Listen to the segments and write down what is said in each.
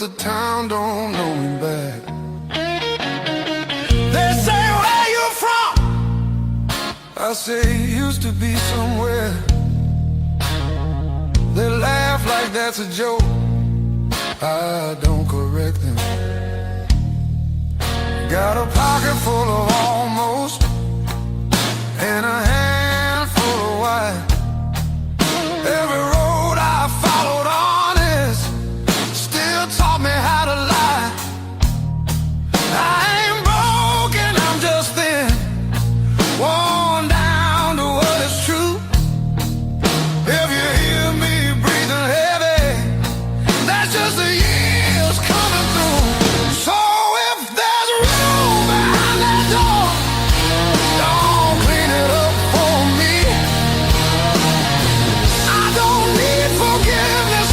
the town don't know me back. They say, where you from? I say, used to be somewhere. They laugh like that's a joke. I don't correct them. Got a pocket full of almost and a handful of why. Every road I followed honest still taught me how to lie. I ain't broken, I'm just thin, worn down to what is true. If you hear me breathing heavy, that's just the years coming through. So if there's room behind that door, don't clean it up for me. I don't need forgiveness,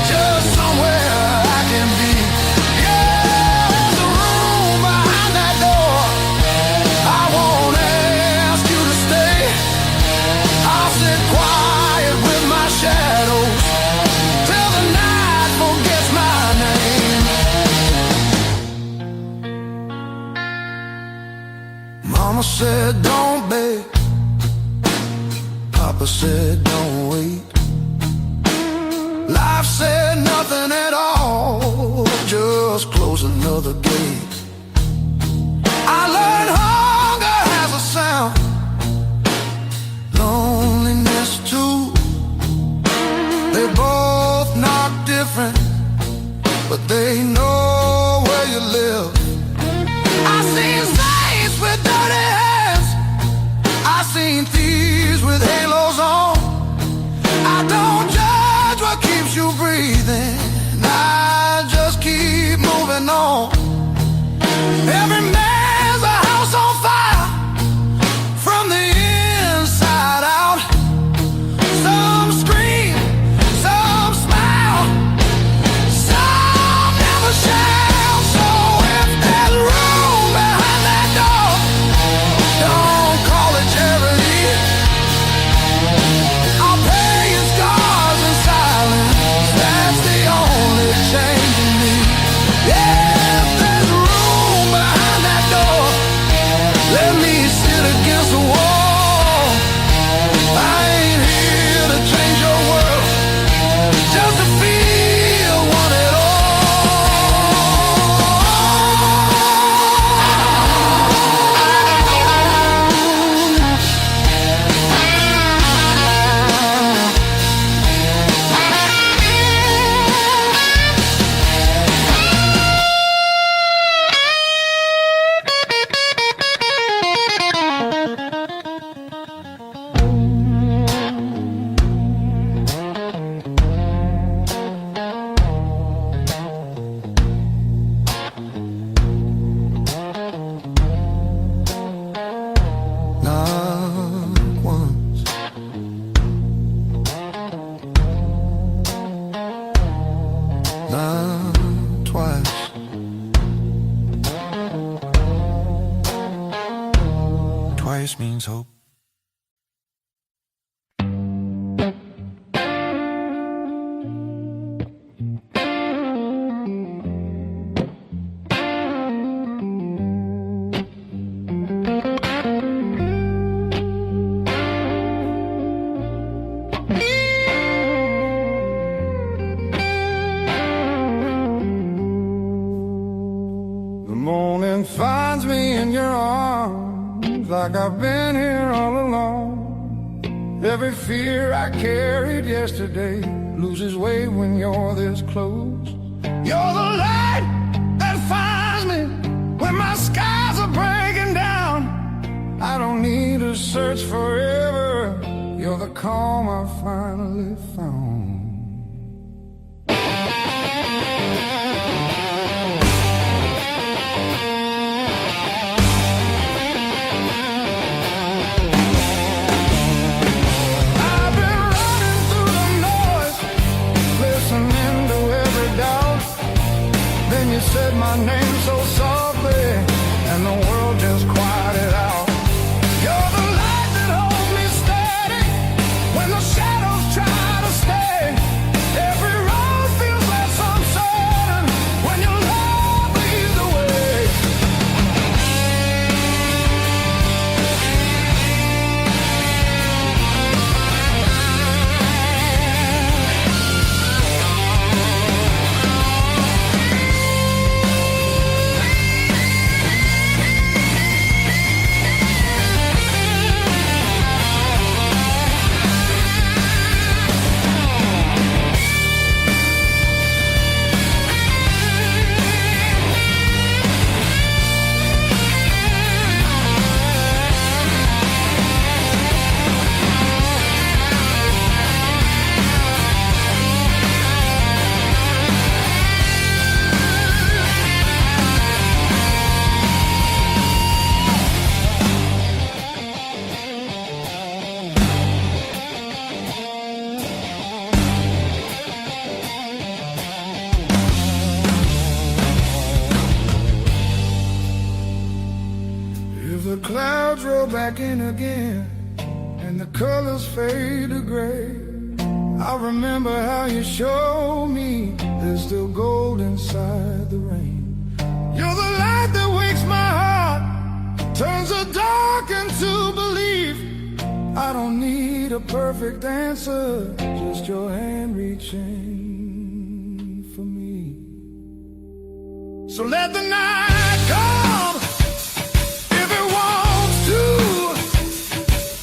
just somewhere I can be. Yeah, there's a room behind that door. I won't ask you to stay. I'll sit quiet with my shadows till the night forgets my name. Mama said don't beg, Papa said don't wait. Life said nothing at all, just close another gate. I learned hunger has a sound, loneliness too. They both knock different, but they know where you live. I seen saints with dirty hands, I seen thieves with halos on. I don't judge what keeps you breathing, I just keep moving on. Every man's a house on fire from the inside out. Some scream, some smile, some never shout. So if there's room behind that door, don't call it charity. I'll pay your scars in silence, that's the only change in me. Yeah, if there's room behind that door, let me sit against the wall. I ain't here to change your world, just to feel one at all. Not once, not twice. Twice means hope. The morning finds me in your arms, like I've been here all along. Every fear I carried yesterday loses weight when you're this close. You're the light that finds me when my skies are breaking down. I don't need to search forever, you're the calm I finally found. I've been running through the noise, listening to every doubt. Then you said my name so softly, and the world just quieted out. You're the light that holds me steady when the shadows try to stay. go back in again, and the colors fade to gray. I remember how you showed me there's still gold inside the rain. You're the light that wakes my heart, turns the dark into belief. I don't need a perfect answer, just your hand reaching for me. So let the night come if it wants to.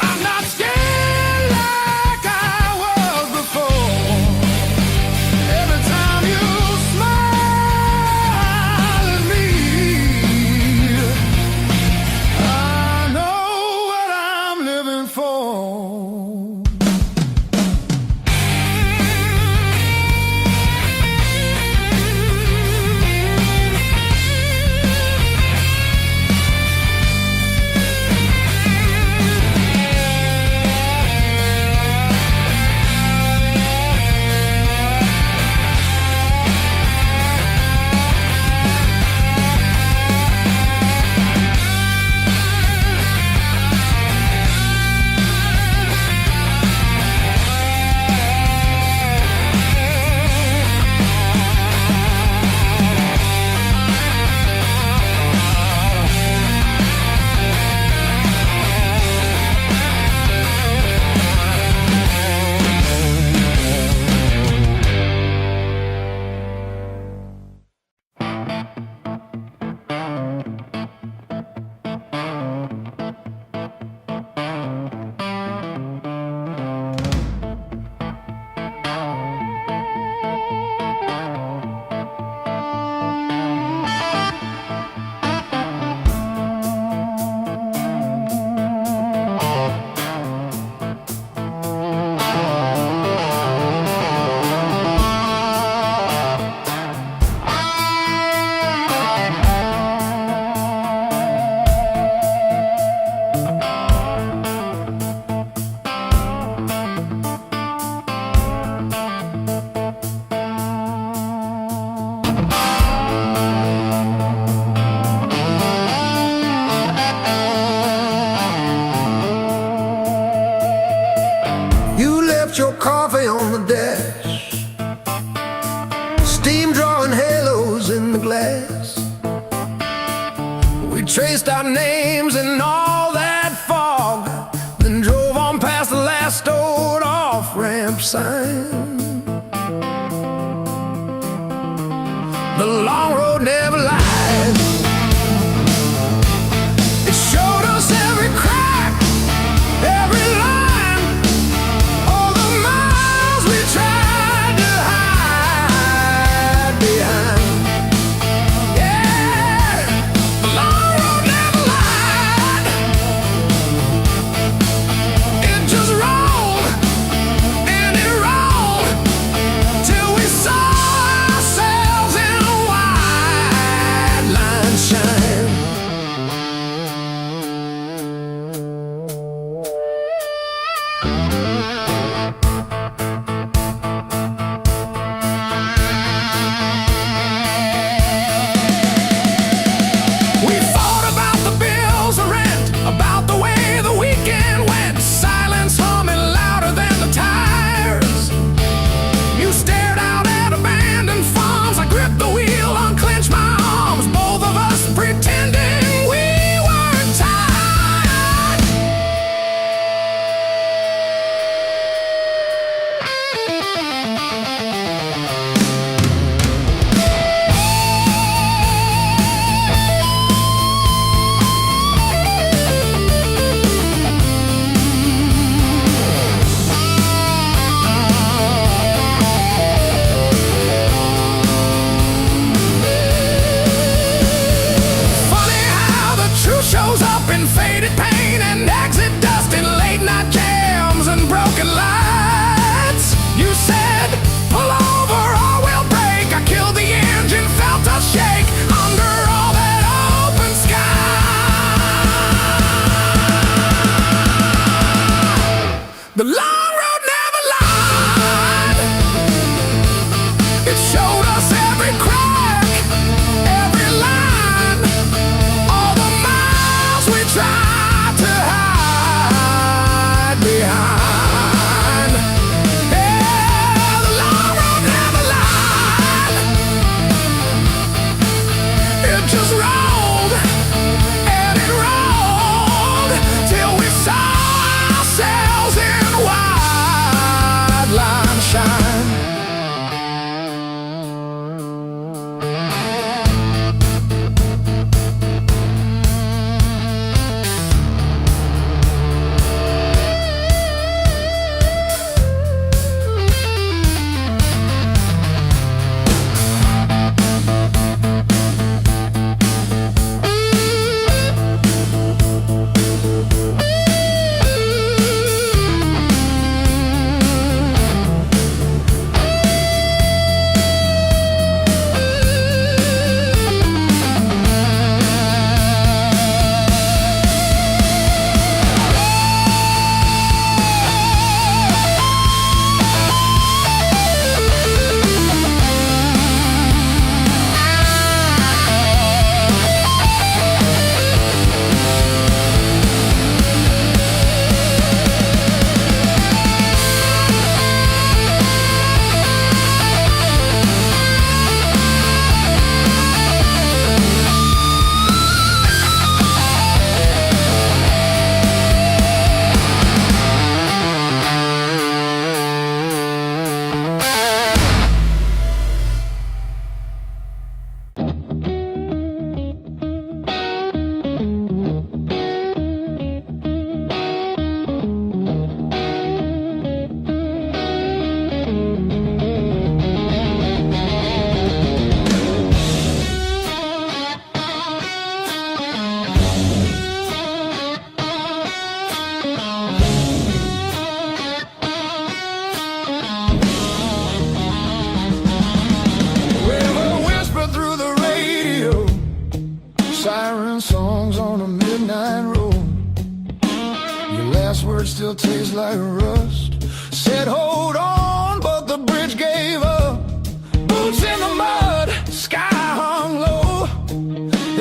I'm not scared like I was before. Every time you smile at me, I know what I'm living for. Your coffee on the dash, steam drawing halos in the glass. We traced our names in all that fog, then drove on past the last old off-ramp sign. The long road never lies. It showed us every crack, every line. Till we saw ourselves in a while. still tastes like rust. Said hold on, but the bridge gave up. Boots in the mud, sky hung low.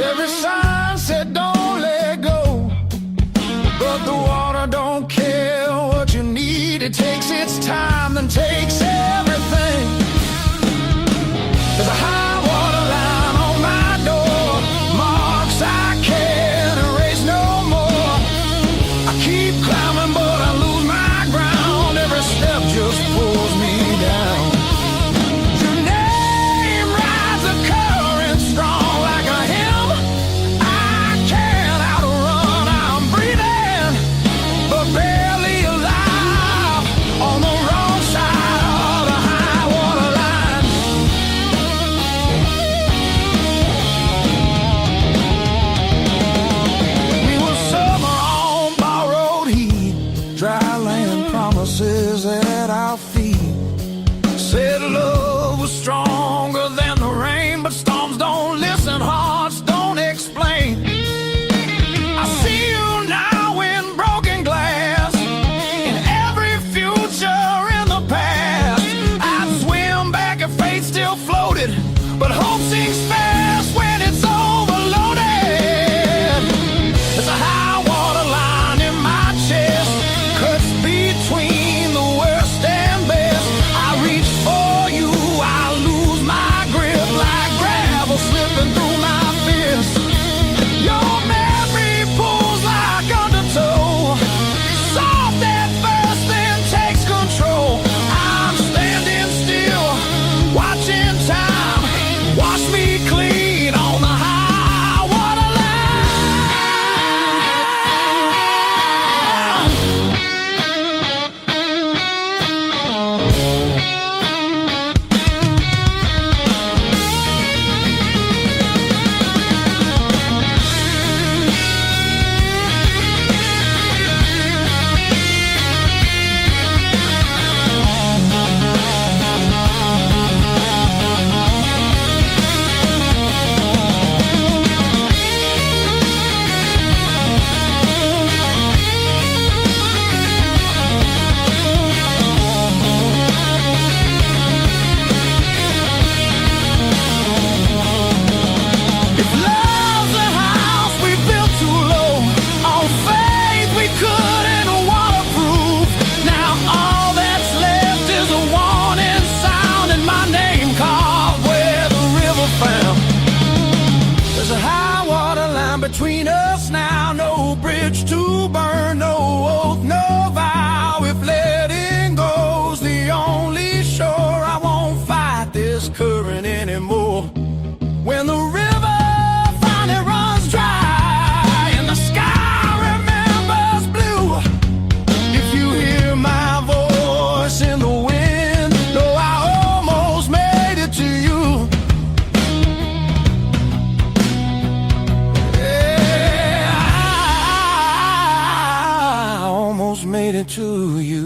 Every sign said don't let go, but the water don't care what you need. It takes its time, then takes everything. There's a high water line on my door, marks I can't erase no more. I keep climbing but I lose my ground. Every step just pulls me down. Your name rides a current strong like a hymn. I can't outrun, I'm breathing but barely alive on the wrong side of the high water line. We were summer on borrowed heat, dry land promises at our feet. Said love was stronger than the rain, but storms don't listen, hearts don't explain. I see you now in broken glass, in every future in the past. I'd swim back if fate still floated, but hope sinks fast when it's overloaded. There's a high water line in my chest, cuts between the worst and best. I reach for you, I lose my grip like gravel slipping through my fist. Your memory pulls like undertow, soft at first then takes control. I'm standing still, watching time wash me clean on the high water If love's a house we built too low, on faith we couldn't waterproof. Now all that's left is a warning sound and my name carved where the river found. There's a high water line between us now, no bridge to burn, no oath, no vow. If letting go's the only shore, I won't fight this current anymore. When the river finally runs dry and the sky remembers blue, if you hear my voice in the wind, know I almost made it to you. Yeah, I almost made it to you.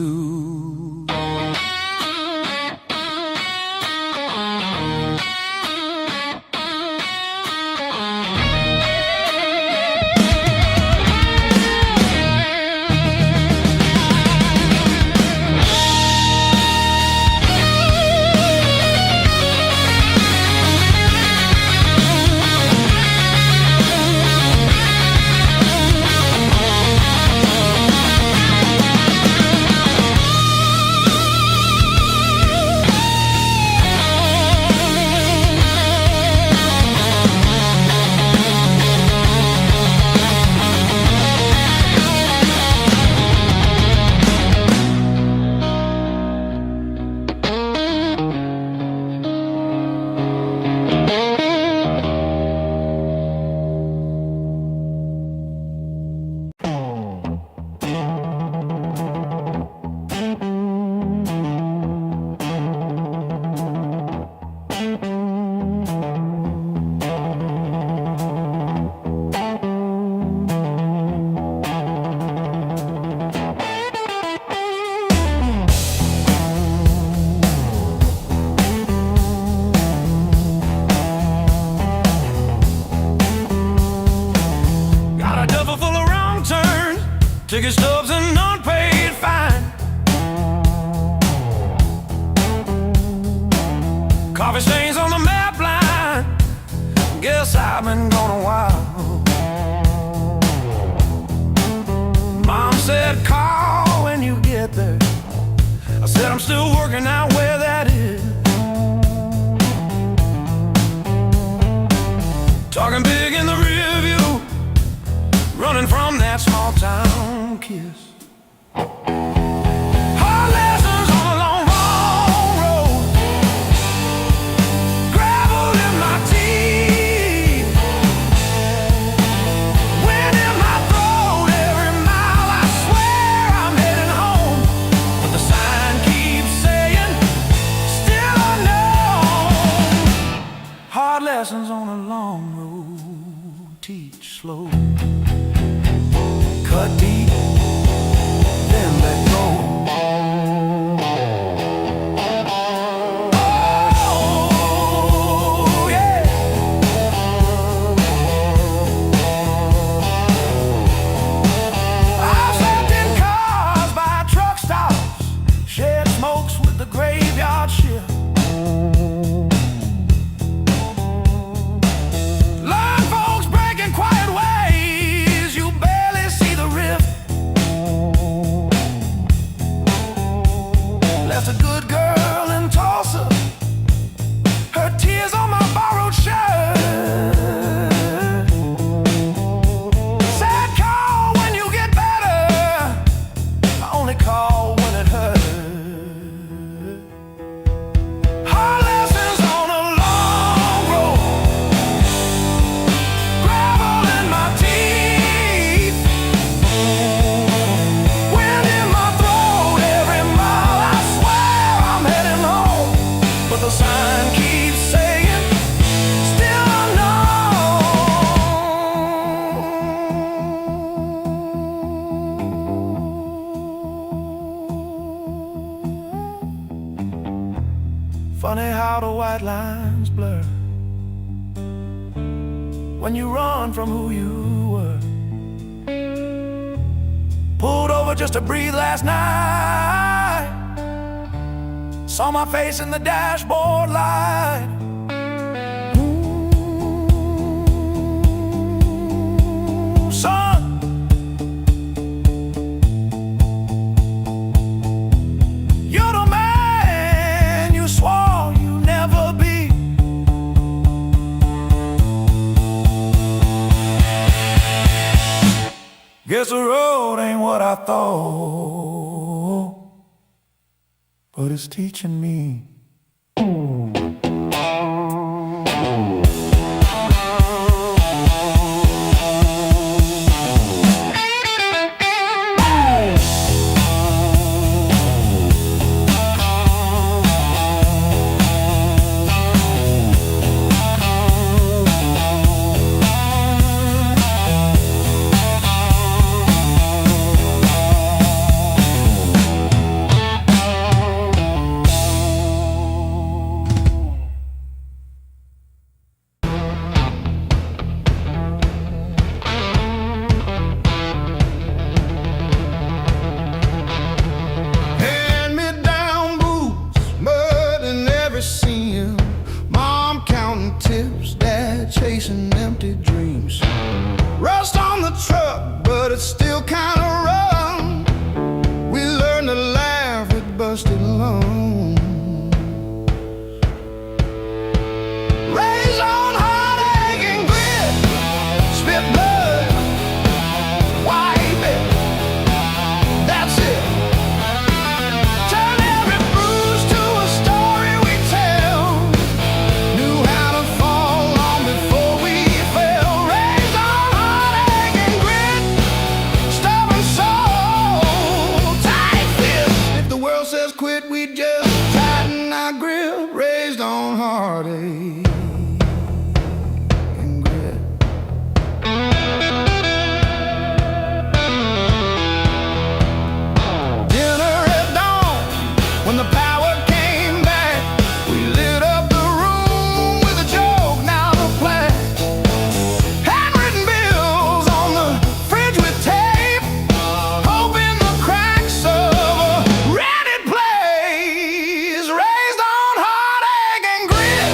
Coffee stains on the map line. Guess I've been gone a while. Mom said call when you get there. I said I'm still working out where that is. Talking big in the rear view, running from that small town kiss. Hard lessons on a long, long road. Gravel in my teeth, wind in my throat. Every mile I swear I'm heading home, but the sign keeps saying still unknown. Hard lessons on a long road, teach slow. Cut deep, then let go. Oh, yeah. I've slept in cars by truck stops, shared smokes with the graveyard shift. Learn folks breaking quiet ways, you barely see the rift. Left a good girl in Tulsa, her tears on my borrowed shirt. Said call when you get better, I only call when it hurt. Hard lessons on a long road, gravel in my teeth, wind in my throat. Every mile I swear I'm heading home, but the sign keeps saying still unknown. Funny how the white lines blur when you run from who you were. Pulled over just to breathe last night, saw my face in the dashboard light. Ooh, son, you're the man you swore you'd never be. Guess the road ain't what I thought, but it's teaching me. Chasing empty dreams. Rust on the truck, but it's still kinda rough. We learned to laugh at busted lungs. Raised on heartache and grit, spit blood, wipe it, that's it. Turn every bruise to a story we tell. Knew how to fall long before we fell. Raised on heartache and grit, stubborn soul, tight fist. If the world says quit, we just tighten our grip. Raised on heartache and grit. Dinner at dawn, when the power came back, we lit up the room with a joke, now the plan. Handwritten bills on the fridge with tape, hoping the cracks of a rented place. Raised on heartache and grit.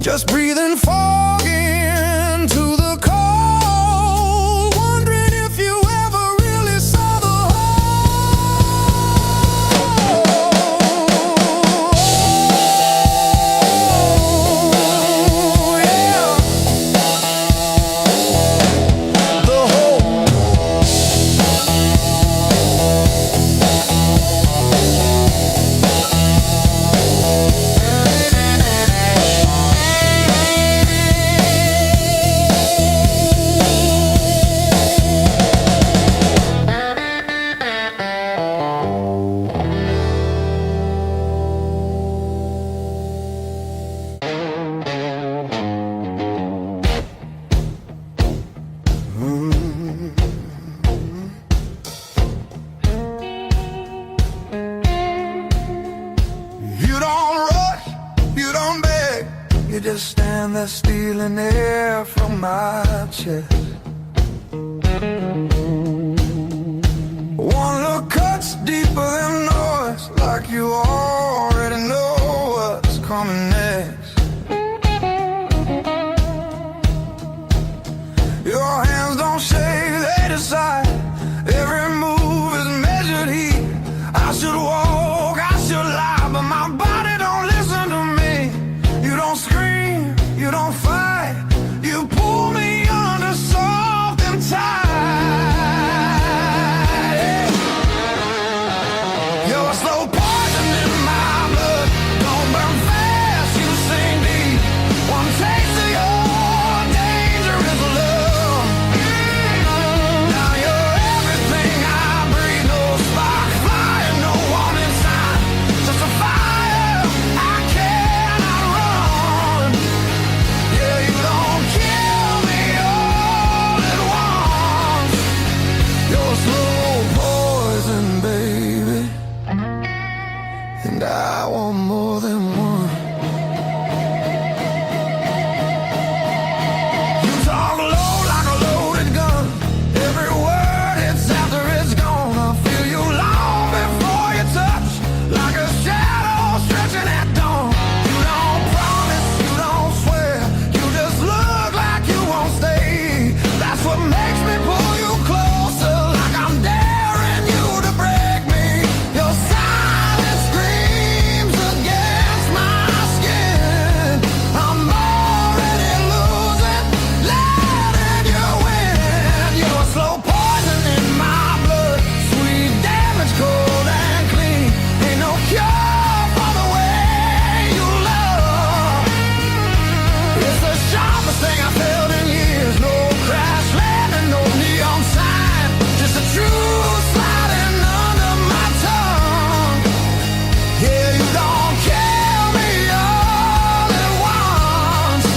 just breathing fog into the cold, wondering if you ever really saw the whole. Yeah. The whole. You don't rush, you don't beg, you just stand there stealing air from my chest. One look cuts deeper than noise, like you already know what's coming next. Your hands don't shake, they decide. Every move is measured heat. I should walk, I should lie, but my body don't listen to me. You don't scream, you don't fight, you pull me under soft and tight. You're a slow poison in my blood, don't burn fast, you sink deep. One taste of your dangerous love. Now you're everything I breathe, no spark, fire, no warning sign, just a fire I cannot run. Yeah, you don't kill me all at once. You're slow poison, baby, and I want more than one. You talk low like a loaded gun. Every word hits after it's gone. I feel you long before you touch, like a shadow stretching at dawn. You don't promise, you don't swear, you just look like you won't stay. That's what makes me pull you closer, like I'm daring you to break me. Your silence screams against my skin. I'm already losing, letting you win. You're a slow poison in my blood, sweet damage, cold and clean. Ain't no cure for the way you love. It's the sharpest thing I've felt in years. No crash landing, no neon sign, just a truth sliding under my tongue. Yeah, you don't kill me all at once.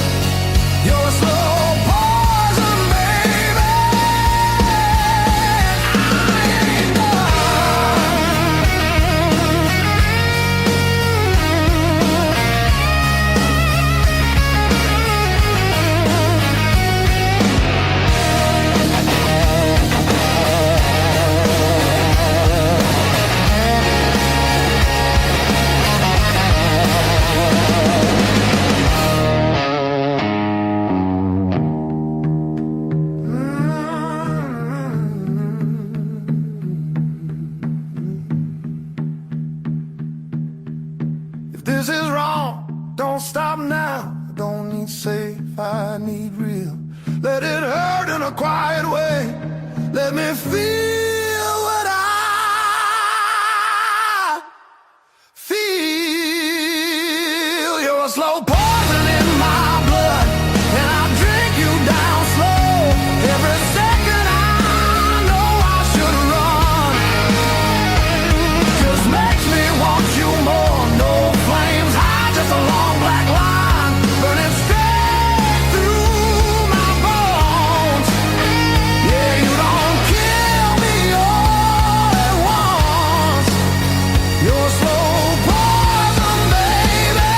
You're a slow poison, baby. I ain't If this is wrong, don't stop now. I don't need safe, I need real. Let it hurt in a quiet way. Let me feel what I feel. You're a slow poison in my blood, and I drink you down slow. Every second I know I should run, just makes me want you more. No flames high, just a long black line burning straight through my bones. Yeah, you don't kill me all at once. You're slow poison, baby.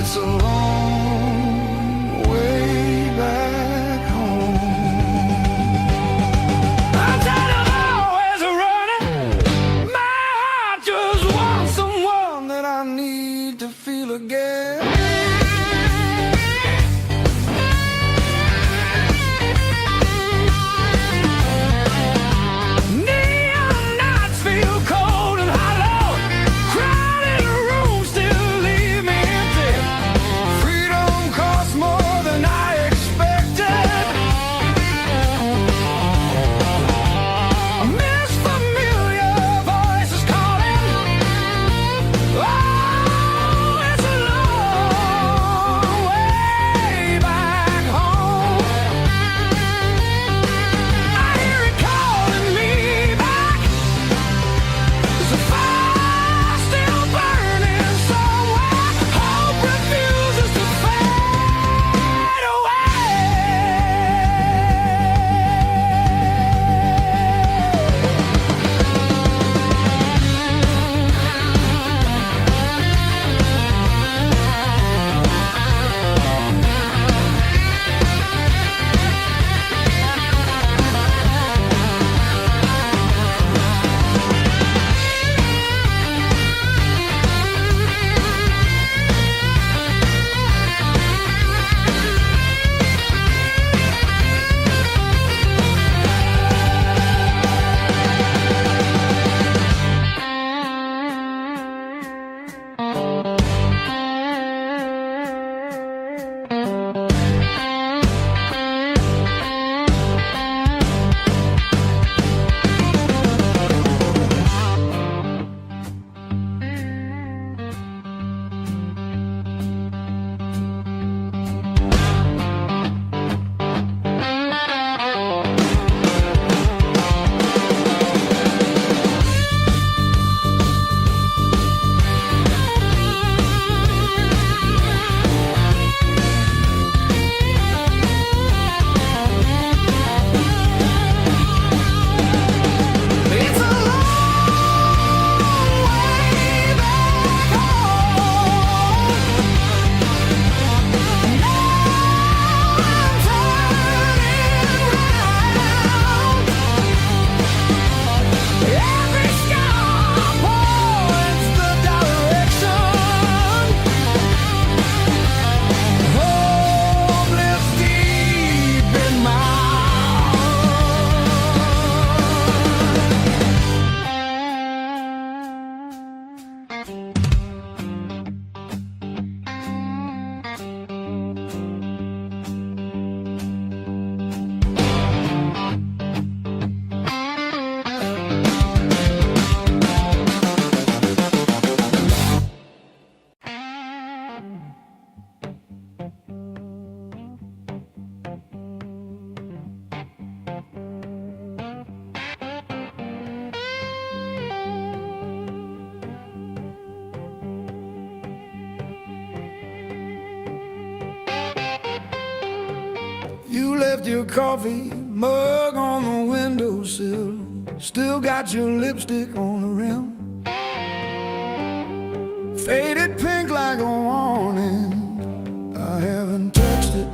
It's a long way back home. I'm tired of always running. My heart just wants someone that I need to feel again. You left your coffee mug on the windowsill. Still got your lipstick on the rim. Faded pink like a warning. I haven't touched it,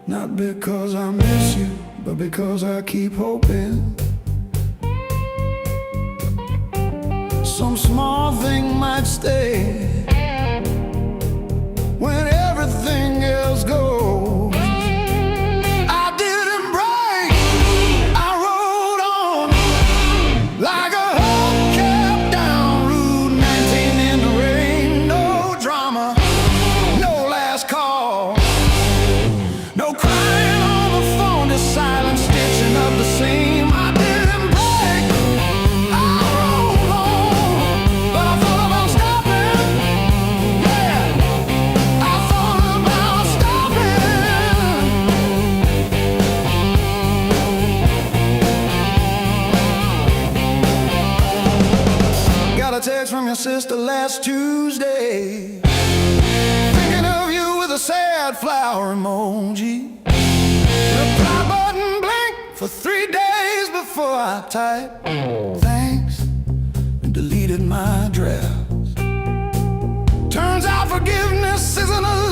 not because I miss you, but because I keep hoping some small thing might stay when everything else goes. A text from your sister last Tuesday, thinking of you with a sad flower emoji. Reply button blinked for 3 days before I typed thanks and deleted my drafts. Turns out forgiveness isn't a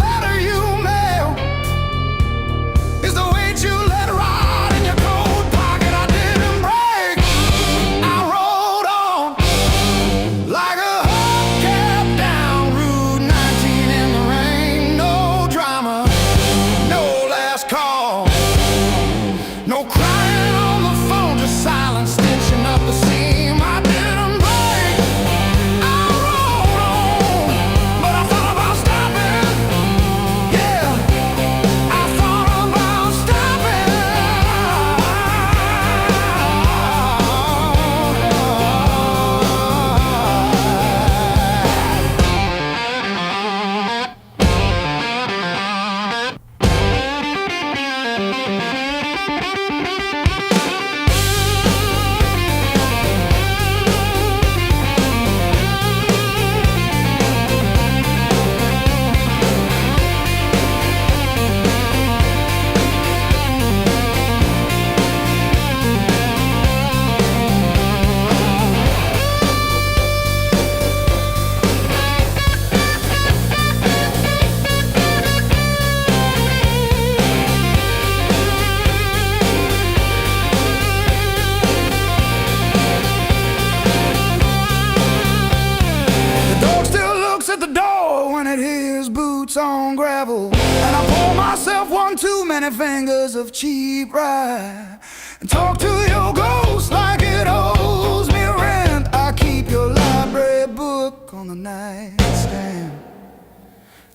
boots on gravel, and I pour myself one too many fingers of cheap rye, and talk to your ghost like it owes me rent. I keep your library book on the nightstand.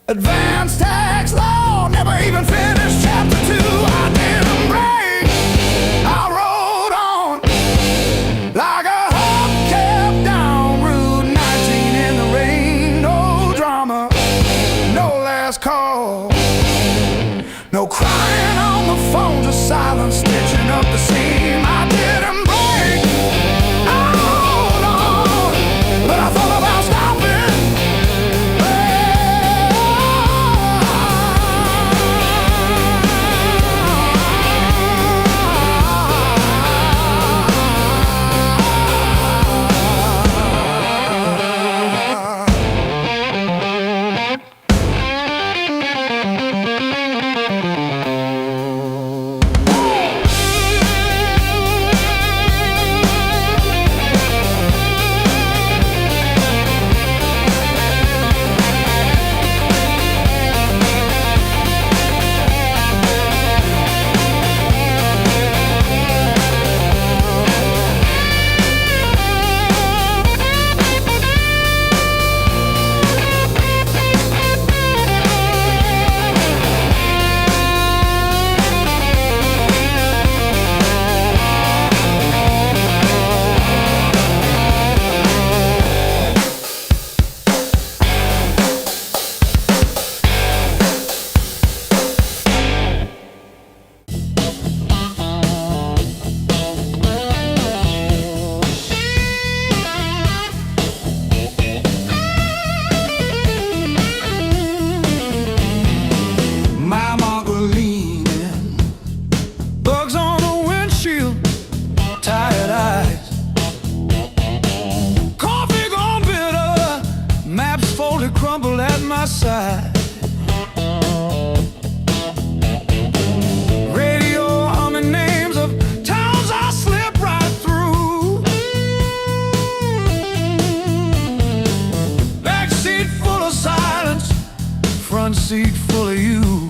Advanced tax law, never even finished chapter 2. I didn't break, I rode on like a hubcap down Route 19 in the rain. No drama, no last call, no crying on the phone, just silence stitching up the seam. I didn't break, I rode on, but I thought about stopping. Crumble at my side, radio humming names of towns I slip right through. Back seat full of silence, front seat full of you.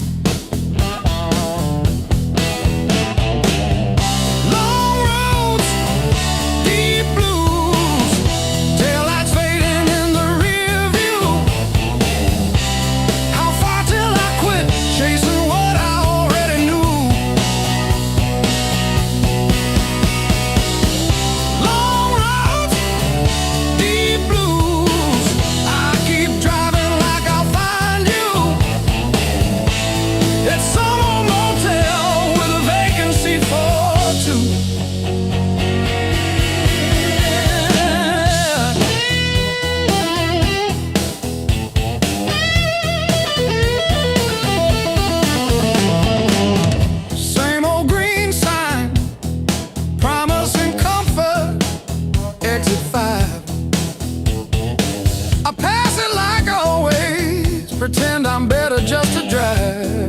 Pretend I'm better just to drive.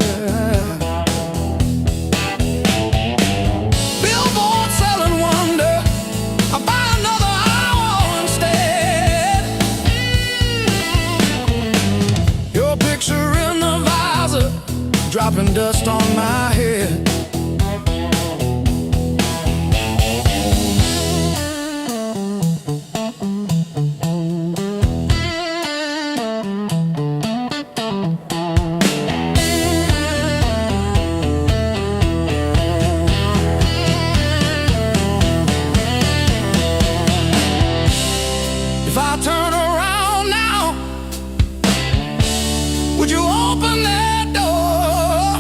Billboard selling wonder, I buy another hour instead. Your picture in the visor, dropping dust on my head. If I turn around now, would you open that door?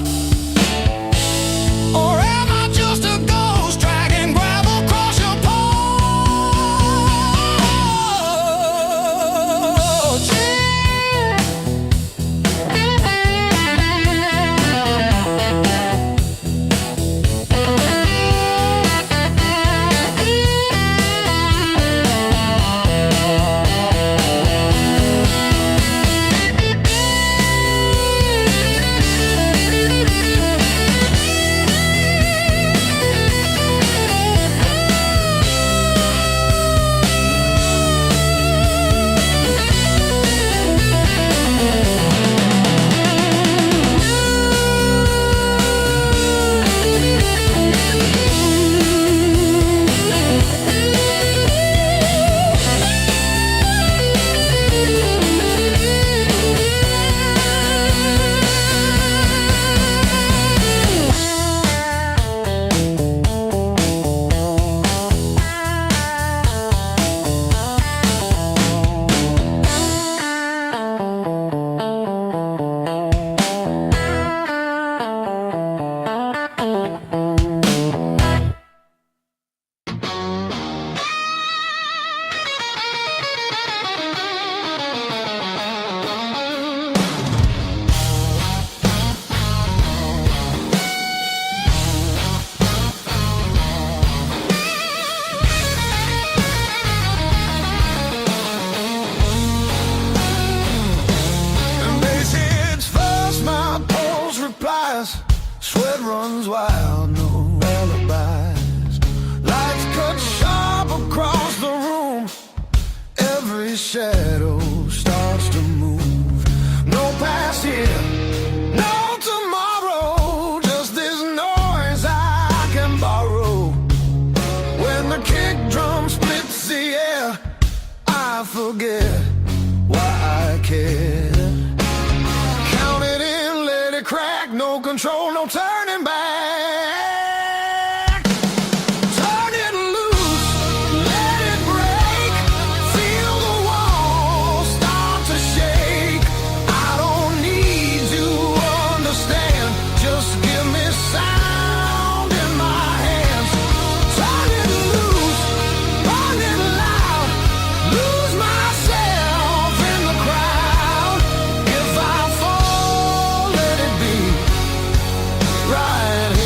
Or am I just a ghost dragging gravel across your porch? eyes, sweat runs wild, no alibis. Lights cut sharp across the room, every shadow starts to move. No past here, no tomorrow, just this noise I can borrow. When the kick drum splits the air, I forget why I care. Count it in, let it crack, no control, no turning back. Turn it loose, let it break, feel the walls start to shake. I don't need to understand, just give me sound in my hands. Turn it loose, burn it loud, lose myself in the crowd. If I fall, let it be right here.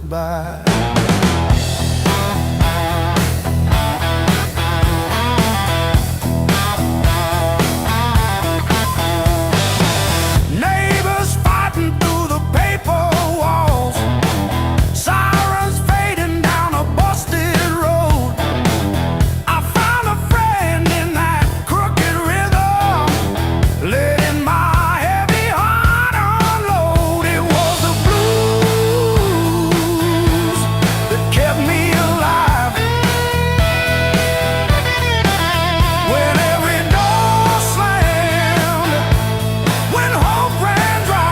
goodbye. Neighbors fighting through the paper walls, sirens fading down a busted road. I found a friend in that crooked rhythm, letting my heavy heart unload. It was the blues that kept me alive. When every door slammed, when hope ran dry,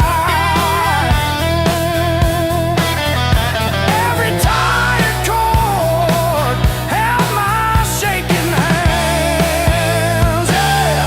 every tired chord held my shaking hands. Yeah.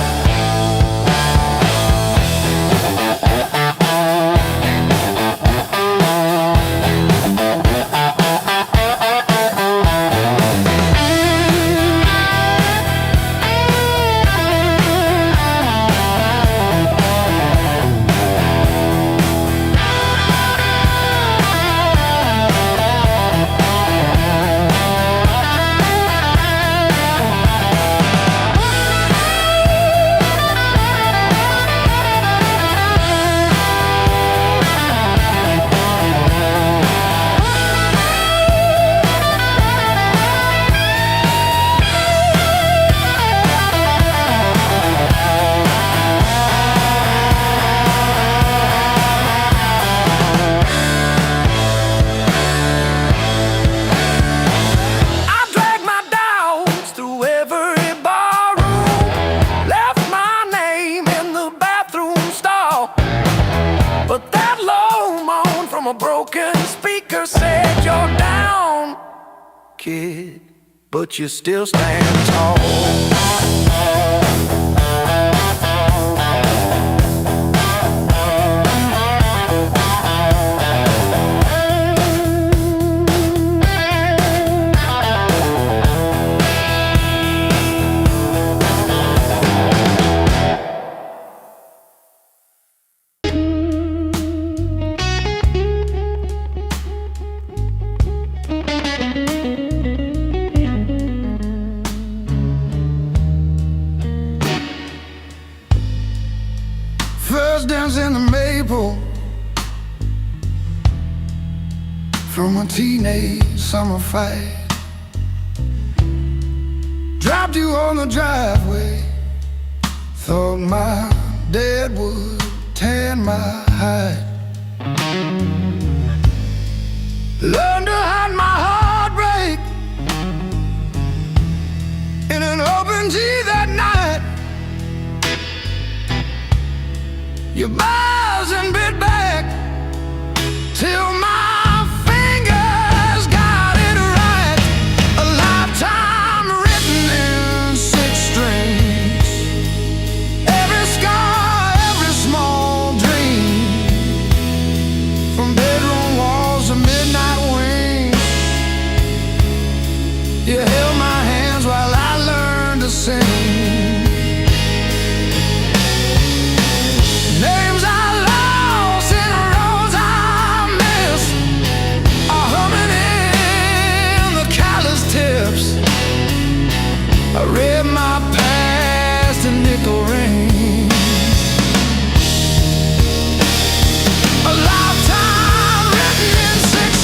I dragged my dogs through every barroom, left my name in the bathroom stall. But that low moan from a broken speaker said, "You're down, kid, but you still stand tall." First dance in the maple from a teenage summer fight. Dropped you on the driveway, thought my dad would tan my hide. Learned to hide my heartbreak in an open tea that night. You buzz and bit back till my fingers got it right. A lifetime written in 6 strings. Every scar, every small dream, from bedroom walls to midnight wings. You held my hands while I learned to sing. Names I lost and roads I missed are humming in the callous tips. I read my past in nickel rings. A lifetime written in 6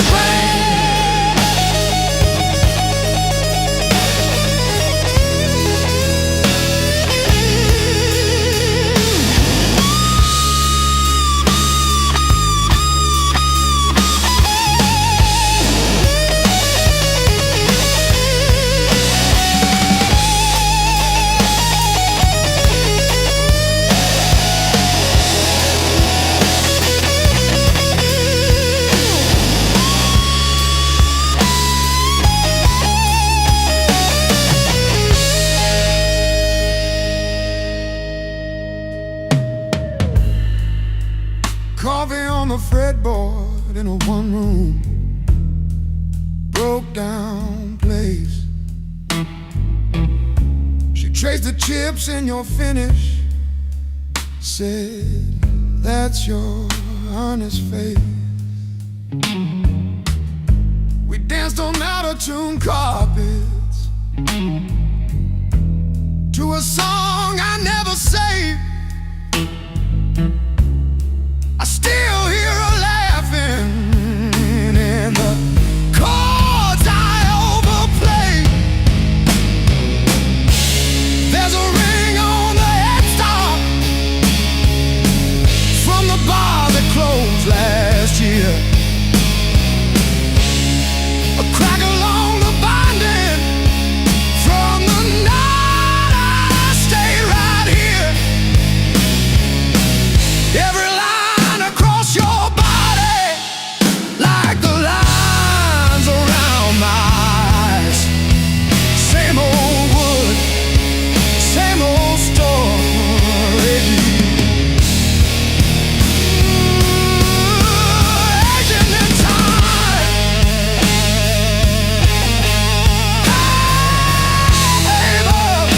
Coffee on the fretboard in a one-room broke down place. She traced the chips in your finish, said, "That's your honest face." danced on out-of-tune carpets to a song I never saved. I still hear her laughing in the chords I overplay. There's a ring on the headstock from the bar that closed last year. A crack along the binding from the night I stayed right here. Every line across your body, like the lines around my eyes. Same old wood, same old story. Aging in time. Hey, love.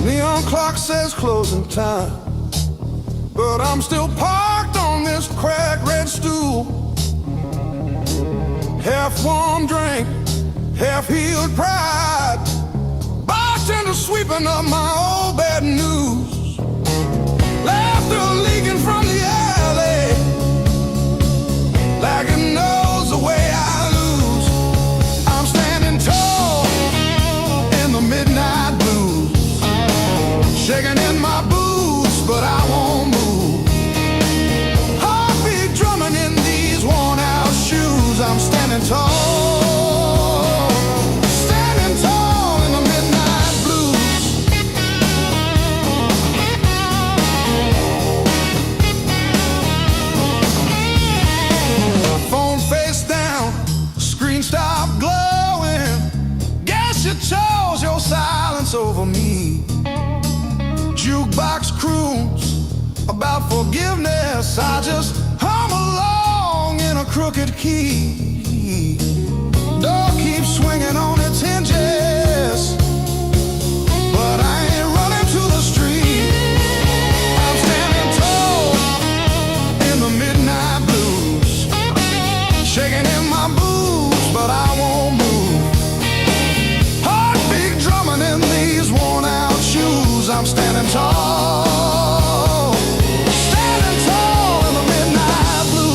Neon clock says closing time, but I'm still parked on this cracked red stool. Half warm drink, half healed pride. Bartender sweeping up my old bad news. Laughter leaking from the alley, like it knows the way I lose. I'm standing tall in the midnight blues, shaking in my boots, but I won't move. Heartbeat drumming in these worn out shoes. I'm standing tall, standing tall in the midnight blues. Phone face down, screen stopped glowing. Guess you chose your silence over me. Jukebox croons about forgiveness. I just hum along in a crooked key. Door keeps swinging on its hinges, but I ain't running to the street. I'm standing tall in the midnight blues, shaking in my boots, but I won't move. Heartbeat drumming in these worn out shoes. I'm standing tall, standing tall in the midnight blues.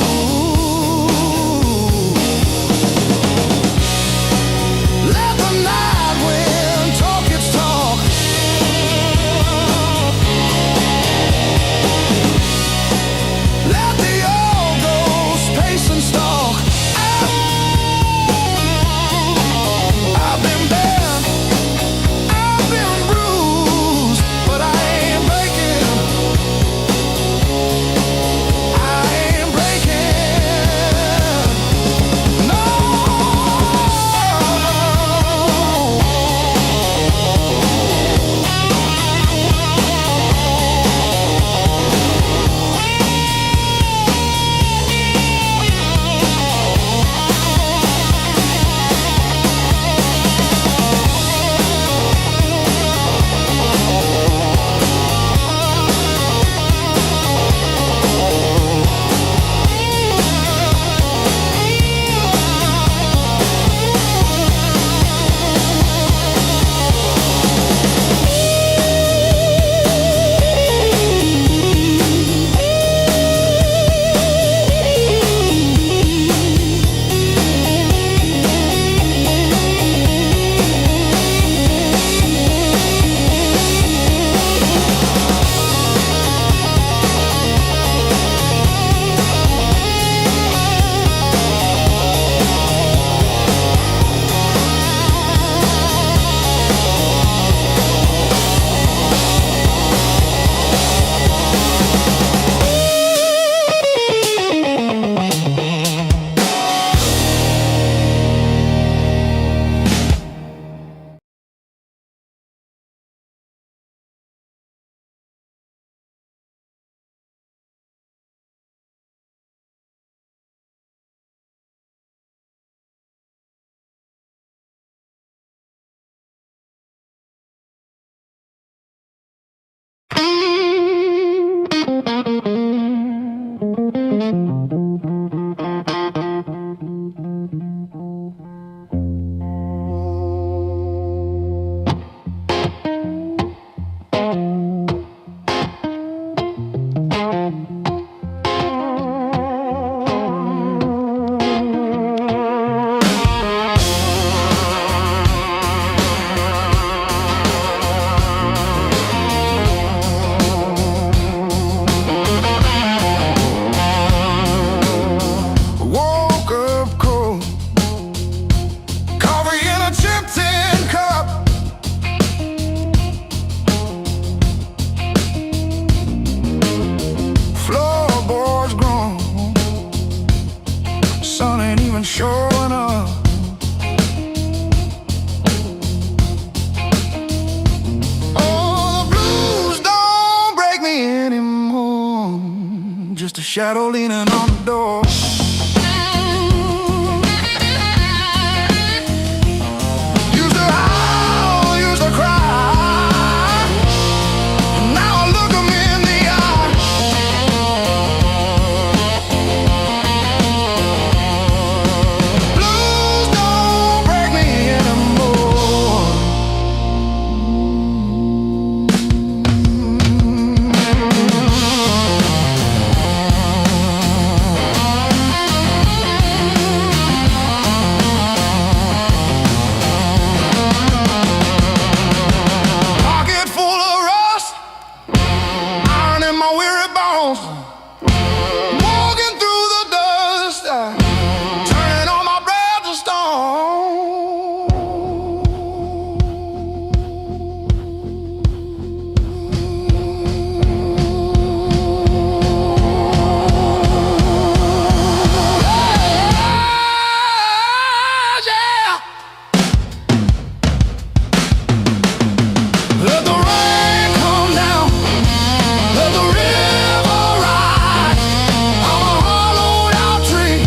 Let the night just a shadow leaning on the door. Used to howl, used to cry, and now I look 'em in the eye. Blues don't break me anymore. Pocket full of rust, iron in my weary bones. Walking through the dust, turning all my breath to stone. Yeah. Let the rain come down, let the river rise. I'm a hollowed out tree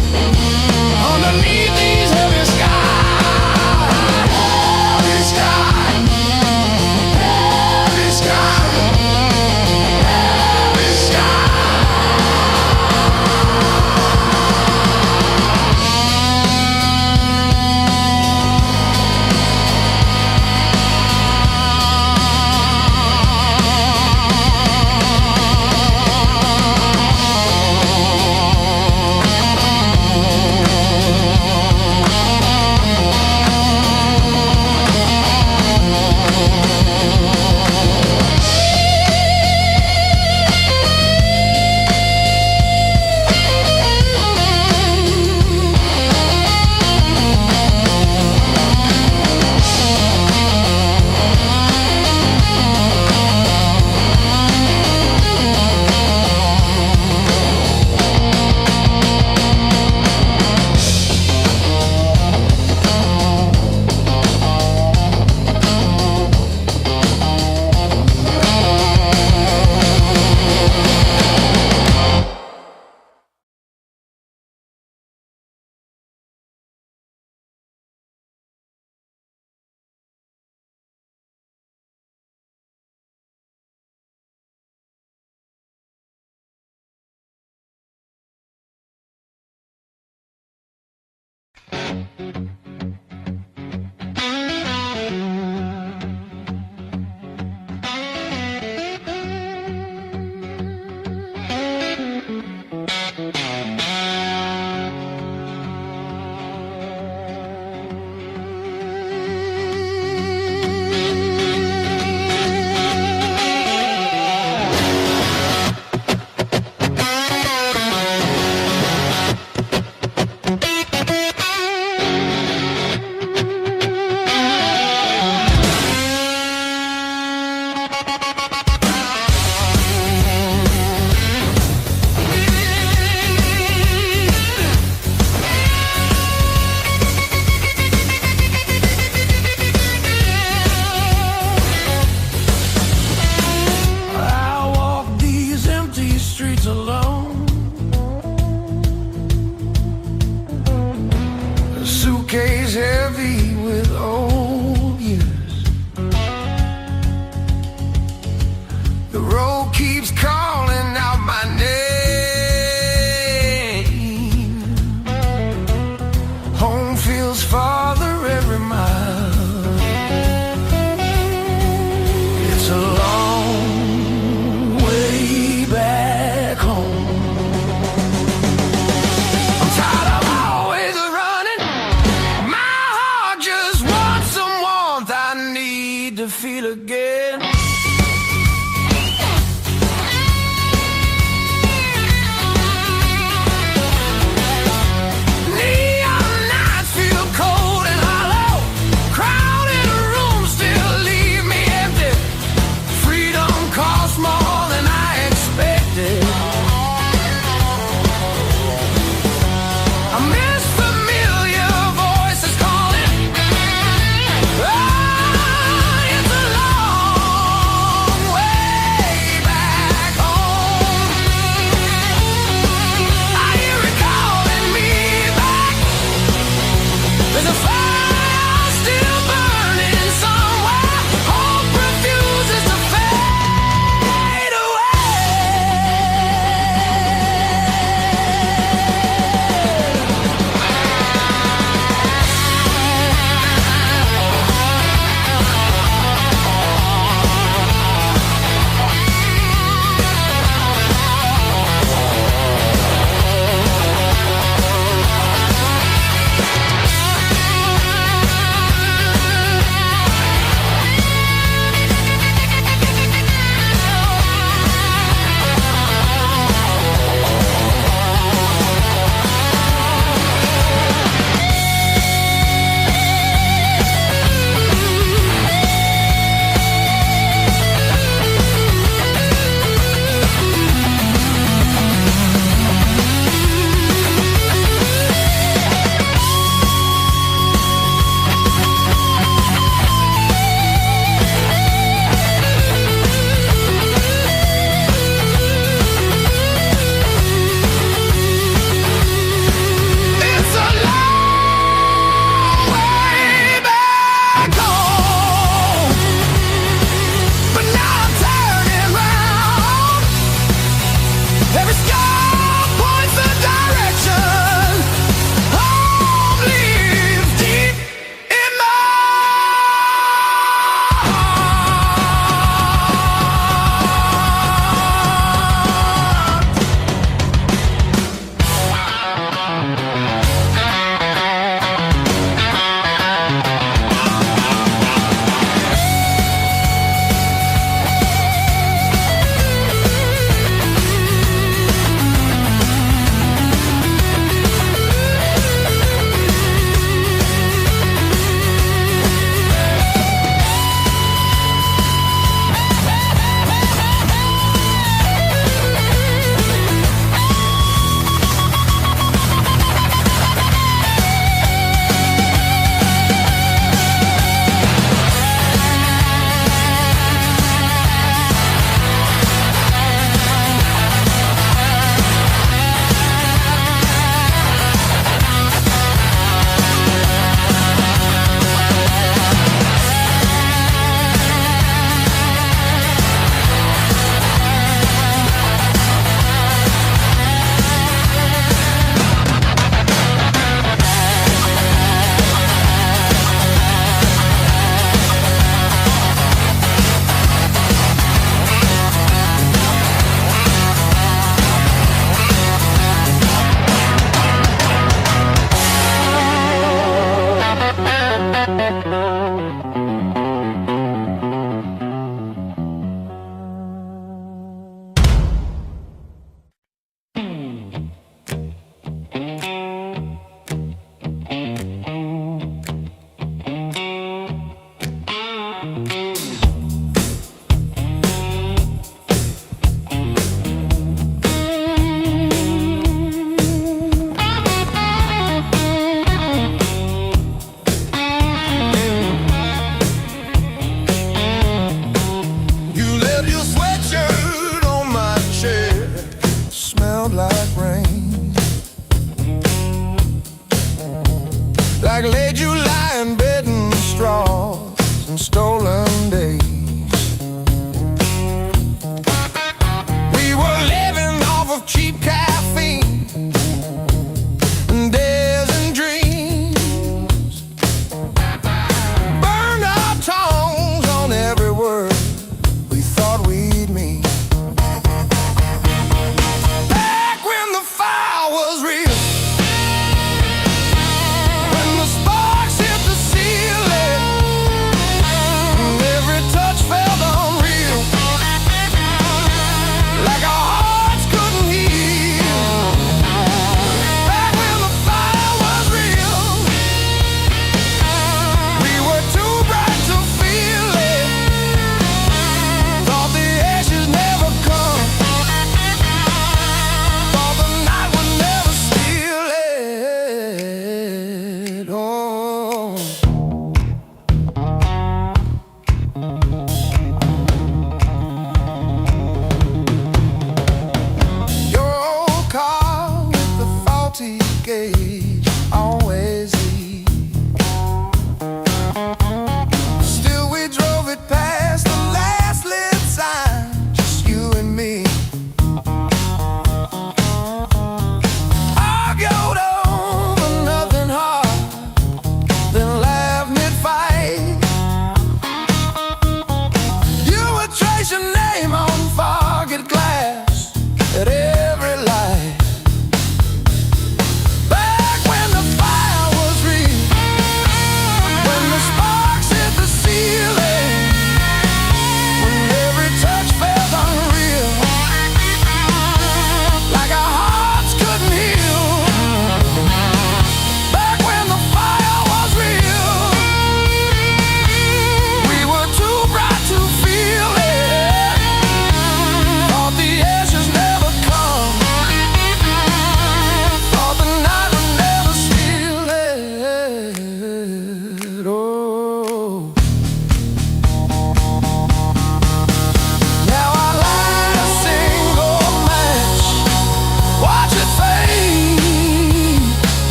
underneath these heavy skies. Heavy sky, heavy sky, heavy sky.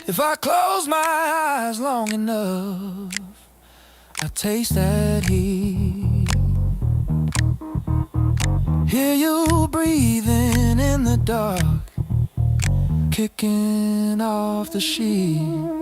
If I close my eyes long enough, I taste that heat. Hear you breathing in the dark, kicking off the sheet.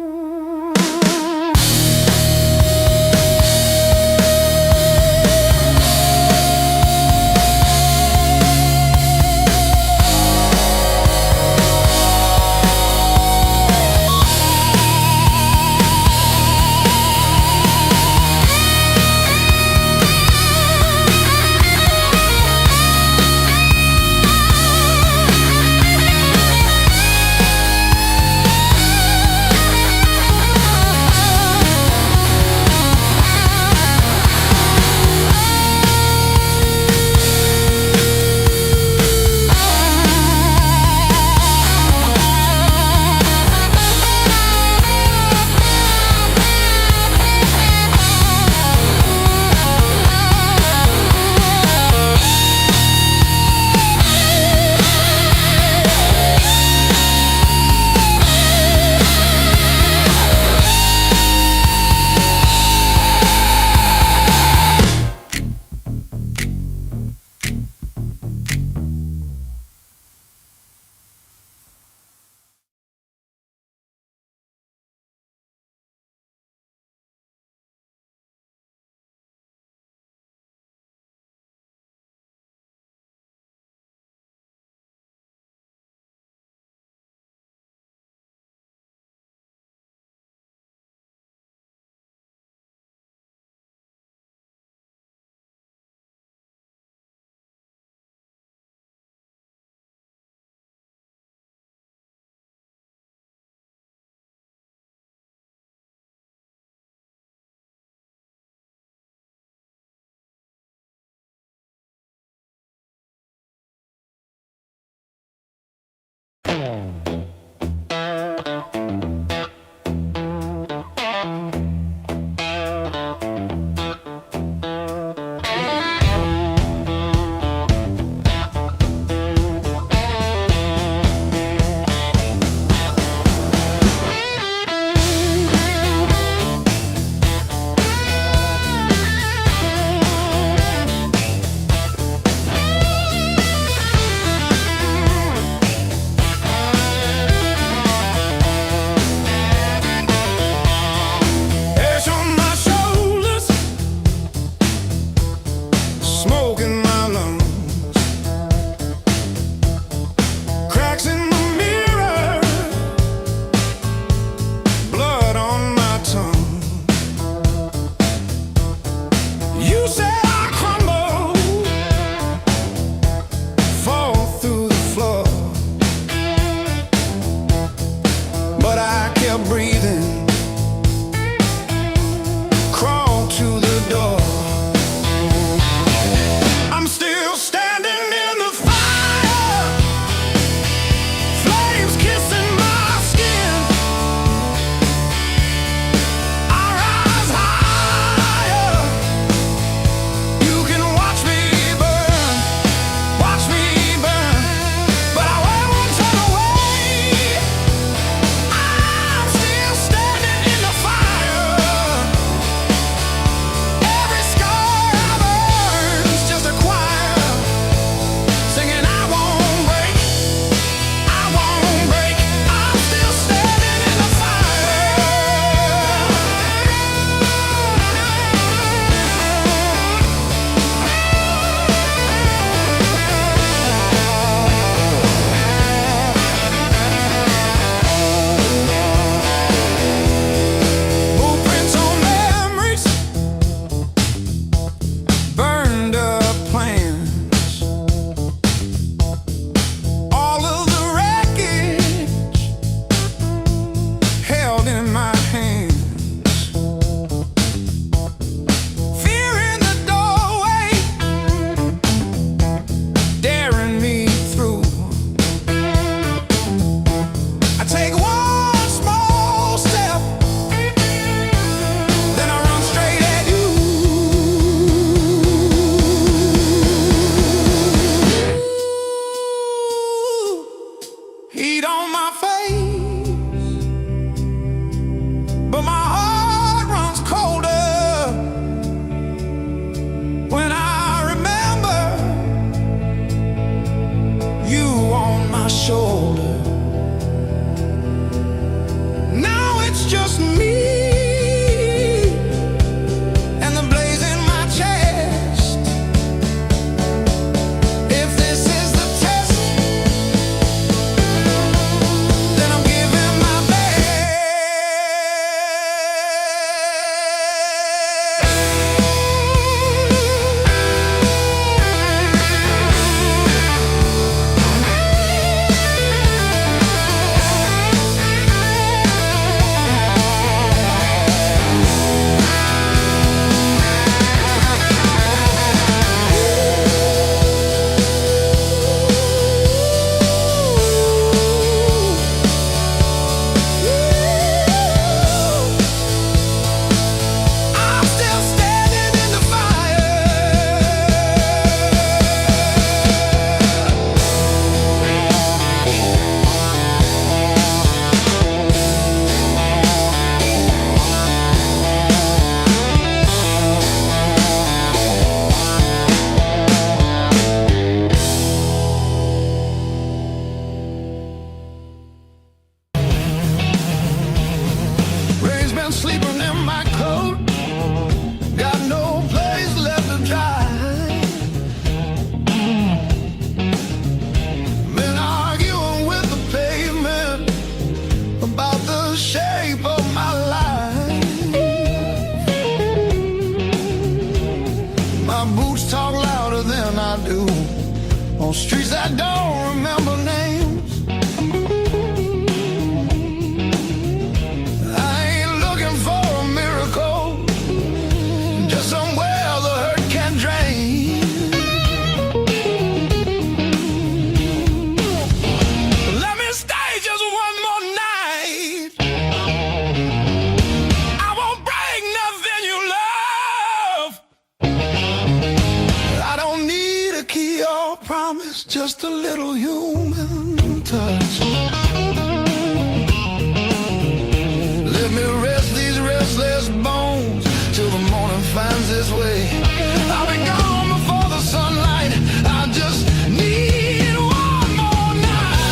sleeping in my coat. Got no place left to dry. Been arguing with the pavement about the shape of my life. My boots talk louder than I do on streets that don't remember names. I ain't looking for a miracle, just somewhere the hurt can drain. Let me stay just one more night. I won't break nothing you love. I don't need a key or promise, just a little human touch. Let me rest these restless bones till the morning finds its way. I'll be gone before the sunlight. I just need one more night.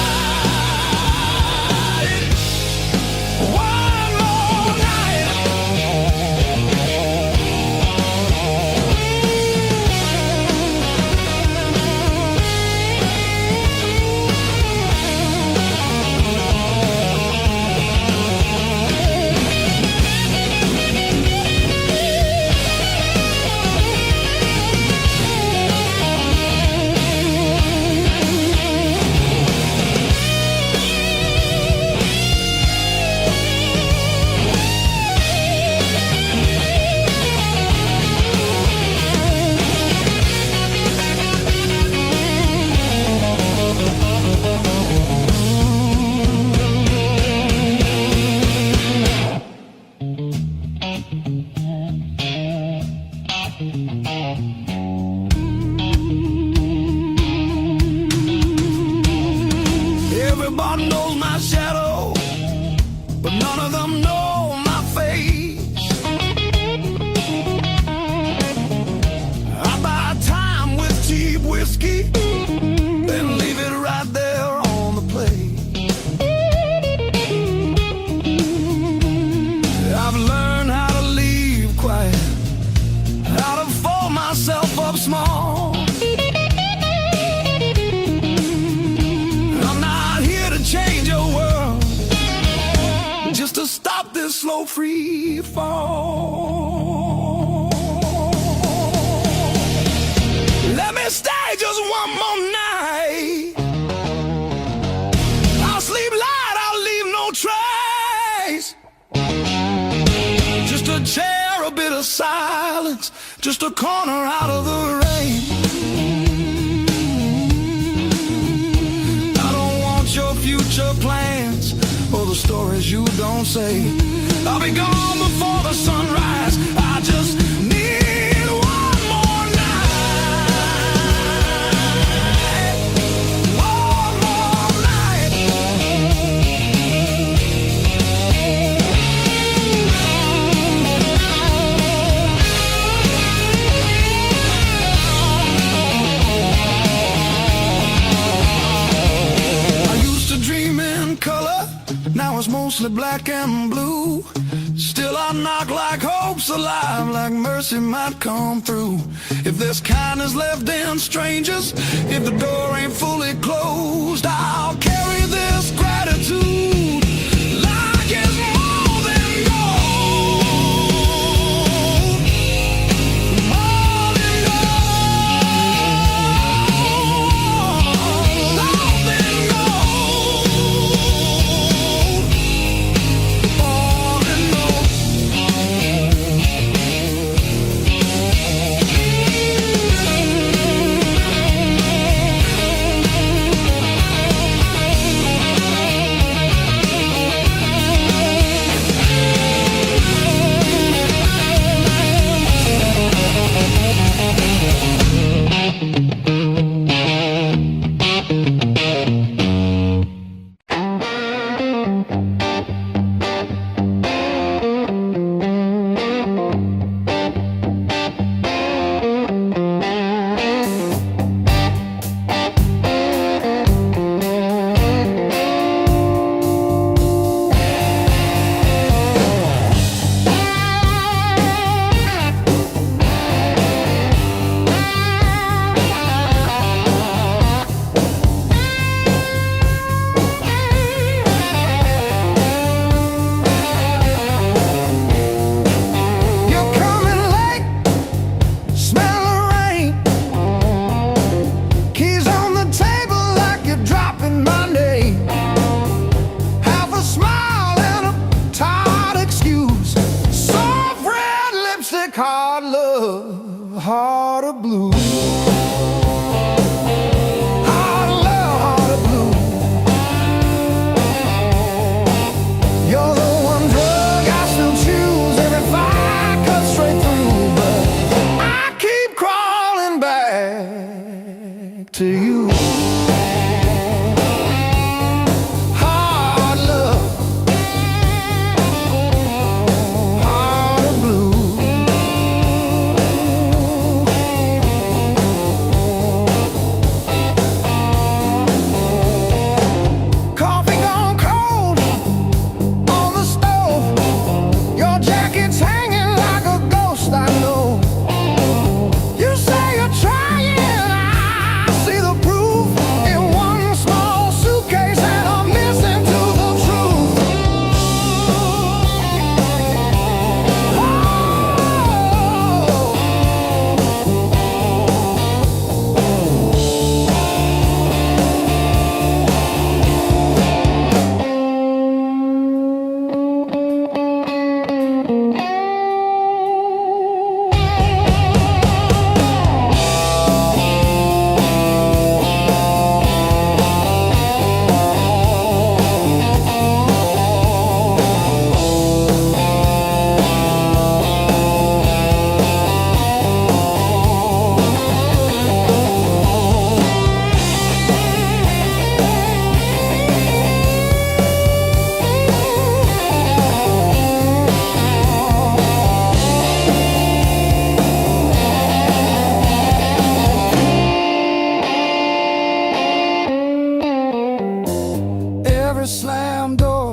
One more night. Everybody knows my shadow, but none of them know my face. I buy time with cheap whiskey, then leave it right there on the plate. I've learned how to leave quiet, how to fold myself up small. Change your world, just to stop this slow free fall. Let me stay just one more night. I'll sleep light, I'll leave no trace. Just a chair, a bit of silence, just a corner out of the rain. Your future plans or the stories you don't say. I'll be gone before the sunrise. I just need one more night. One more night. Color, now it's mostly black and blue. Still I knock like hope's alive, like mercy might come through. If there's kindness left in strangers, if the door ain't fully closed, I'll carry this gratitude like it's more than gold. More than gold. More than gold.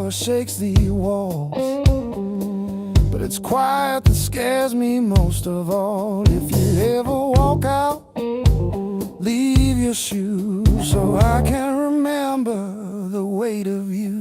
power shakes the walls, but it's quiet that scares me most of all. If you ever walk out, leave your shoes so I can remember the weight of you.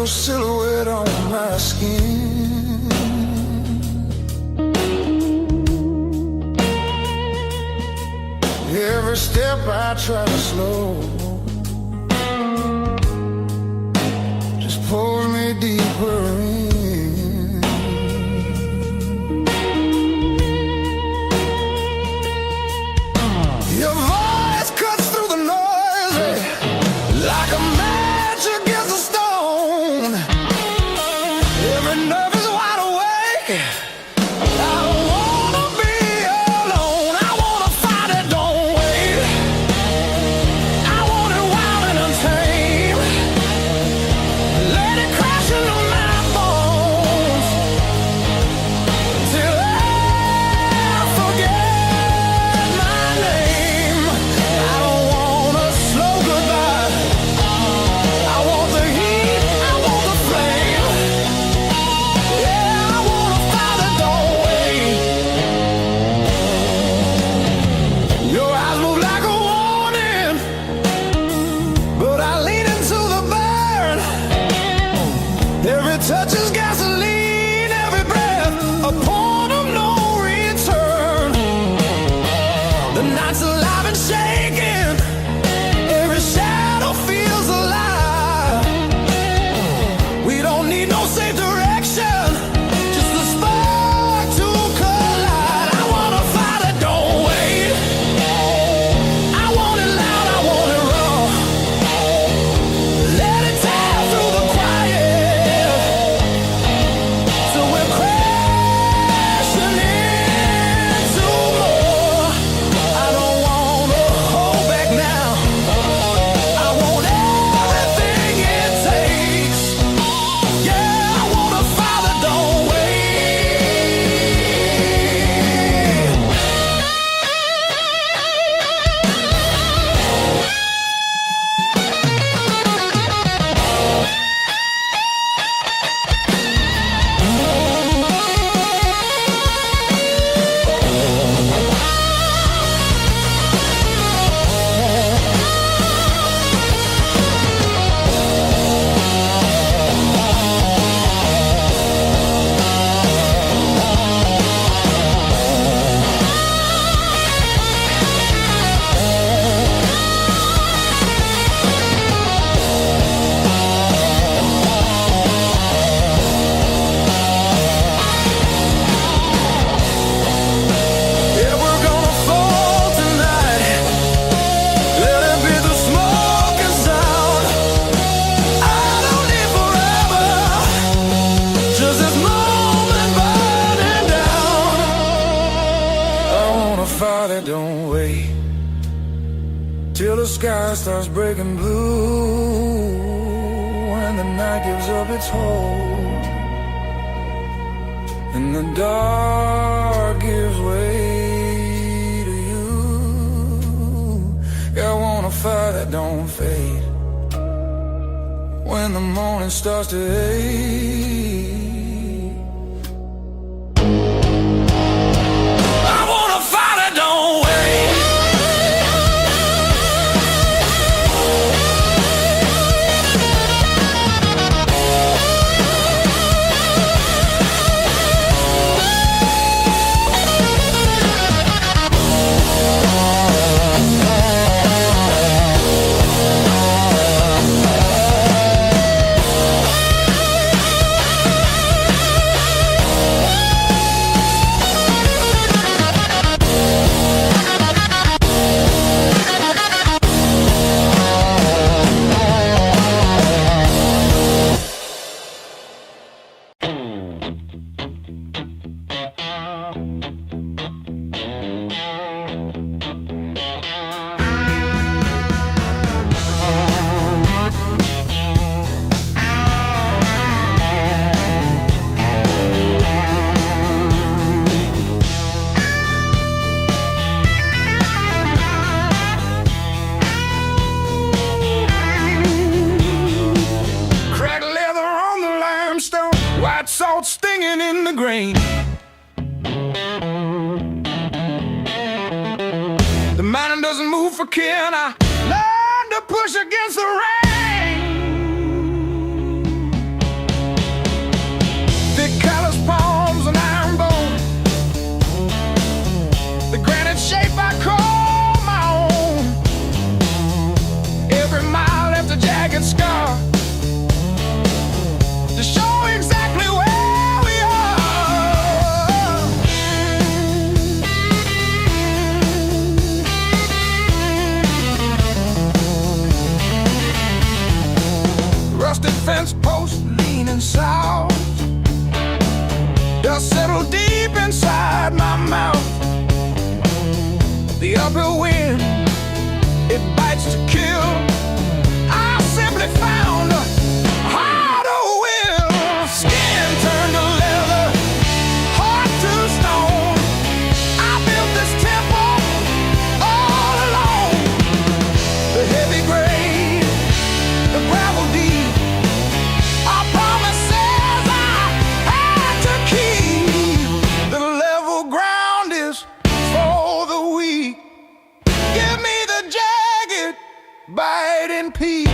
Silhouette on my skin. Every step I try to slow just pulls me deeper in. Your voice cuts through the noise like a match against the stone. Every nerve is wide awake. I don't wanna be alone. I wanna fight it, don't wait. I want it wild and untamed. Let it crash into my bones till I forget my name. I don't want a slow goodbye. I want the heat, I want the flame. Yeah, I wanna fight it, don't wait. Your eyes move like a warning, but I lean into the burn. Every touch is gasoline, every breath a point of no return. The night's alive and shaking, every shadow feels alive. We don't need no safe direction, just a spark to collide. I wanna fight it, don't wait. I want it loud, I want it raw. Let it tear through the quiet till we're crashing into more. I don't wanna don't wait till the sky starts breaking blue, and the night gives up its hold, and the dark gives way to you. Yeah, I want a fire that don't fade when the morning starts to ache. I want a fire that don't wait. White salt stinging in the grain. The mountain doesn't move for kin. I learned to push against the rain. Thick callous palms and iron bone, the granite shape I call my own. Every mile left a jagged scar to show exactly where we are. Rusted fence post leaning south, dust settled deep inside my mouth. The uphill wind, it bites to kill. I simply found a harder will. Skin turned to leather, heart to stone. I built this temple all alone. The heavy grade, the gravel deep, our promises I had to keep. The level ground is for the weak. Give me the jagged, biting peak,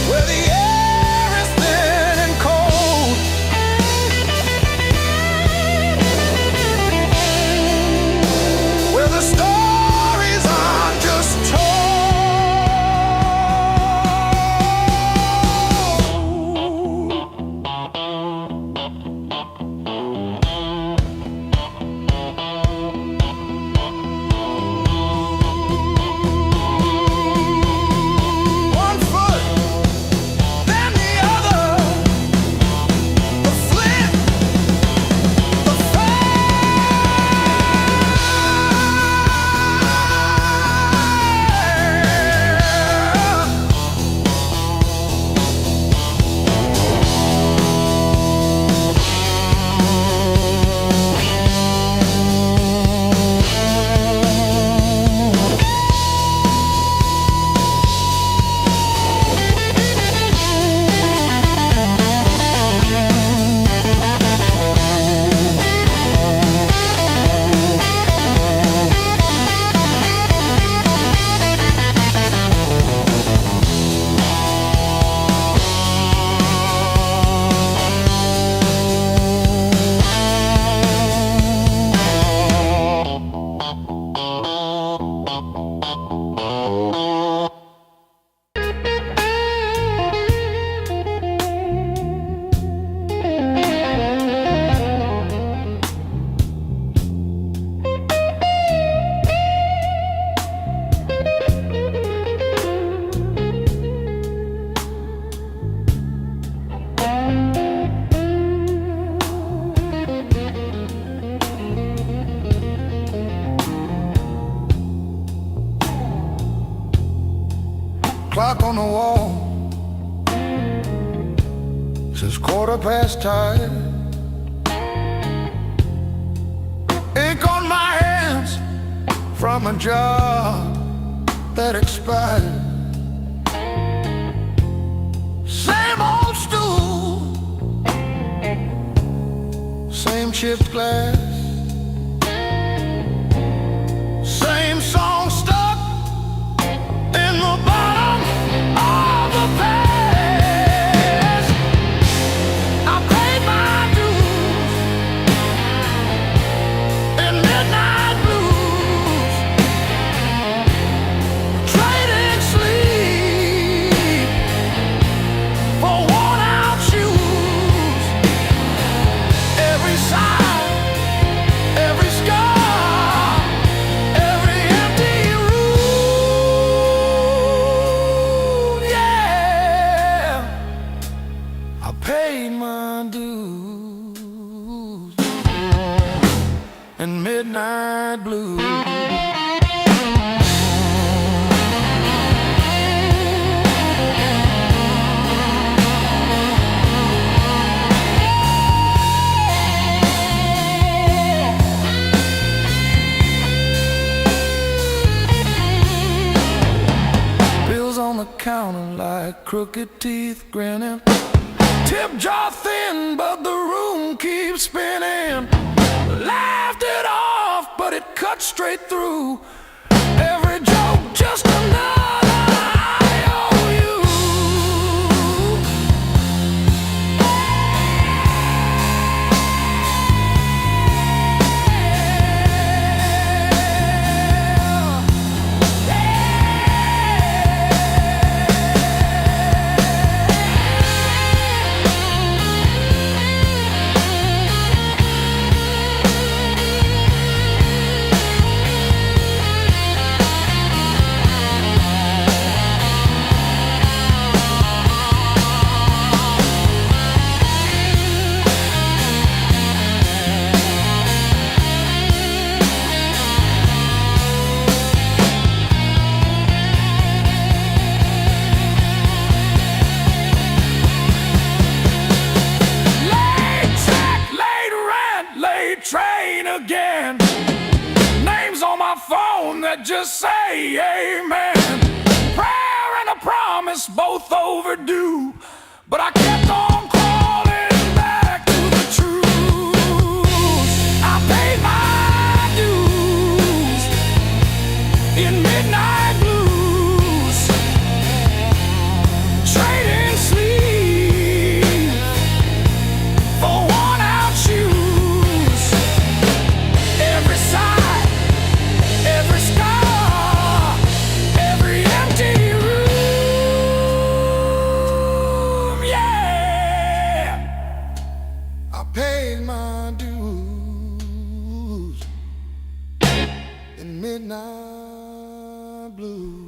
where the air is thin and cold, where the stories aren't just told. clock on the wall says 5:15. Ink on my hands from a job that expired. Same old stool, same chipped glass, same song stuck in the bottom of the past. I paid my dues in midnight blues, trading sleep for worn-out shoes. Every sigh, every scar, every empty room, yeah. I paid my dues in midnight blues. Bills on the counter like crooked teeth grinning. Tip jar thin, but the room keeps spinning. Laughed it off, but it cut straight through. Every joke just another IOU. Train again. Names on my phone that just say amen. Prayer and a promise, both overdue, but I kept on crawling back to the truth. I paid my dues in midnight blues, trading sleep for worn-out shoes. Every sigh, every scar, every empty room, yeah. I paid my dues in midnight blues.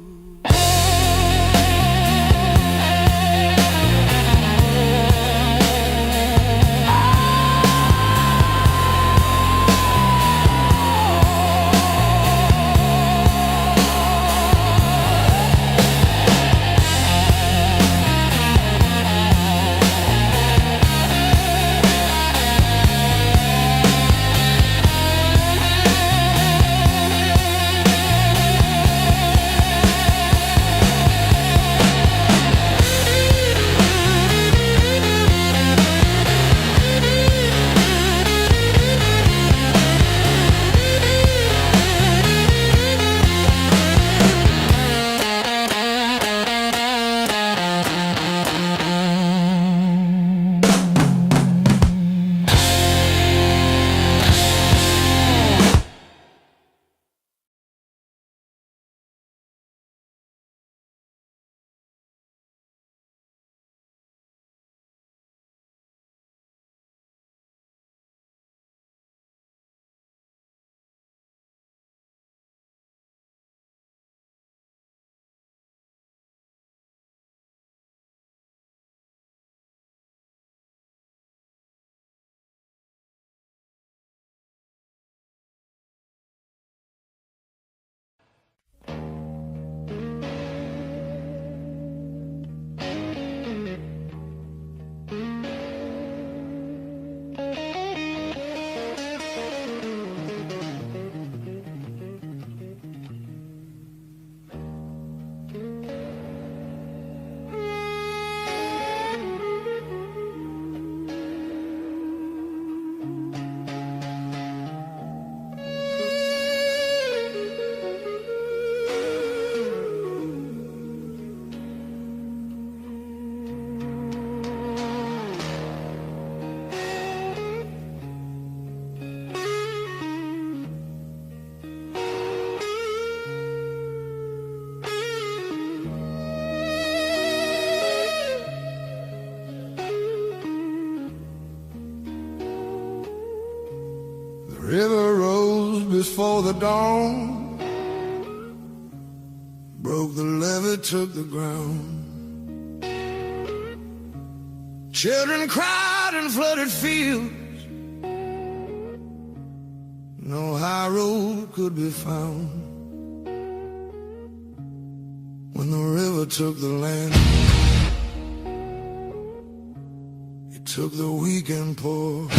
before the dawn broke the levee, took the ground. Children cried in flooded fields, no high road could be found. When the river took the land, it took the weak and poor.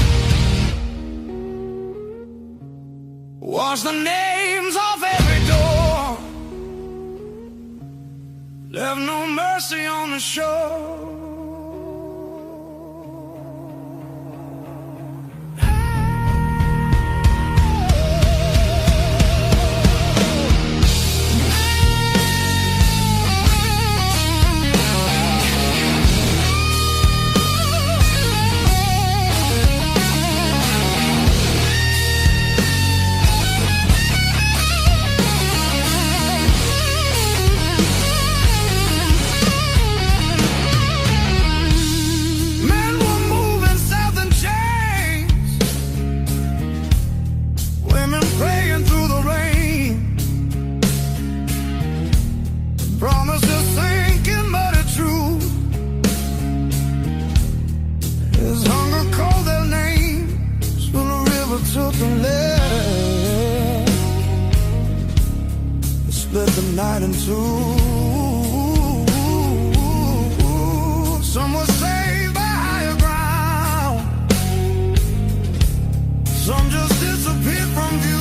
Washed the names off every door, left no mercy on the shore. Took the land, split the night in two. Some were saved by higher ground, some just disappeared from view.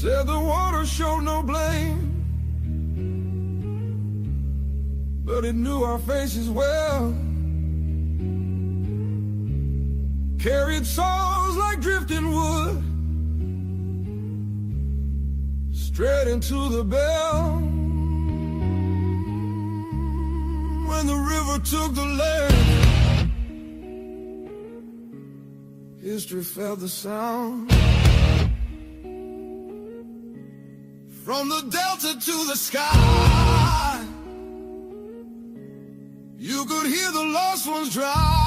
Said the water showed no blame, but it knew our faces well. Carried souls like drifting wood straight into the bell. When the river took the land, history felt the sound. From the delta to the sky, you could hear the lost ones drown.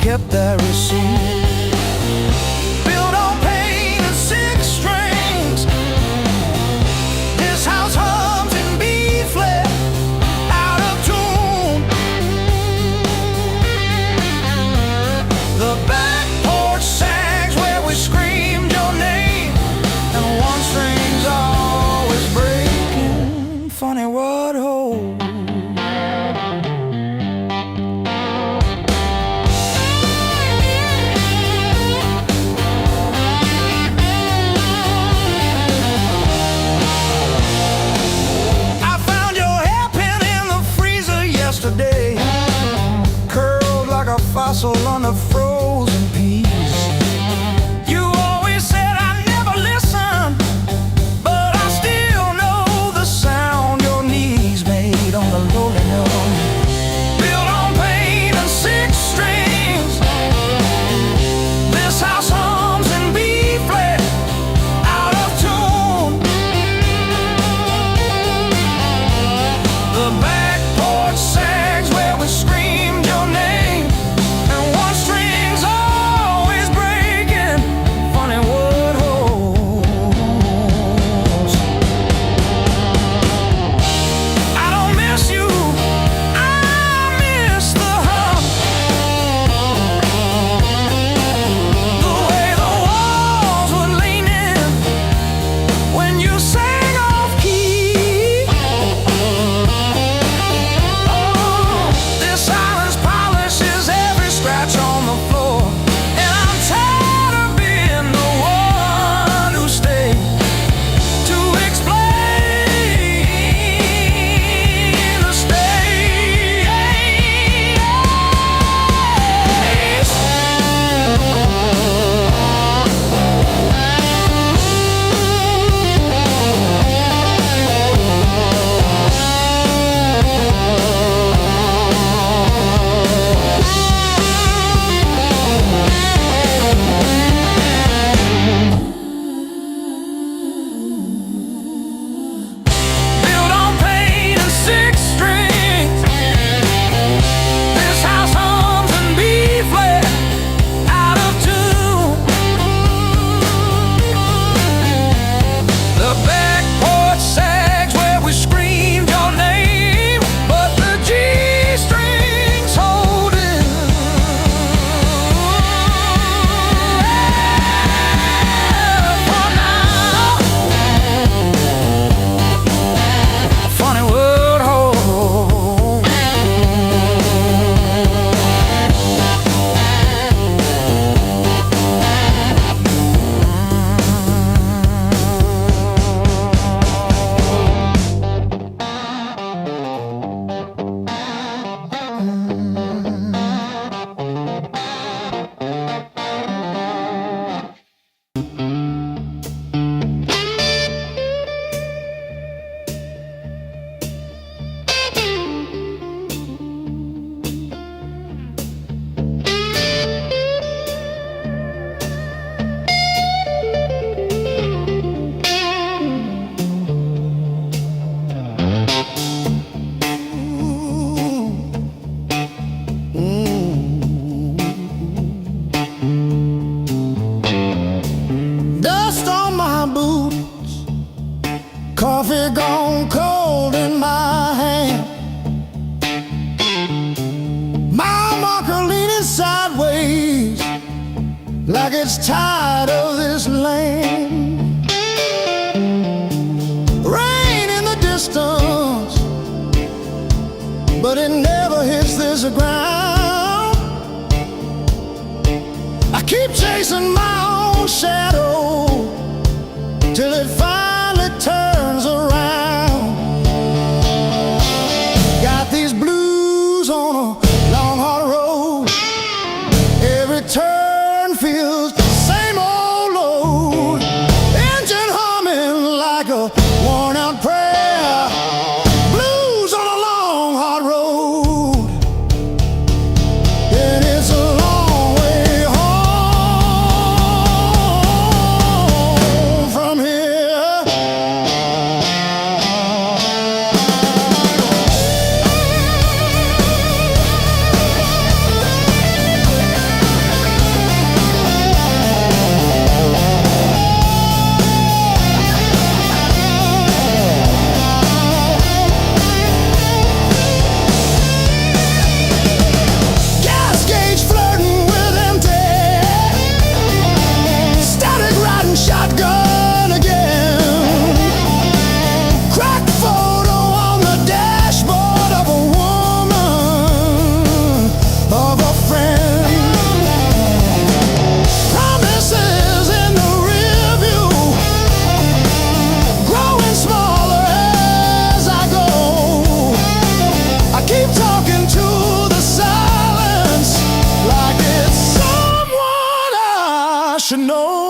kept that receipt. Built on pain and six strings. This house hums in B flat, out of tune. The back porch sags where we screamed your name, and one string's always breaking. Funny what holds. Curled like a fossil on the frozen peas. You always said I never listen, but I still know the sound your knees made on the lowly note. Built on pain and six strings. This house hums in B flat, out of tune. The back porch sags where we screamed your name, and one string's always breaking. Funny what holds. I don't miss you, I miss the hum. The way the walls would lean in when you sang off key. This silence polishes every scratch on the floor, and I'm tired of being the one who stayed to explain the built on pain and six strings. This house hums in B flat, out of tune. The back porch sags where we screamed your name, but the G strings holding. For now, funny what holds. Dust on my boots, coffee gone cold in my hand. My marker leaning sideways, like it's tired of this land. Rain in the distance, but it never hits this ground. I keep chasing my own shadow till it finally turns around. Got these blues on a long hard road. Every turn feels the same old load. Engine humming like a worn out prayer. Blues on a long hard road, and it's a long way home from here. should know.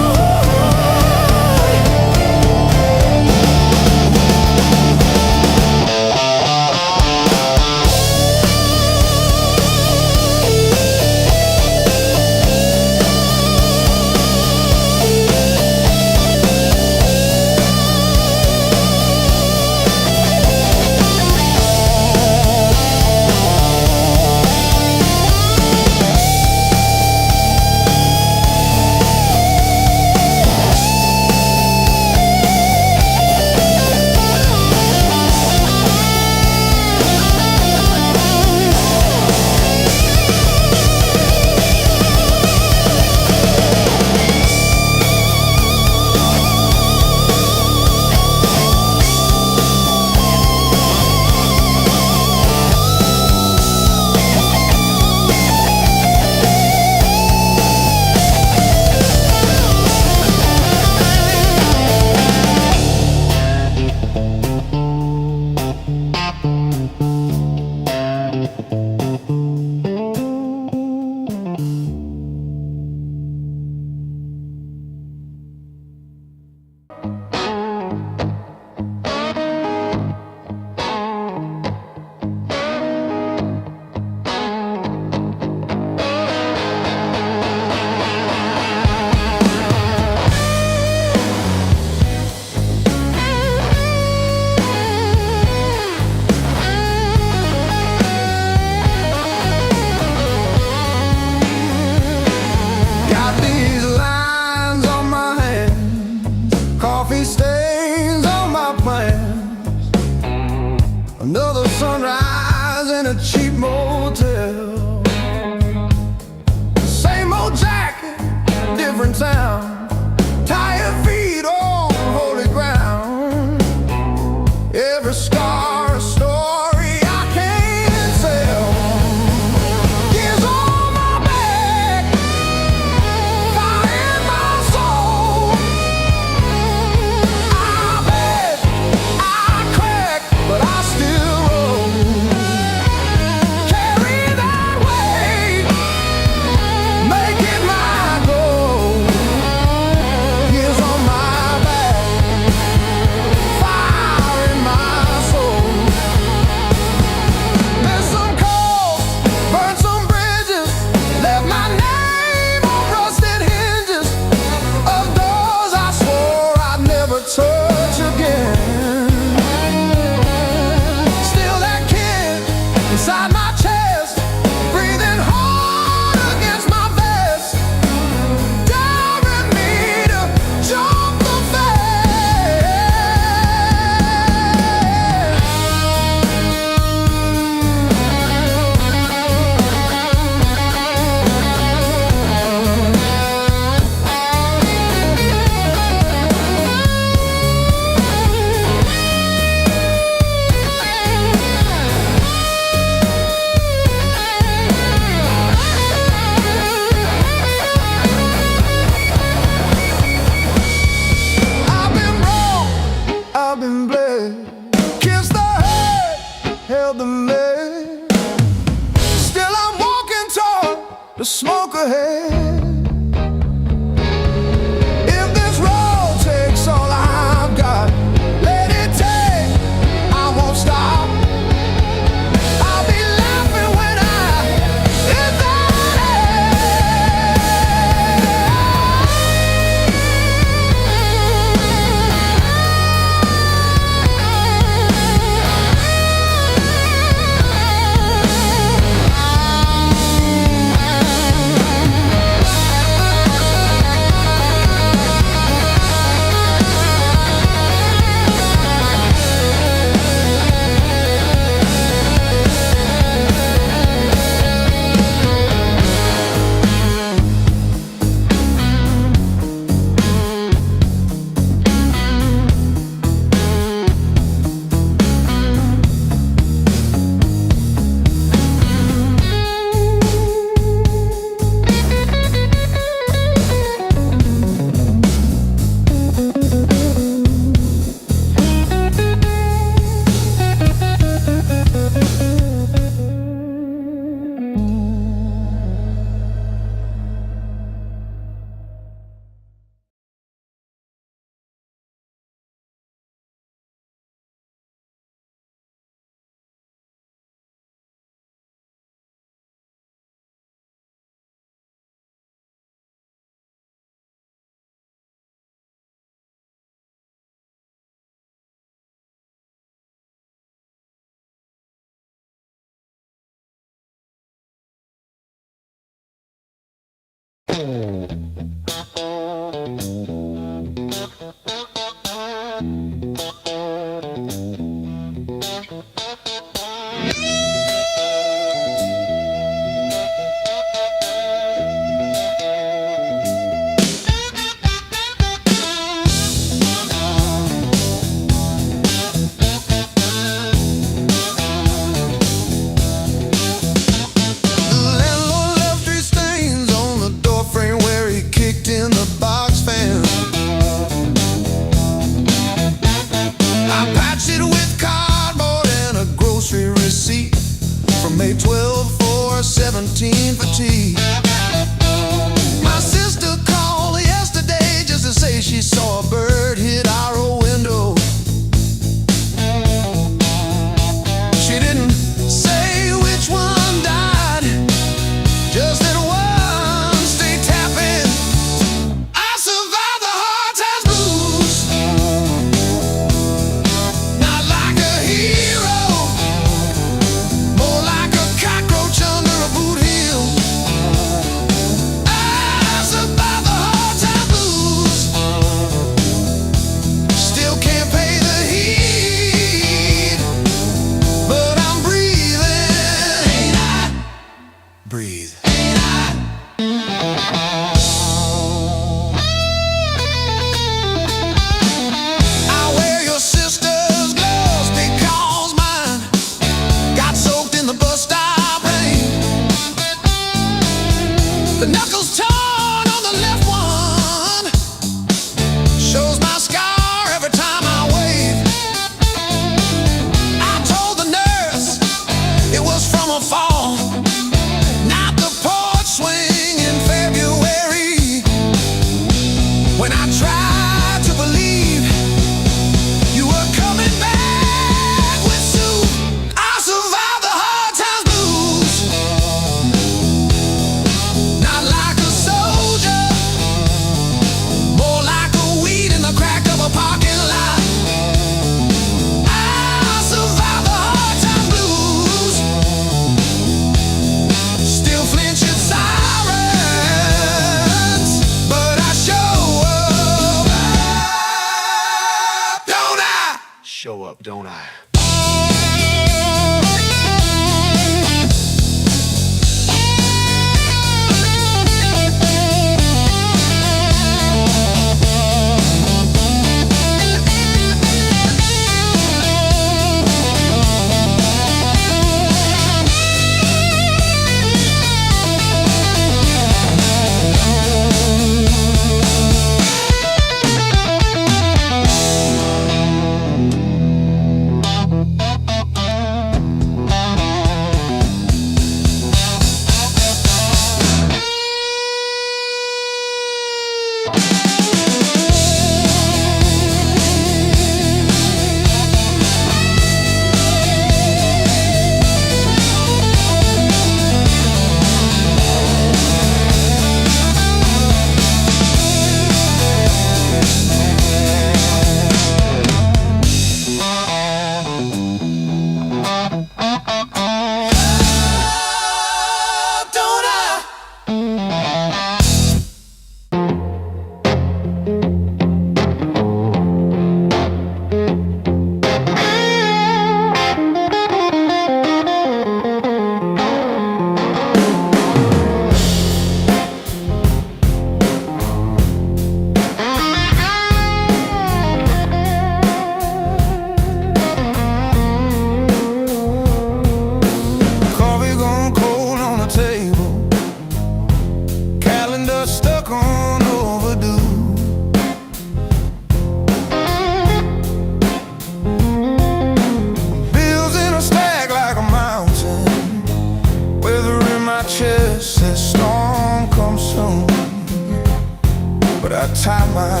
tie my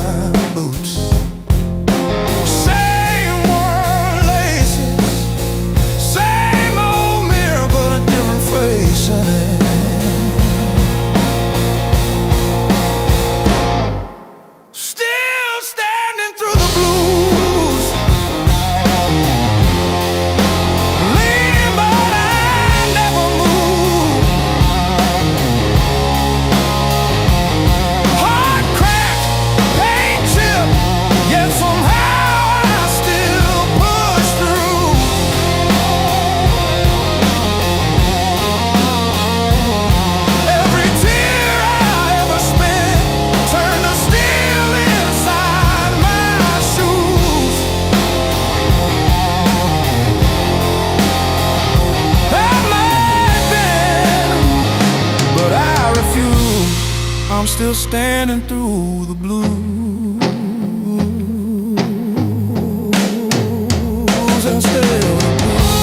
boots. Same worn laces, same old mirror, but a different face in it. Still standing through the blues, leaning but I never move. I'm still standing through the blues and still the blues.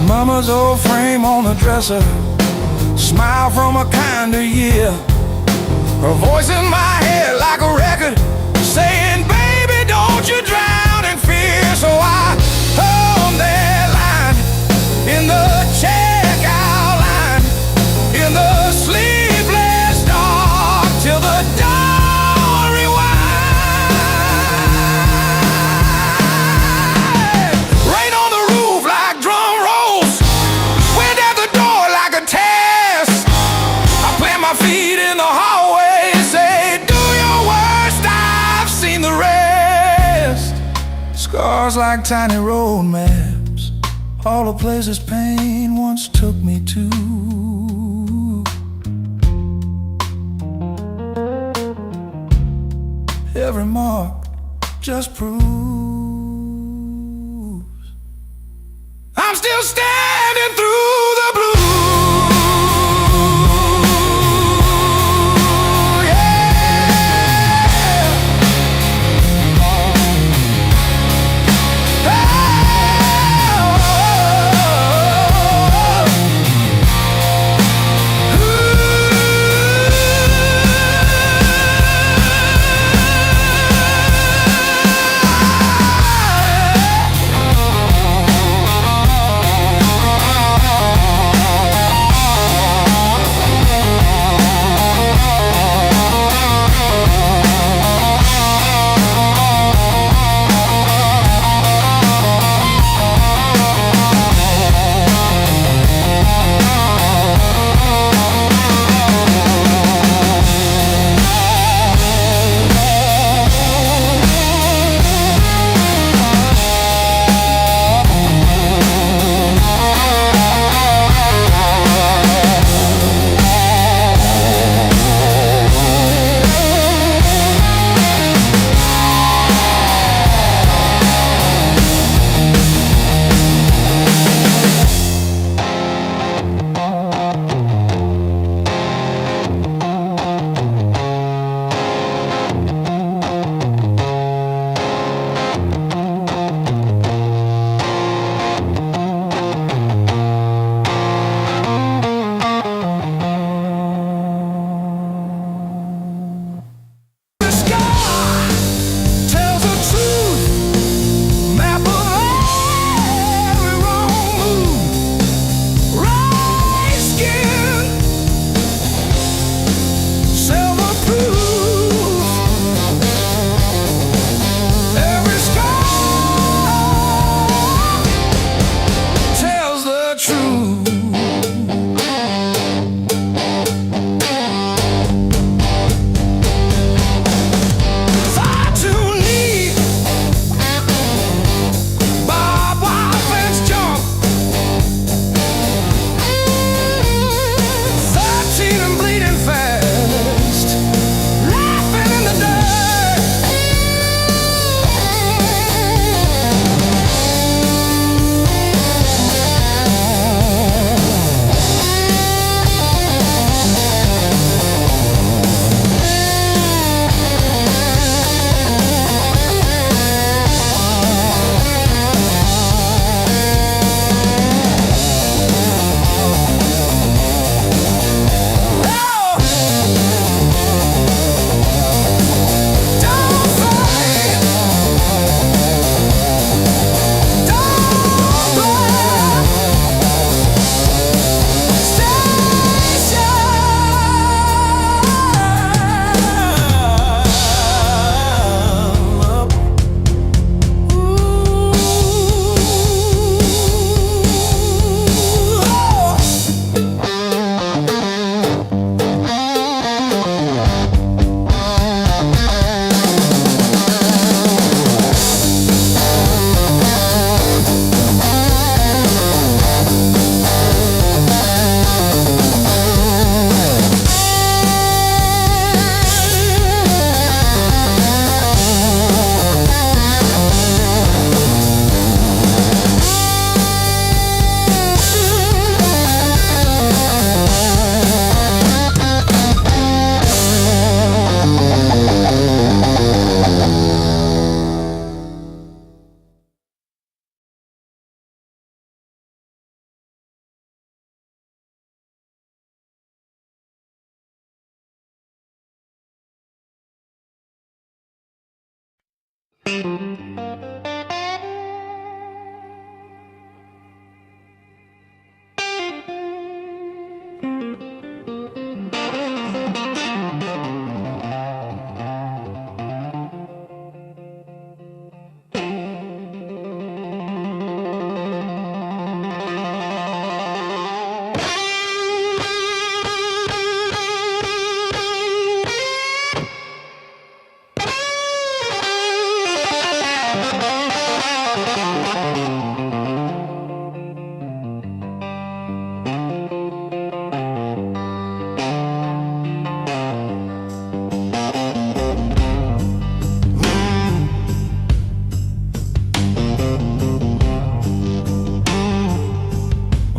Mama's old frame on the dresser, smile from a kinder year. Her voice in my head like a record saying, baby, don't you drown in fear. So I hung that line in the checkout line, in the sleepless dark, till the dawn rewind. Rain on the roof like drum rolls, wind at the door like a test. I plant my feet in the hallway, say, do your worst, I've seen the rest. Scars like tiny road maps, all the places pain once took me to. Every mark just proves I'm still standing through the blues.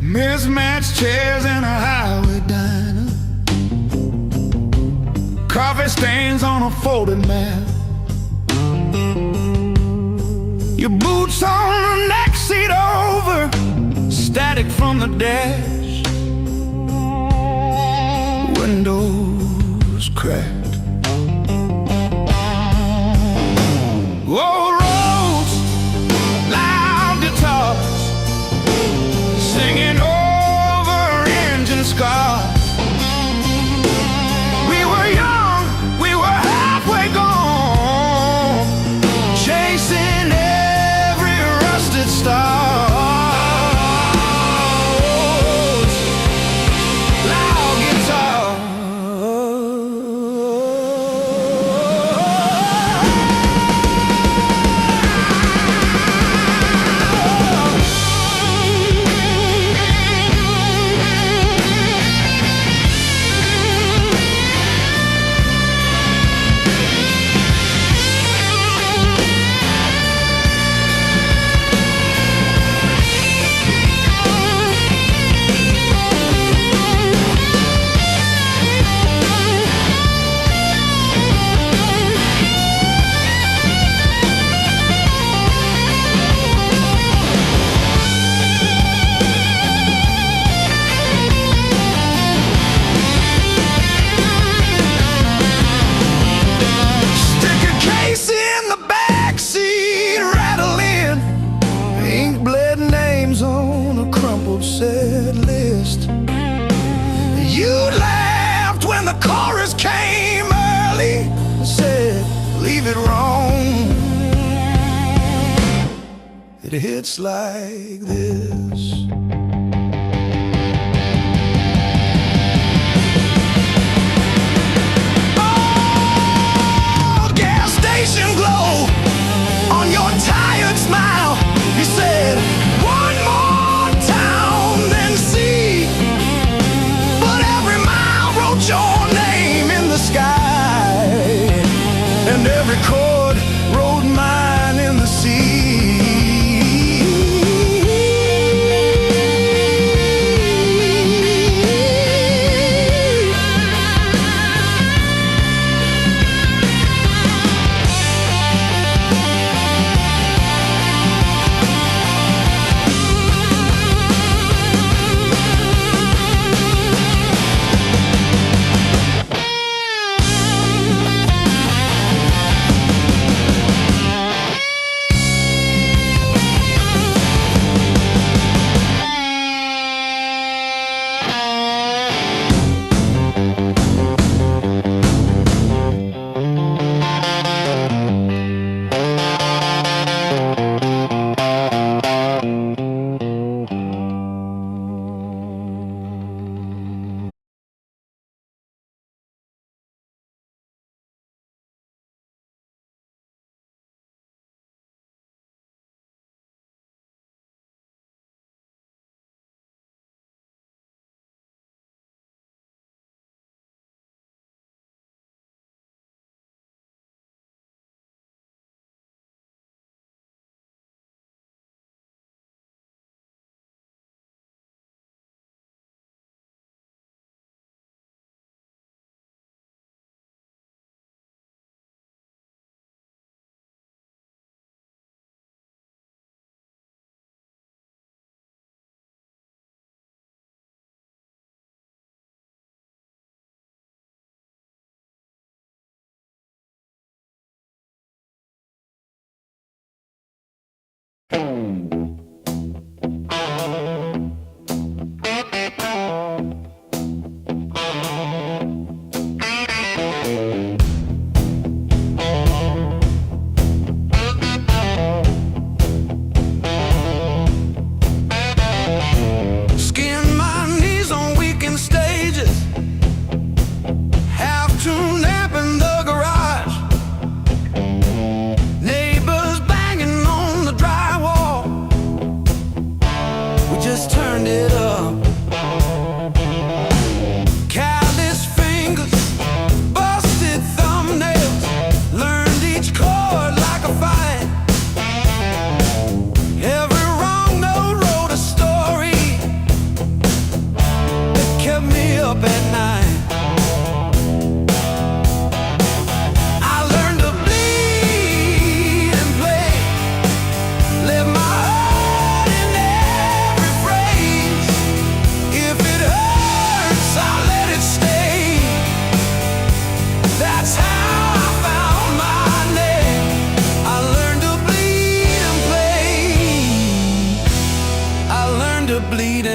Mismatched chairs in a highway diner, coffee stains on a folded map, your boots on the next seat over, static from the dash, windows cracked. Old roads, loud guitars, singing over engine scars. We were young, we were halfway gone, chasing every rusted star. Loud guitar. Set list. You laughed when the chorus came early and said, leave it wrong. It hits like this. Oh, gas station glow on your tired smile. You said, one more your name in the sky, and every chord wrote mine in the sea.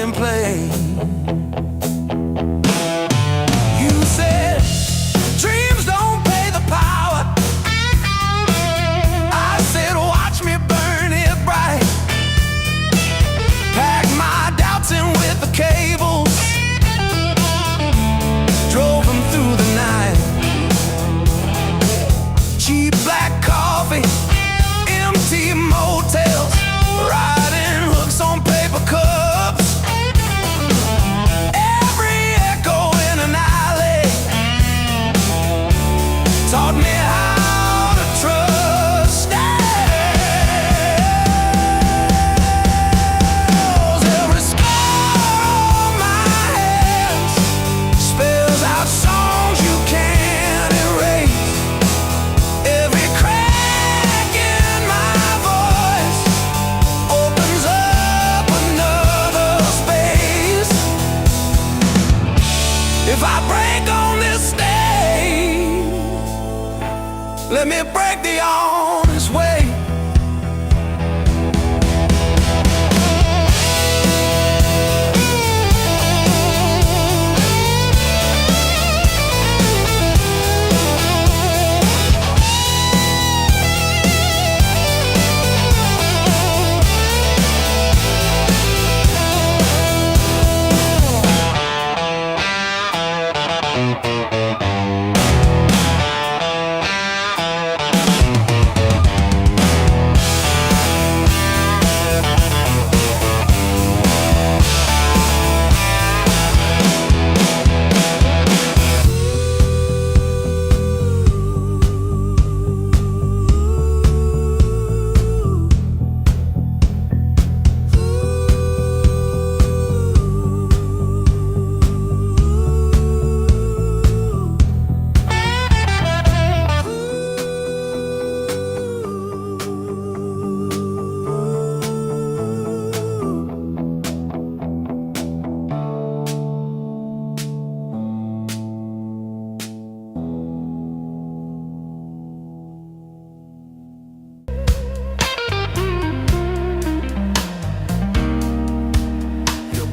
violin play. You said dreams don't pay the power. I said watch me burn it bright. Pack my doubts in with the cables, drove them through the night. Cheap black coffee, empty motels, riding hooks on paper cups. Every echo in an alley taught me how to trust. Every scar on my hands spells out songs you can't erase. Every crack in my voice opens up another space. If I break on this stage, let me break the honest way.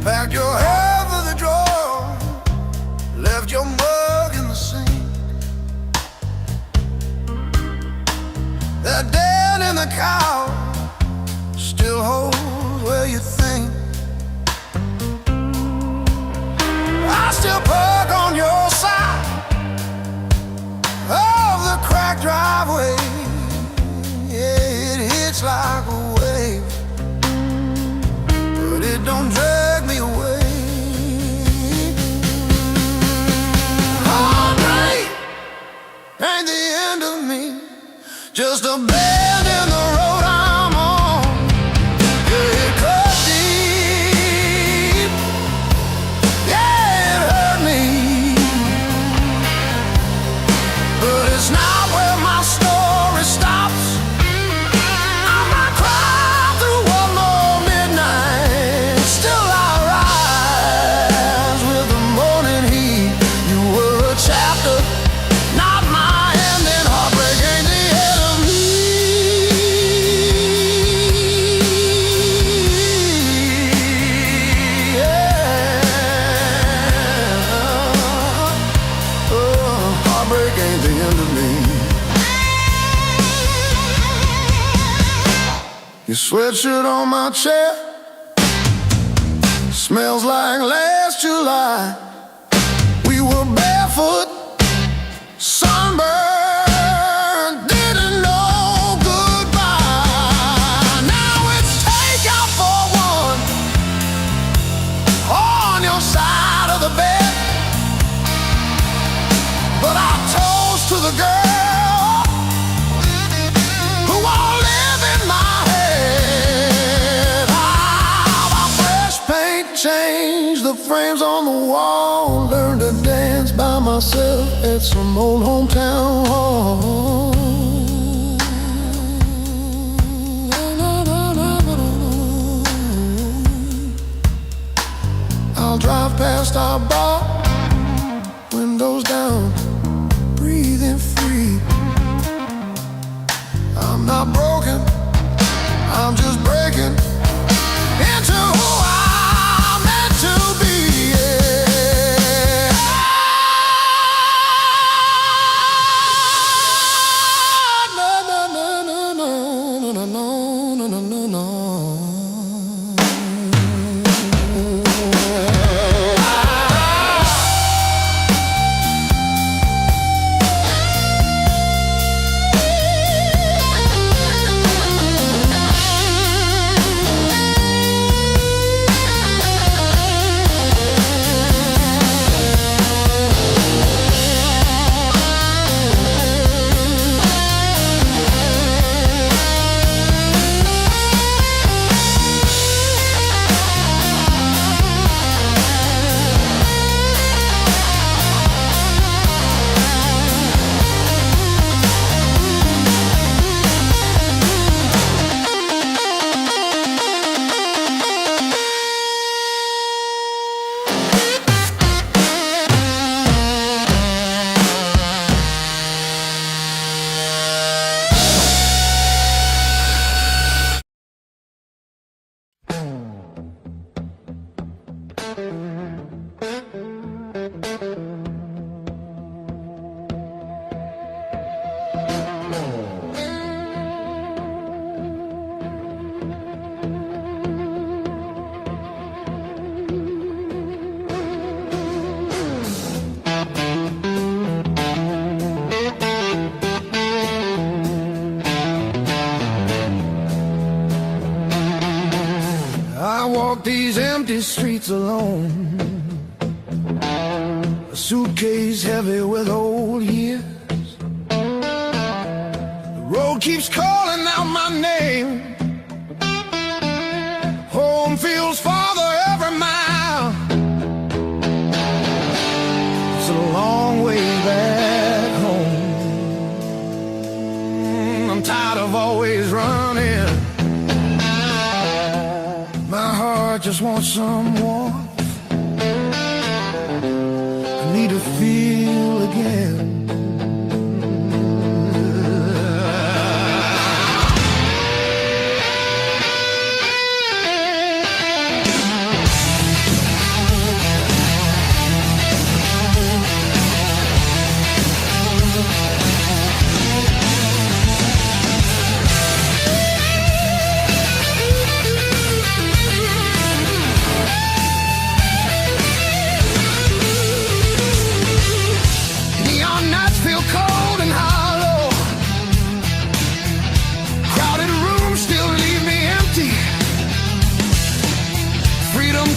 Packed your hair for the drawer, left your mug in the sink. That dead in the cow still holds where you think. I still park on your side of the cracked driveway. Yeah, it hits like a wave, but it don't drag me away. Heartbreak ain't the end of me, just a bend in the road I'm on. Yeah, it cut deep, yeah, it hurt me, but it's not where my story stops. I might cry through one more midnight, still I rise with the morning heat. You were a chapter, not my ending. Heartbreak ain't the end of me. Yeah. Oh, heartbreak ain't the end of me. Your sweatshirt on my chair smells like last July. We were barefoot, sunburned, didn't know goodbye. Now it's takeout for one on your side of the bed, but I toast to the girl who won't live in my head. How about fresh paint, change the frames on the wall, learn to dance by myself at some old hometown hall. I'll drive past our bar, windows down, breathing free. I'm not broken, I'm just breaking into who I'm meant I walk these empty streets alone, a suitcase heavy with old years. The road keeps calling out my name. Home feels farther every mile. It's a long way back home. I'm tired of always running. My heart just wants some warmth. I need to feel again.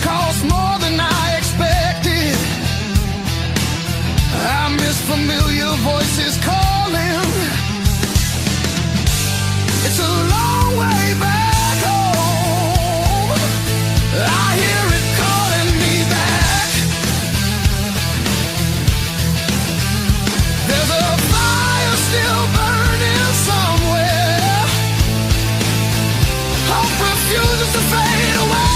Cost more than I expected. I miss familiar voices calling. It's a long way back home. I hear it calling me back. There's a fire still burning somewhere. Hope refuses to fade away.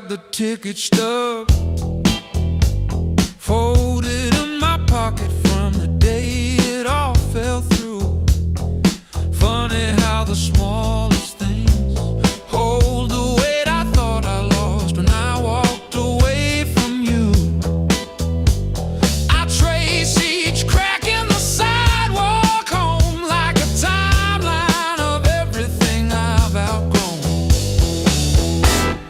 got the ticket stub folded in my pocket from the day it all fell through. Funny how the smallest things hold the weight I thought I lost when I walked away from you. I trace each crack in the sidewalk home like a timeline of everything I've outgrown.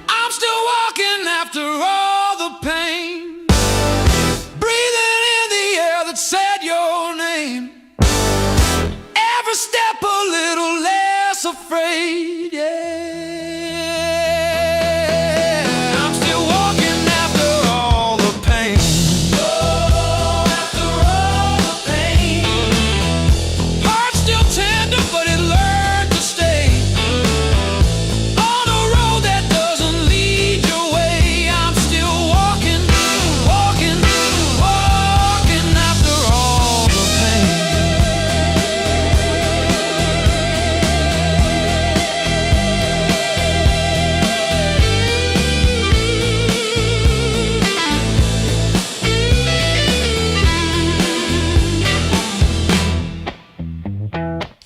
I'm still walking after all the pain, breathing in the air that said your name. Every step a little less afraid, yeah. I'm still walking after all the pain. Oh, after all the pain. Heart still tender, but it learned to stay on a road that doesn't lead your way. I'm still walking, walking, walking after all the pain.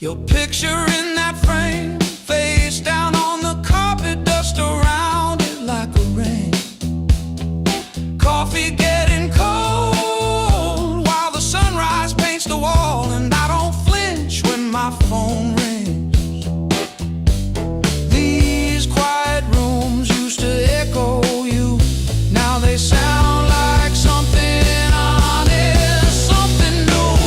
Your picture in that frame, face down on the carpet, dust around it like a rain. Coffee getting cold while the sunrise paints the wall, and I don't flinch when my phone rings. These quiet rooms used to echo you, now they sound like something honest, something new.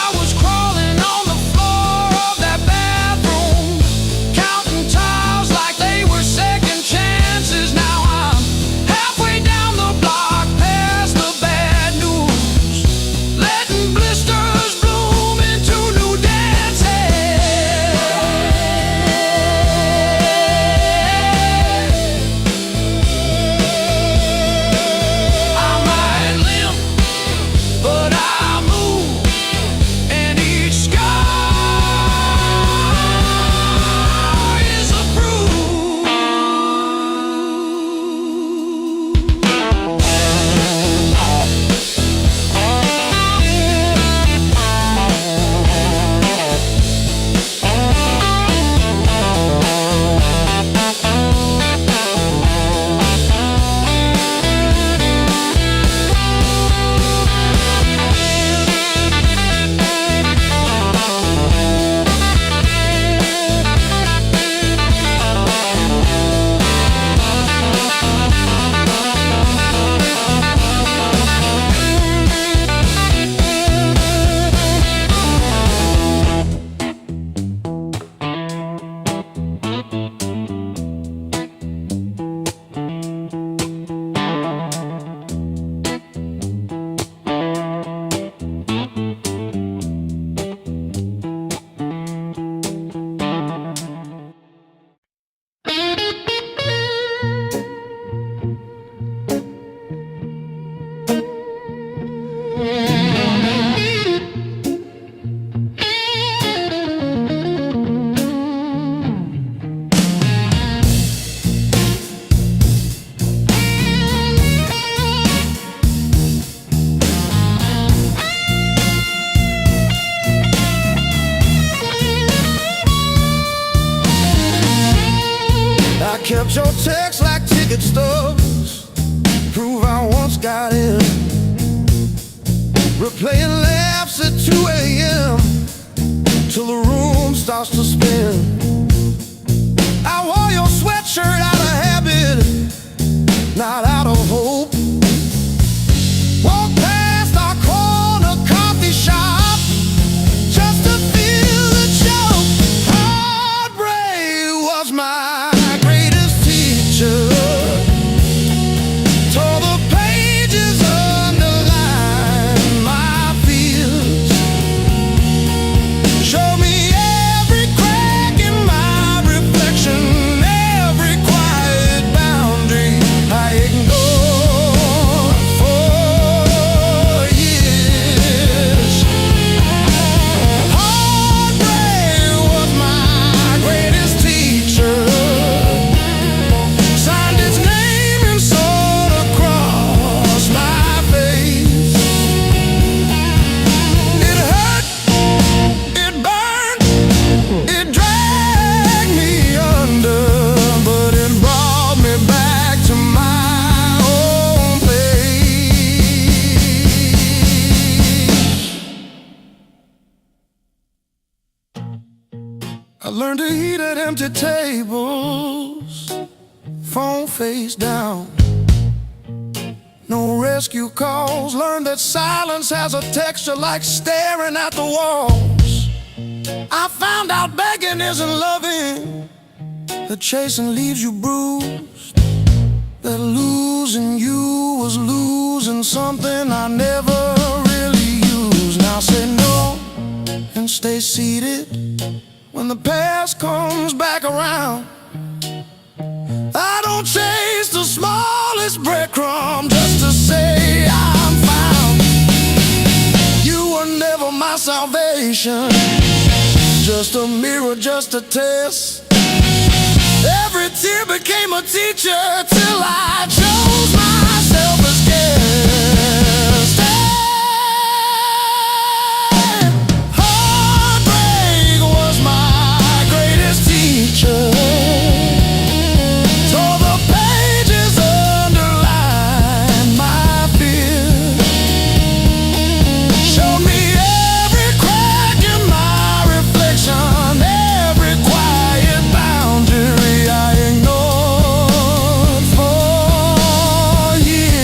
I was crawling on the floor of that bathroom, counting tiles like they were second chances. Now I'm halfway down the block, past the bad news, letting blisters bloom into new dances. I might limp, but I move, and each scar is a bruise. I kept your text like ticket stubs, prove I once got in. Replaying laughs at 2 a.m. till the room starts to spin. I wore your sweatshirt out of habit, not out of hope. Walked past our corner coffee shop just to feel the joke. Heartbreak was my greatest teacher. Tore the pages, underlined my fears. Showed me every crack in my reflection, every quiet boundary I ignored for years. I learned to eat at empty tables, phone face down. No rescue calls. Learned that silence has a texture like staring at the walls. I found out begging isn't loving, that chasing leaves you bruised, that losing you was losing something I never really used. Now say no and stay seated when the past comes back around. I don't chase the smallest breadcrumb just to say I'm found. You were never my salvation, just a mirror, just a test. Every tear became a teacher till I chose myself as guest. And heartbreak was my greatest teacher. Tore the pages, underlined my fear, showed me every crack in my reflection, every quiet boundary I ignored for years.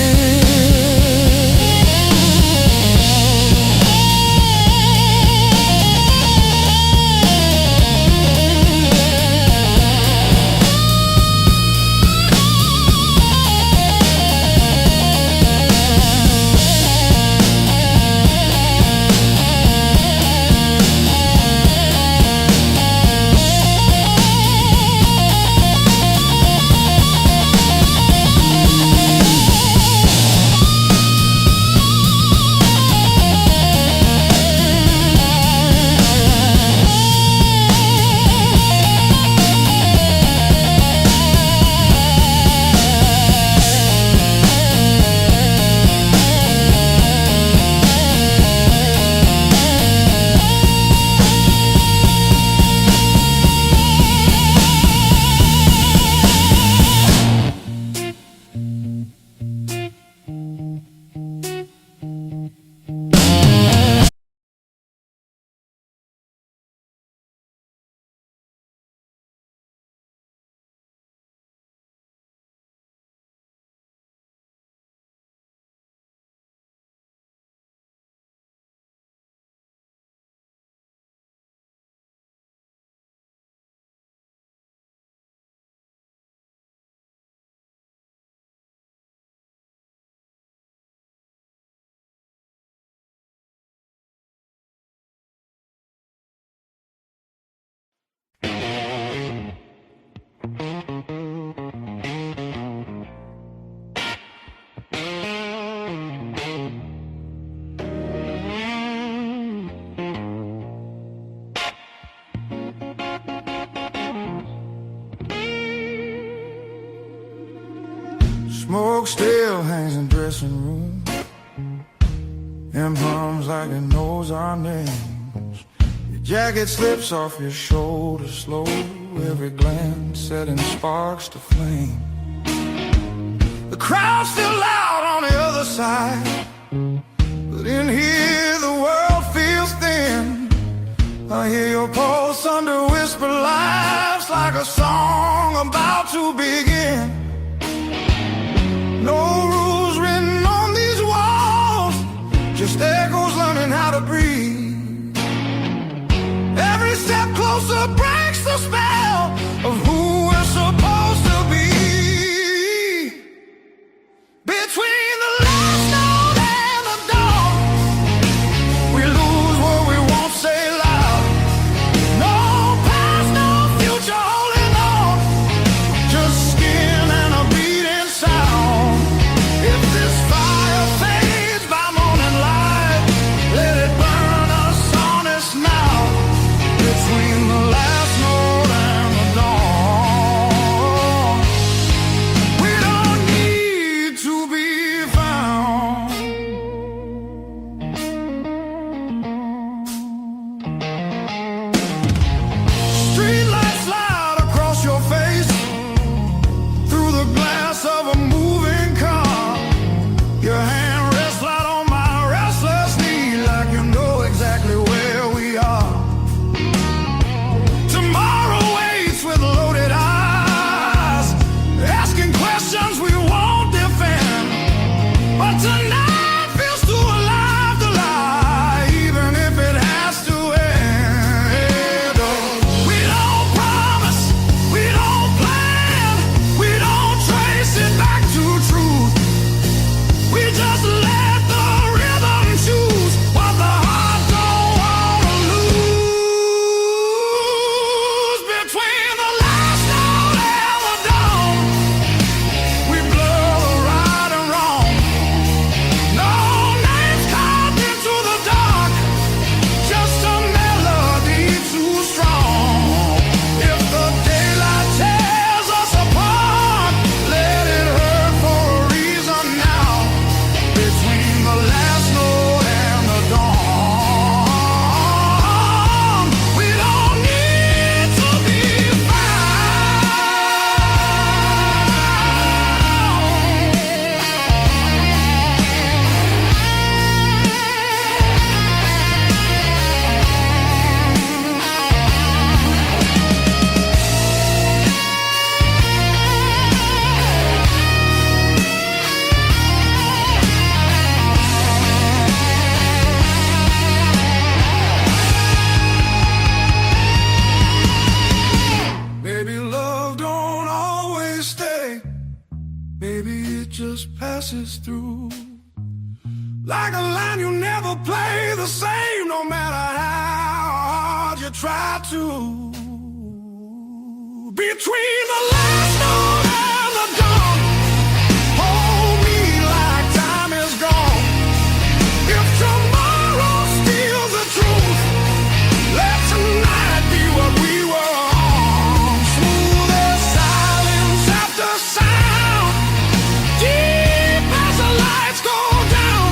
Smoke still hangs in dressing room, and hums like it knows our names. Your jacket slips off your shoulders slow, every glance setting sparks to flame. The crowd's still loud on the other side, but in here the world feels thin. I hear your pulse under whispered laughs, like a song about to begin. No rules written on these walls, just echoes learning how to breathe. Every step closer breaks the spell of who we're supposed to be. Between the last note and the dawn, we lose what we won't say loud. No past, no future holding on, just skin and a beating sound. If this fire fades by morning light, let it burn us honest now. Between the last But tonight feels too alive to lie, even if it has to end. We don't promise, we don't plan, we don't trace it back to truth. We just let the rhythm choose what the heart don't wanna lose. Between the last note and the dawn, we blur the right and wrong. No names carved into the dark, just a melody too strong. If the daylight tears us apart, let it hurt for a reason now. Between the last note and the dawn, we don't need to be Maybe love don't always stay. Maybe it just passes through. Like a line you never play the same, no matter how hard you try to. Between the last note and the dawn, hold me like time is gone. If tomorrow steals the truth, let tonight be what we were on. Smooth as silence after sound, deep as the lights go down.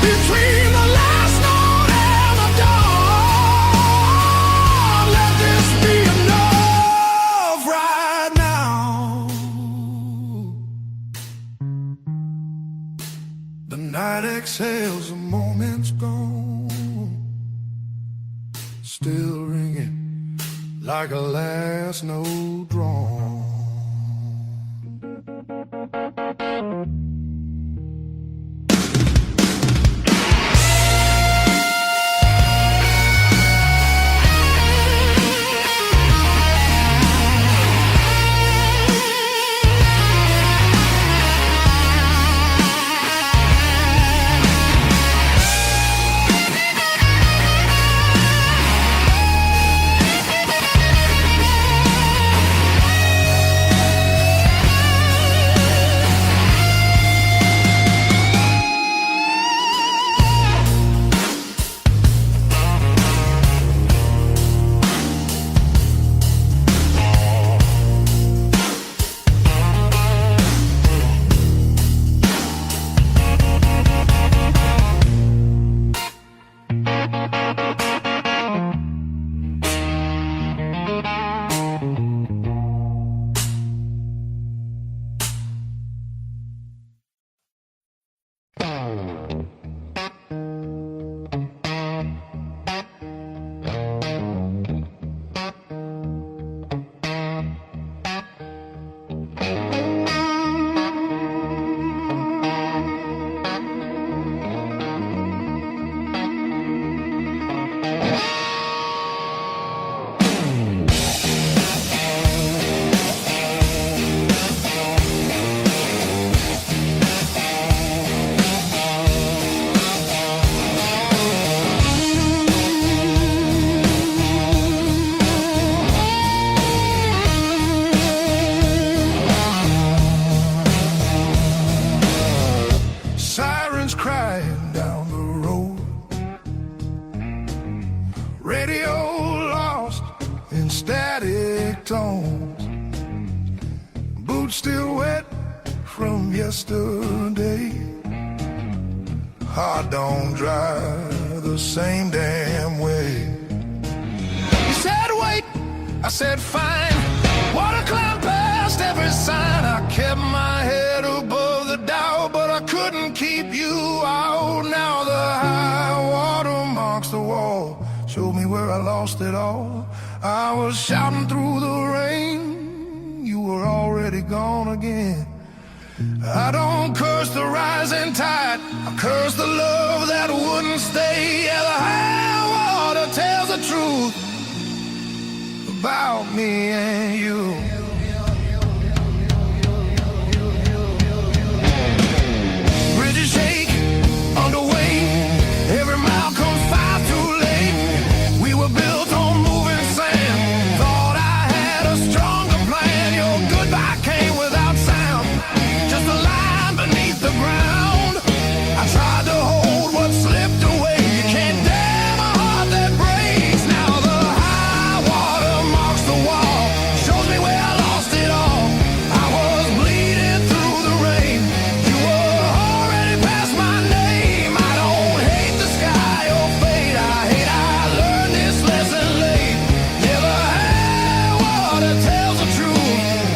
Between the last note and the dawn, let this be enough right now. The night exhales, the moment's gone, still ringing like a last note drawn. tones. Boots still wet from yesterday. Heart don't dry the same damn way. You said wait, I said fine. Water climbed past every sign. I kept my head above the Dow, but I couldn't keep you out. Now the high water marks the wall, showed me where I lost it all. I was shouting through the rain, you were already gone again. I don't curse the rising tide, night. I curse the love that wouldn't stay. Yeah, the high water tells the truth about me and you. Bridges shake underway. Every mile comes far too late. We were built on moving sand. Thought I had a stronger plan. Your goodbye came without sound. Just a line beneath the ground. I tried to hold what slipped away. You can't damn a heart that breaks. Now the high water marks the wall. Shows me where I lost it all. I was bleeding through the rain. You were already past my name. I don't hate the sky or fate. I hate I learned this lesson late. Yeah, the high water tells the truth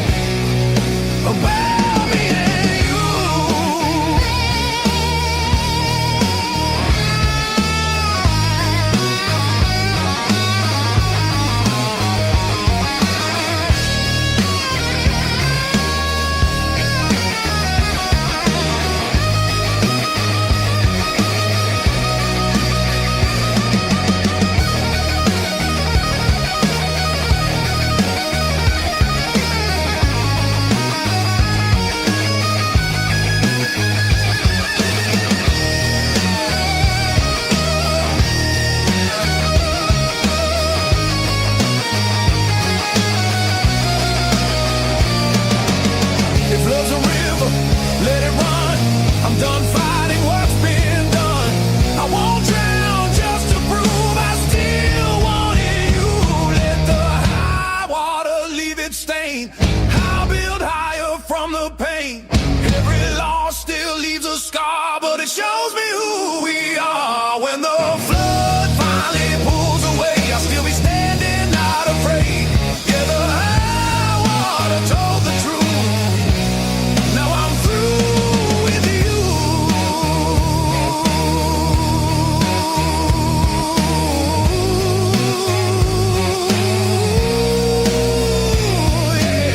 about me and you. If love's a river, let it run. I'm done fighting what's been done. I won't drown just to prove I still wanted you. Let the high water leave its stain. I'll build higher from the pain. Every loss still leaves a scar, but it shows me who we are. When the flood finally pulls away, I'll still be standing, not afraid. Yeah, the high water told the truth. Now I'm through with you. Yeah.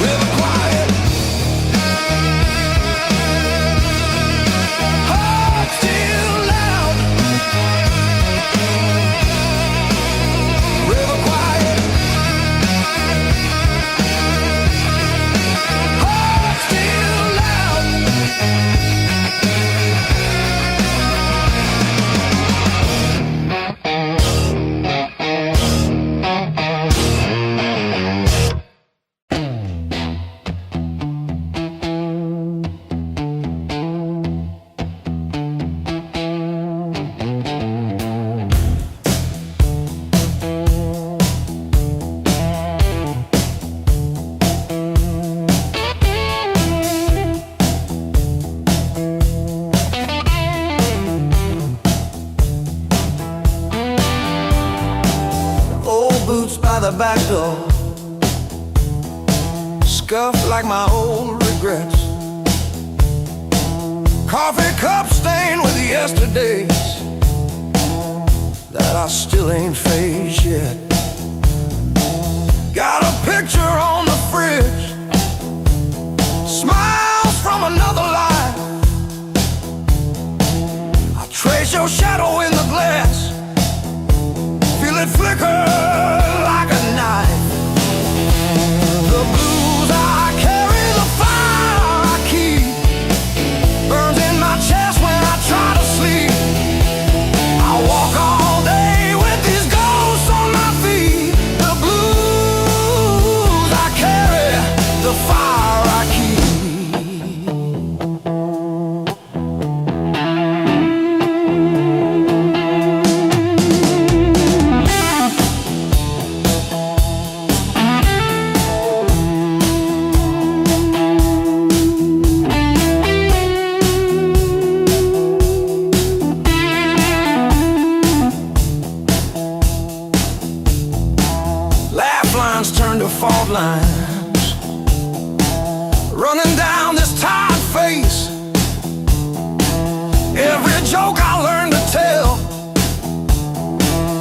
River quiet, heart still loud. River quiet, heart still loud. Old boots by the back door, scuffed like my old regrets. Coffee cup stained with yesterdays that I still ain't faced yet. Got a picture on the fridge, smiles from another life. I trace your shadow in the glass, feel it flicker like a knife. The blues I carry, the fire I keep, burns in my chest when I try to sleep. I walk all day with these ghosts on my feet. The blues I carry, the fire I keep. Laugh lines turn to fault lines, running down this tired face. Every joke I learned to tell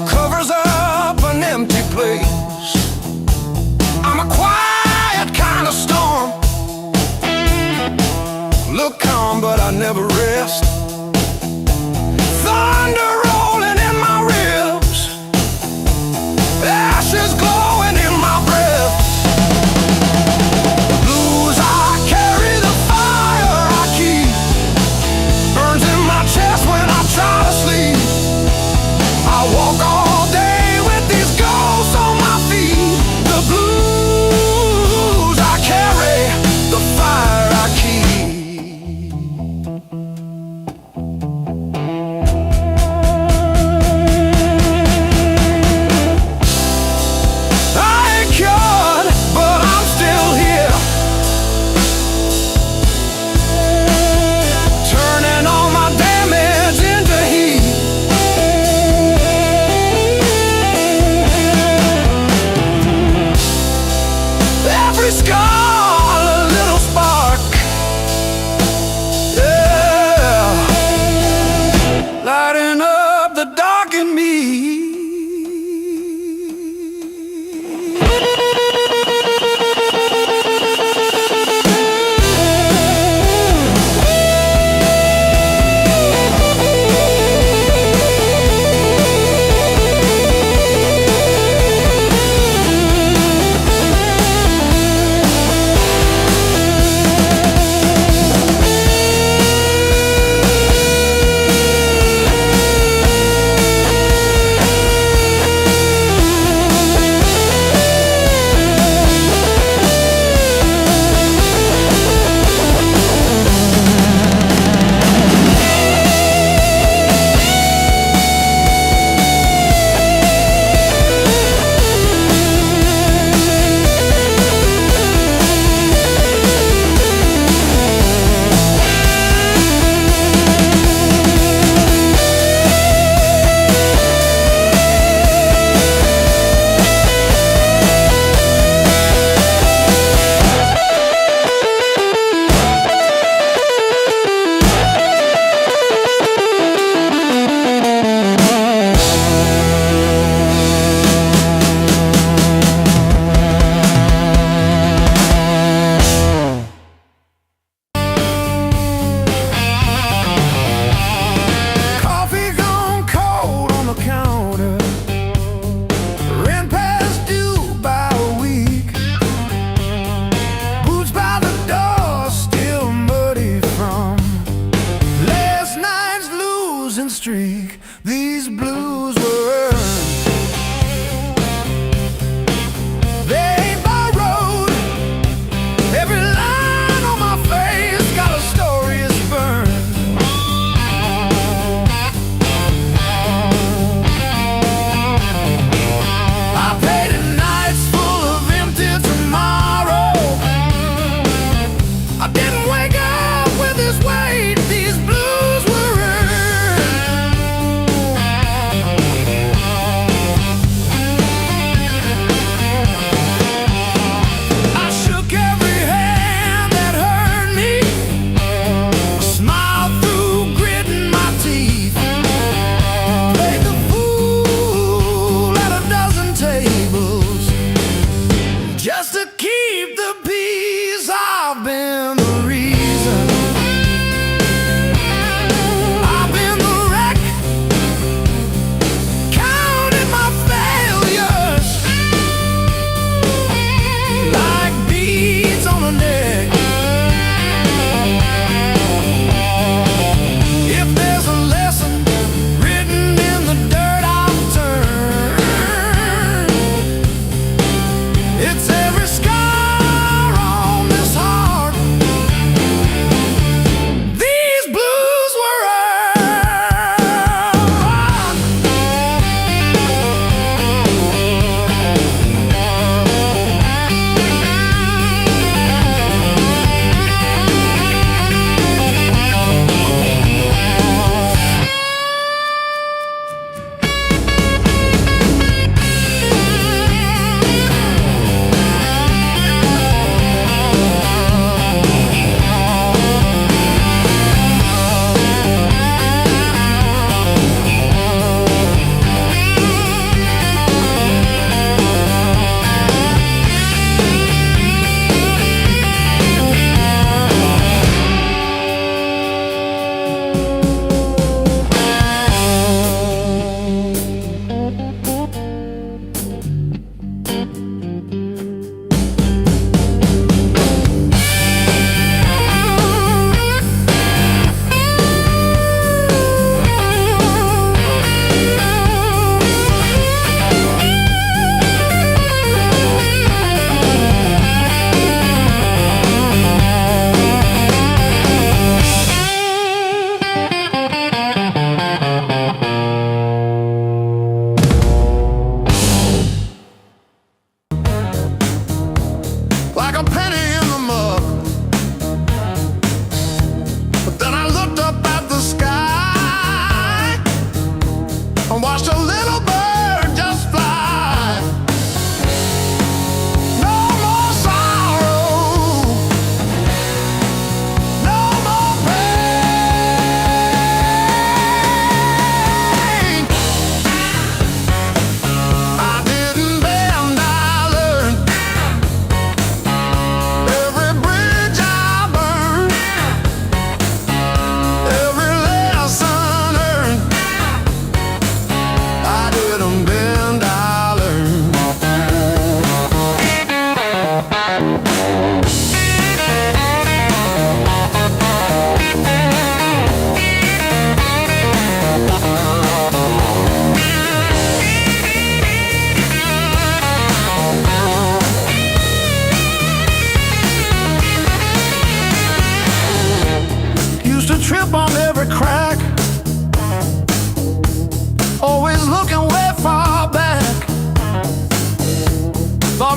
covers up ashes glowing in my breath. The blues I carry, the fire I keep, burns in my chest when I try to sleep. I walk all day with these ghosts on my feet. The blues I carry, the fire I keep.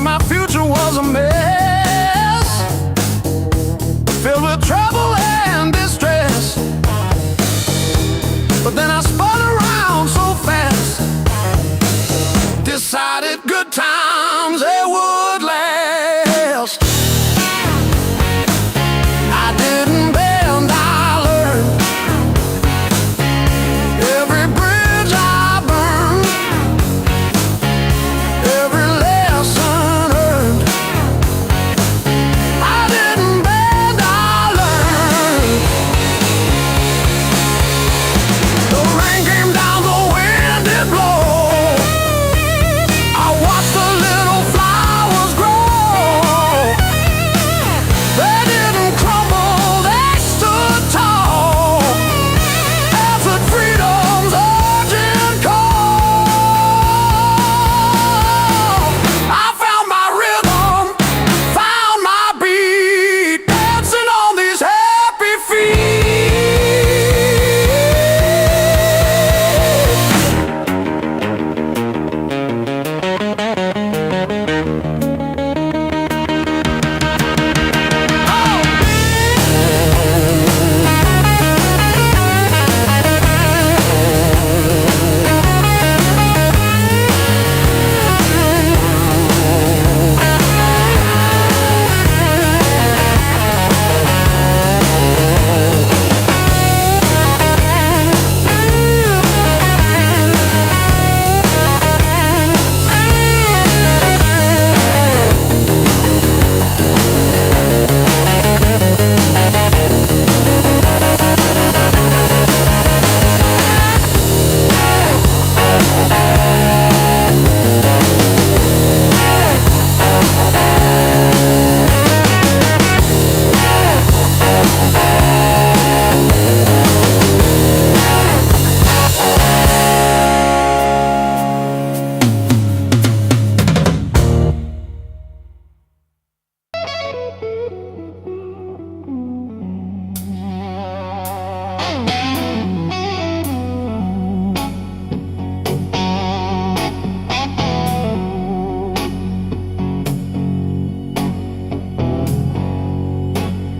my future was a mess, filled with trouble and distress. But then I spun around so fast, decided good times they would last. I didn't bend, I learned. Every bridge I burned, every lesson earned. I didn't bend, I learned. The rain came down, the wind did blow. I watched the little flowers grow. They didn't crumble, they stood tall, answered freedom's urgent call. I found my rhythm, found my beat, dancing on these happy feet.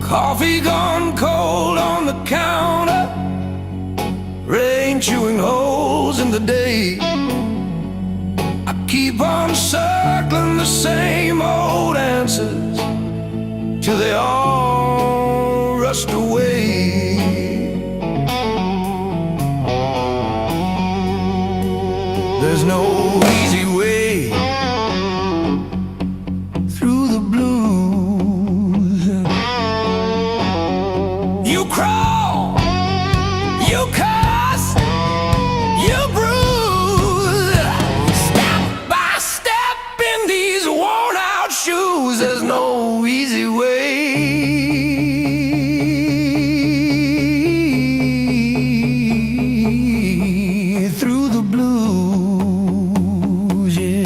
Coffee gone cold on the counter, rain chewing holes in the day. I keep on circling the same old answers till they all rust away. There's no easy way through the blues. You crawl, you cuss, you bruise, step by step in these worn out shoes. There's no easy way through the blues, yeah.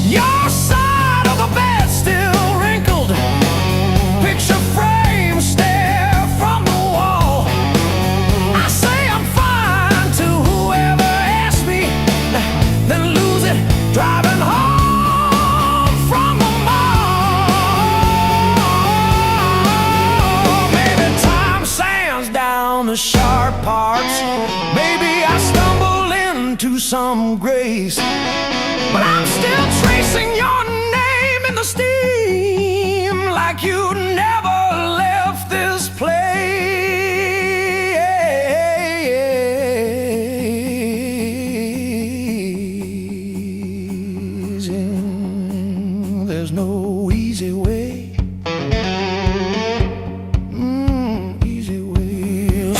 Your side of the bed still wrinkled, picture frame stare from the wall. I say I'm fine to whoever asks me, then lose it driving home from the mall. Maybe time sands down the sharp parts, maybe I stumble into some grace, but I'm still tracing your name in the steam like you never left this place. There's no easy way. Easy way.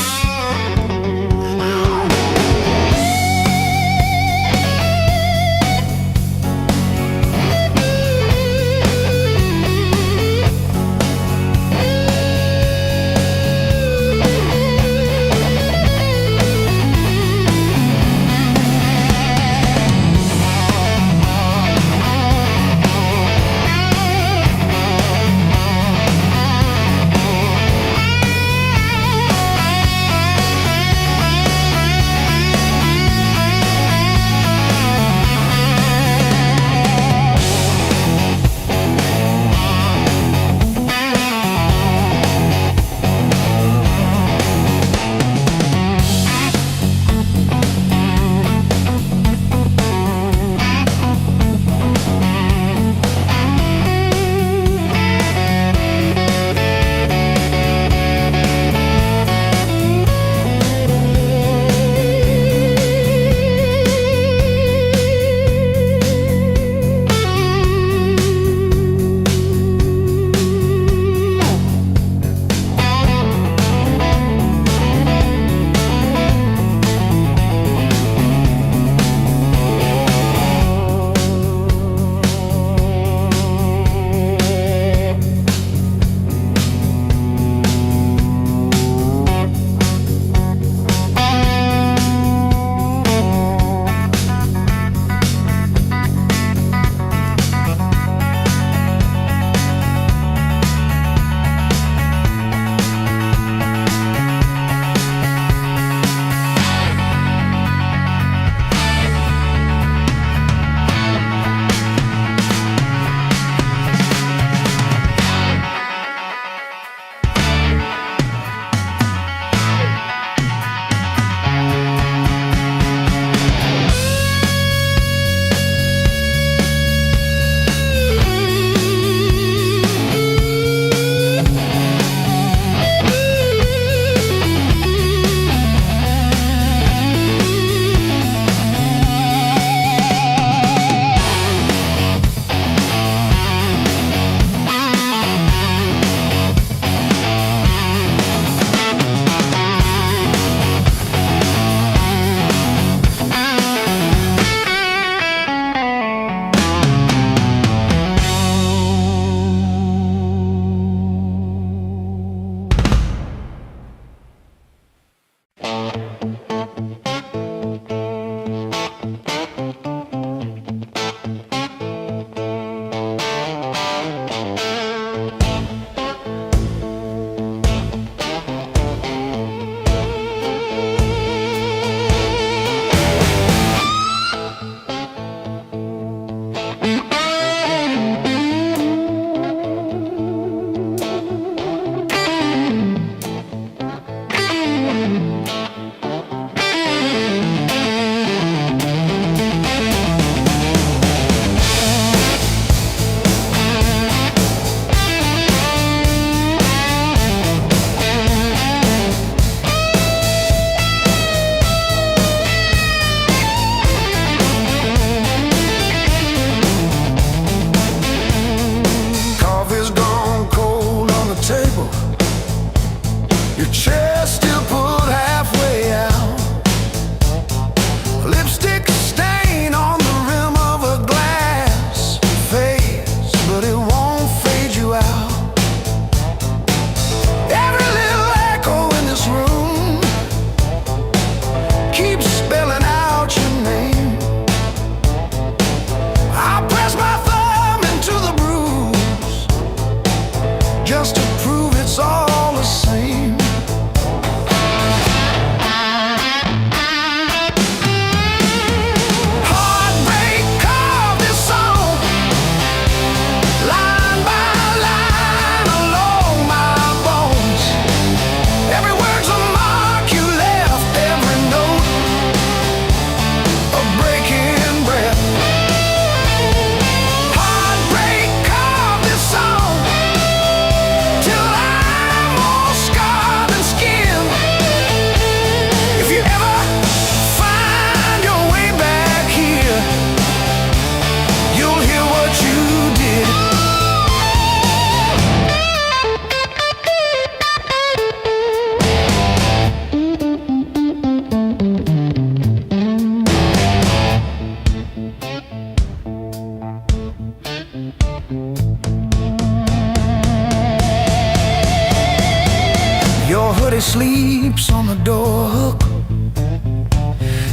Somebody sleeps on the door hook,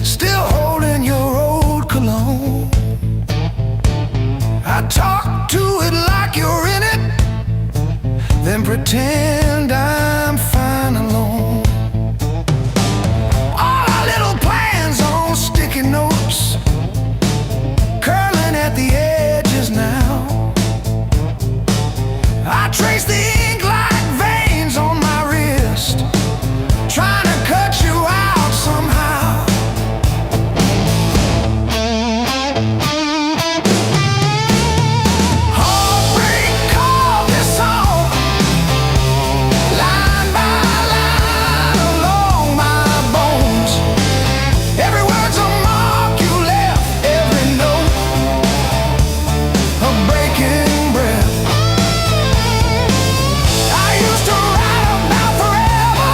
still holding your old cologne. I talk to it like you're in it, then pretend I'm fine alone. All our little plans on sticky notes, curling at the edges now. I trace the ink like veins on my wrist, trying to cut you out somehow. Heartbreak called this song, line by line along my bones. Every word's a mark you left, every note a breaking breath. I used to write about forever,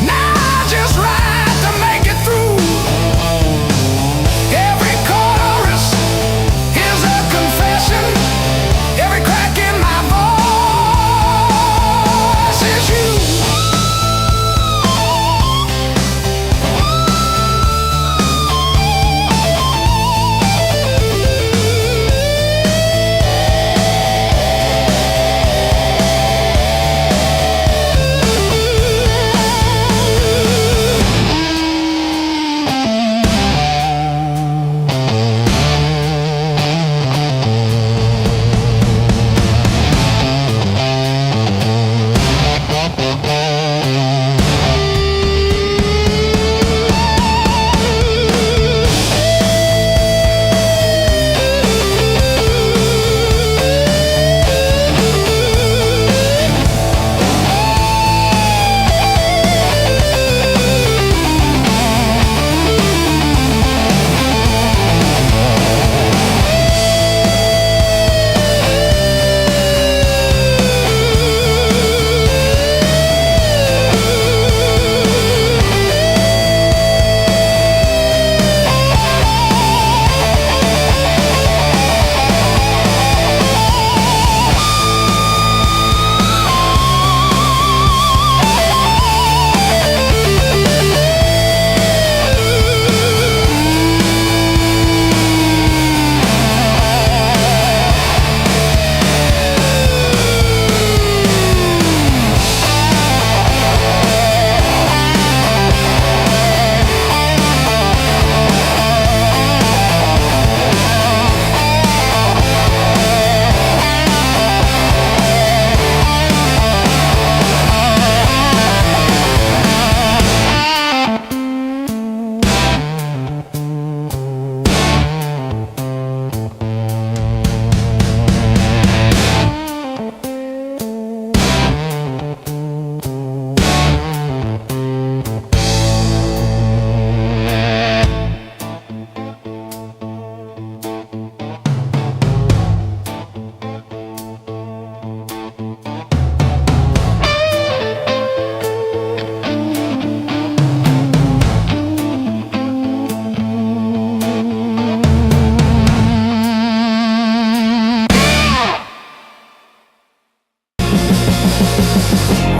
now I just write to make it through. Every chorus is a confession, every crack in my voice is you.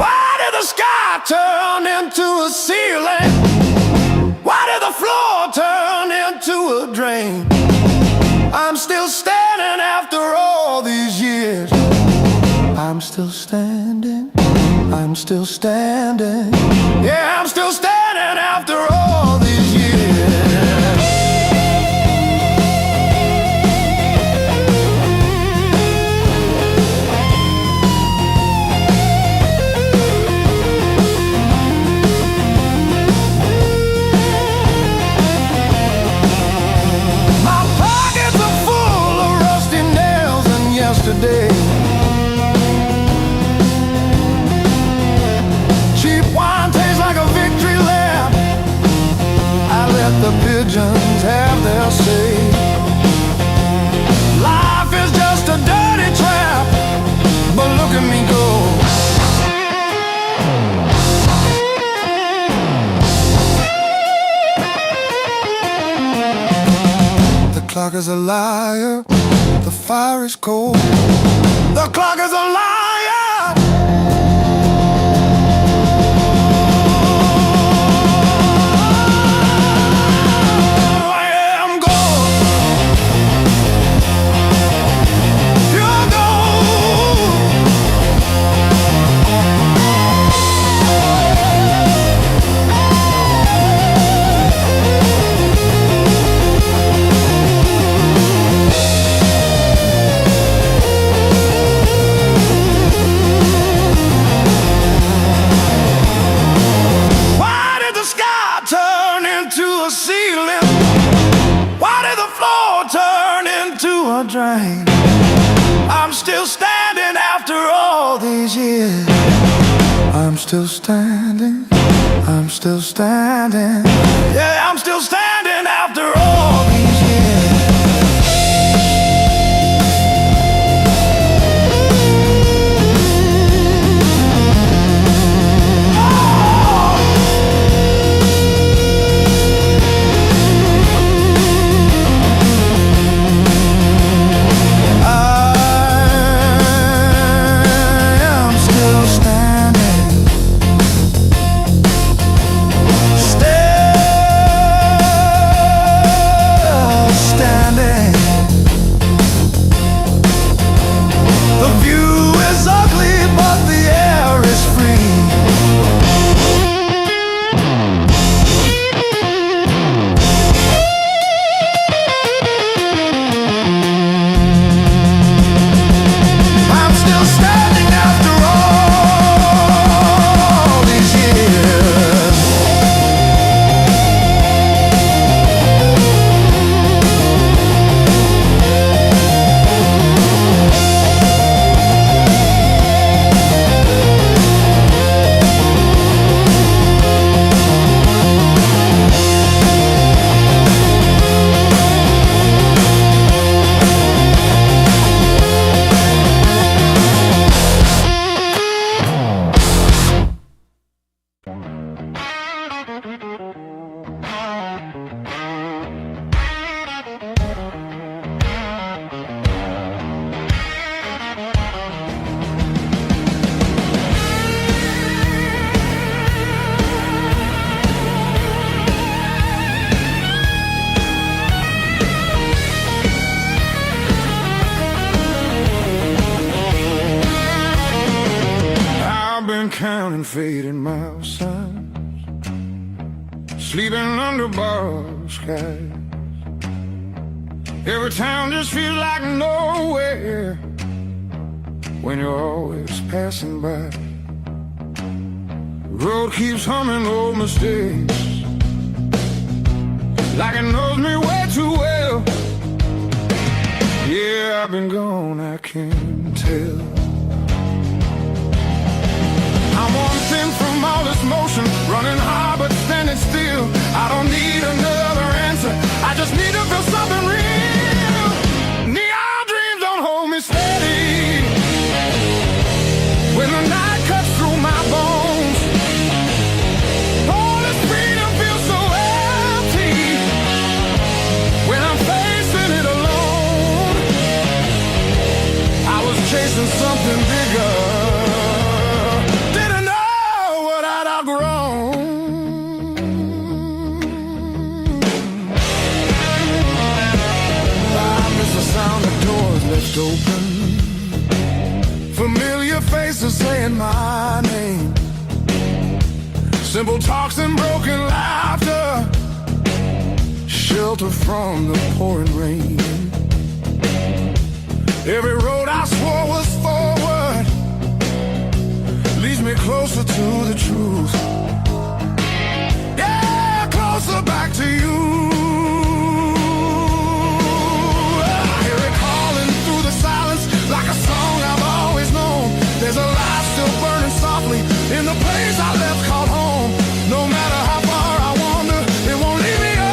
Why did the sky turn into a ceiling? Why did the floor turn into a drain? I'm still standing after all these years. I'm still standing, I'm still standing. Yeah, I'm still standing after all these years. Yesterday, cheap wine tastes like a victory lap. I let the pigeons have their say. Life is just a dirty trap, but look at me go. The clock is a liar, the fire is cold. The clock is a liar. drained. I'm still standing after all these years. I'm still standing, I'm still standing. Yeah, I'm still standing after all these years. Counting fading mile signs, sleeping under borrowed skies. Every town just feels like nowhere when you're always passing by. The road keeps humming old mistakes like it knows me way too well. Yeah, I've been gone, I can't tell. I'm one thing from all this motion, running hard but standing still. I don't need another answer, I just need to feel something real. Neon dreams don't hold me steady when the night cuts through my bones. All this freedom feels so empty when I'm facing it alone. I was chasing something bigger, open, familiar faces saying my name, simple talks and broken laughter, shelter from the pouring rain. Every road I swore was forward leads me closer to the truth. Yeah, closer back to you. Like a song I've always known, there's a light still burning softly in the place I left called home. No matter how far I wander, it won't leave me alone.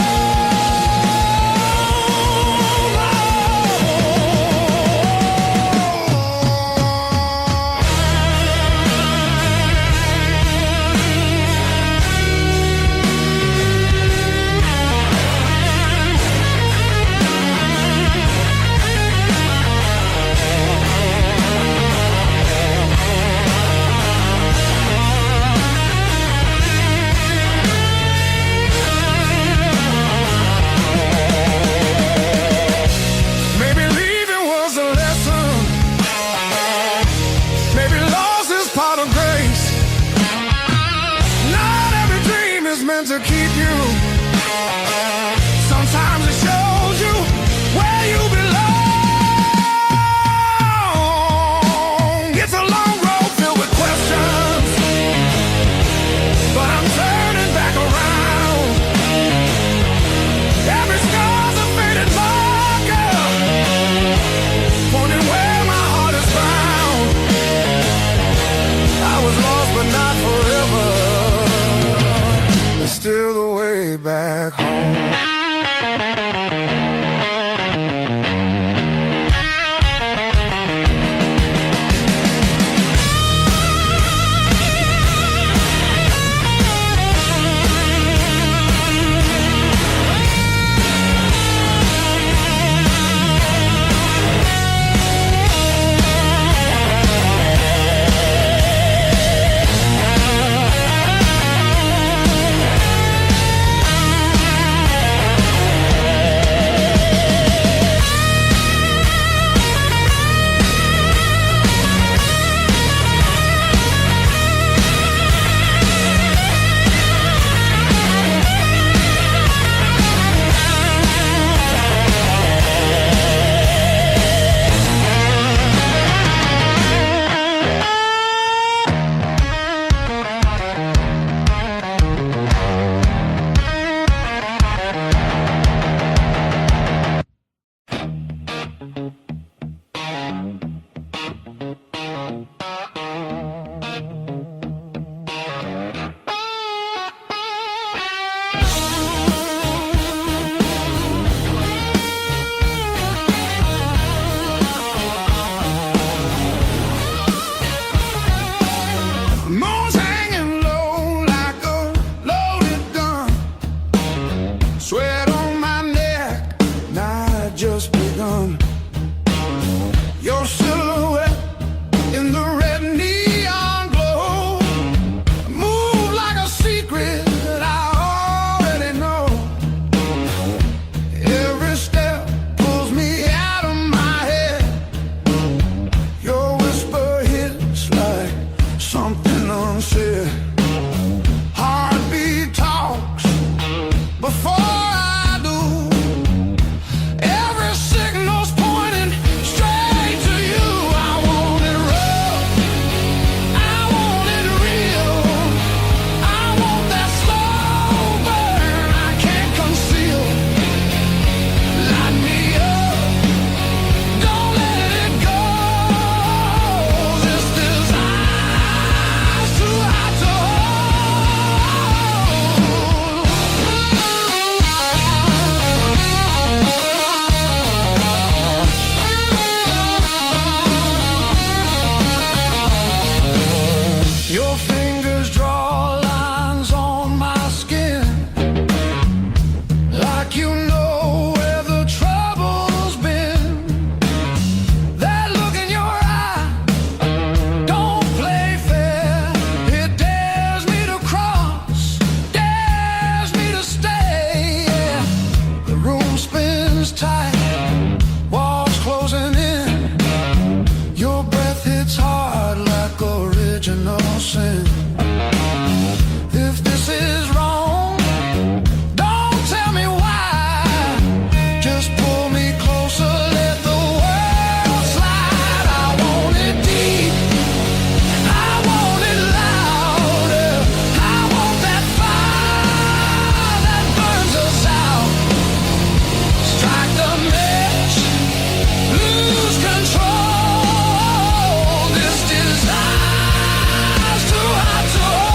is tight, walls closing in. Your breath hits hard like original sin. If this is wrong, don't tell me why. Just pull me closer, let the world slide. I want it deep, I want it louder. I want that fire that burns us out. Strike the match, lose control. This desire's too hot to hold.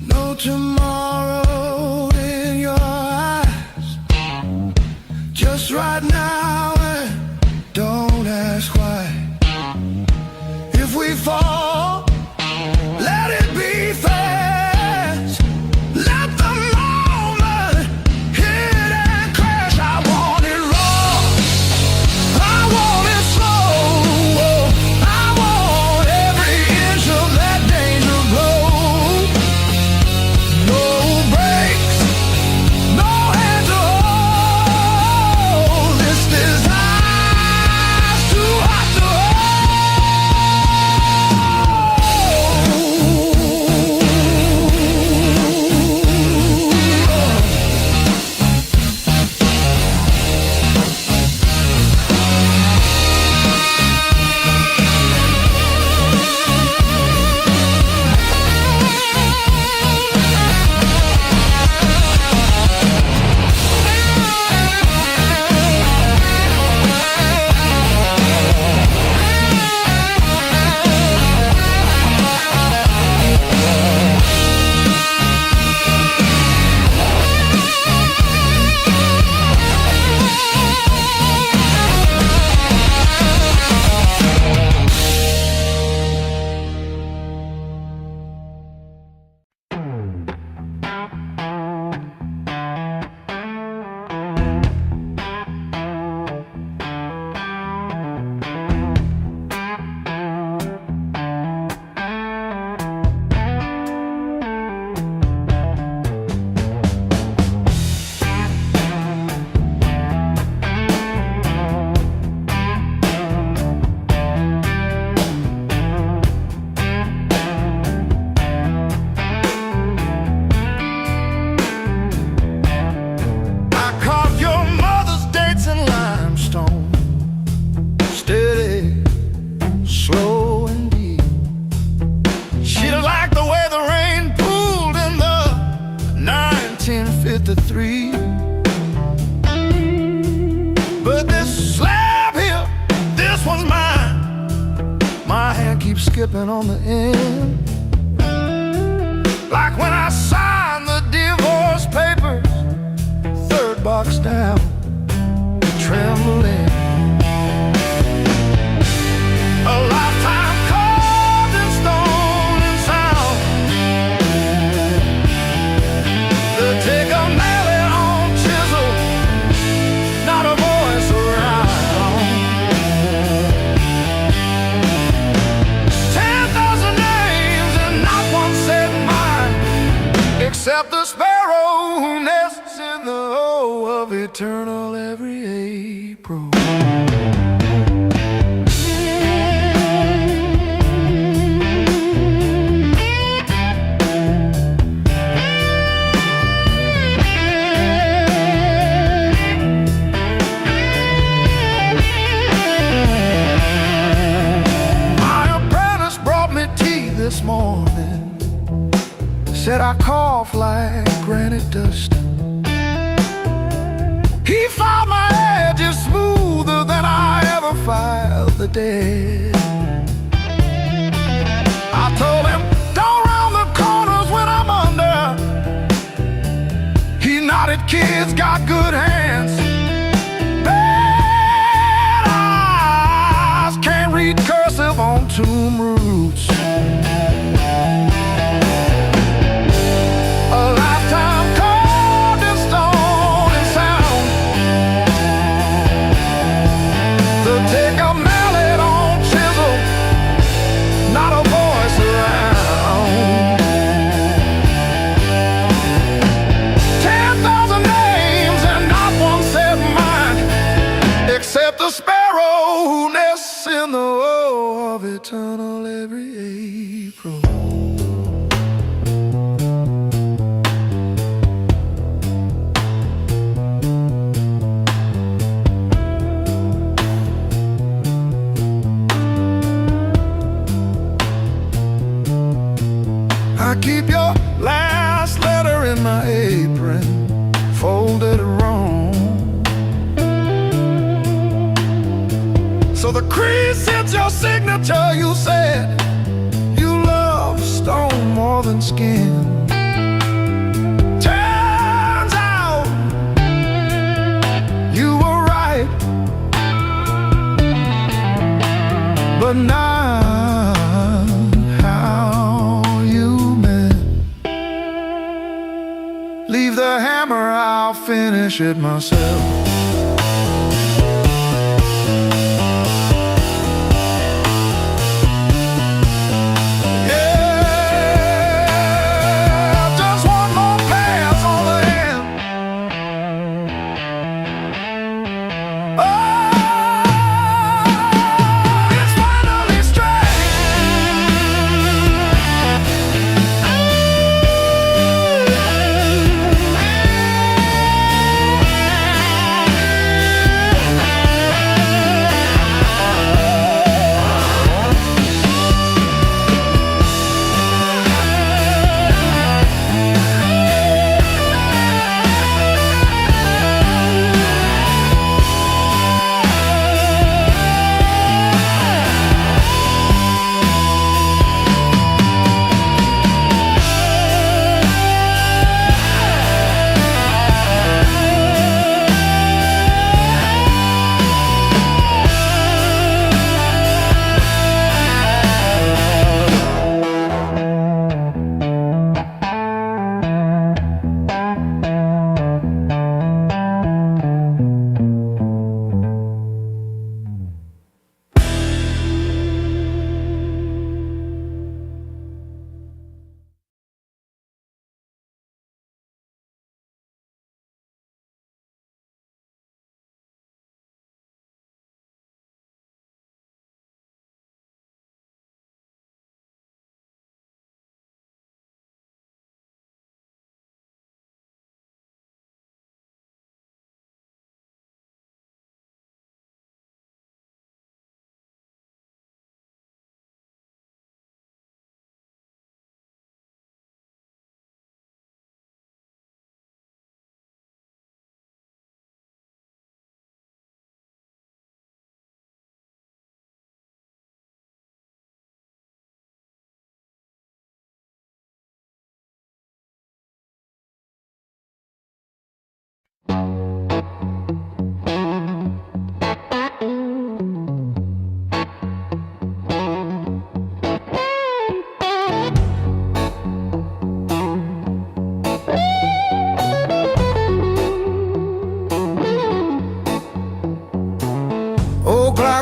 No tomorrow in your eyes, just right now, and don't ask why. If we fall, let it be fast. Let the moment hit and crash. I want it raw, I want it slow. I want every inch of that danger blow. No brakes, no hand to hold. This desire's too hot to slow and deep. She'd like the way the rain pooled in the 1953. But this slab here, this one's mine. My hand keeps skipping on the end, like when I signed the divorce papers, third box down, trembling. A lifetime carved in stone and sound. They take a mallet on chisel, not a voice around. 10,000 names and not one said mine, except the sparrow who nests in the O of eternity. said I cough like granite dust. He filed my edges smoother than I ever filed the dead. I told him, don't round the corners when I'm under. He nodded, kids got good hands. Bad eyes can't read cursive on tomb roots. A lifetime carved in stone and sound. They'll take a mallet on chisel, not a voice around. 10,000 names and not one said mine, except the sparrow who nests in the woe of eternal every April. I keep your last letter in my apron, folded wrong. So the crease hits your signature. You said you love stone more than skin. Turns out you were right, but not how you meant. Leave the hammer, I'll finish it myself.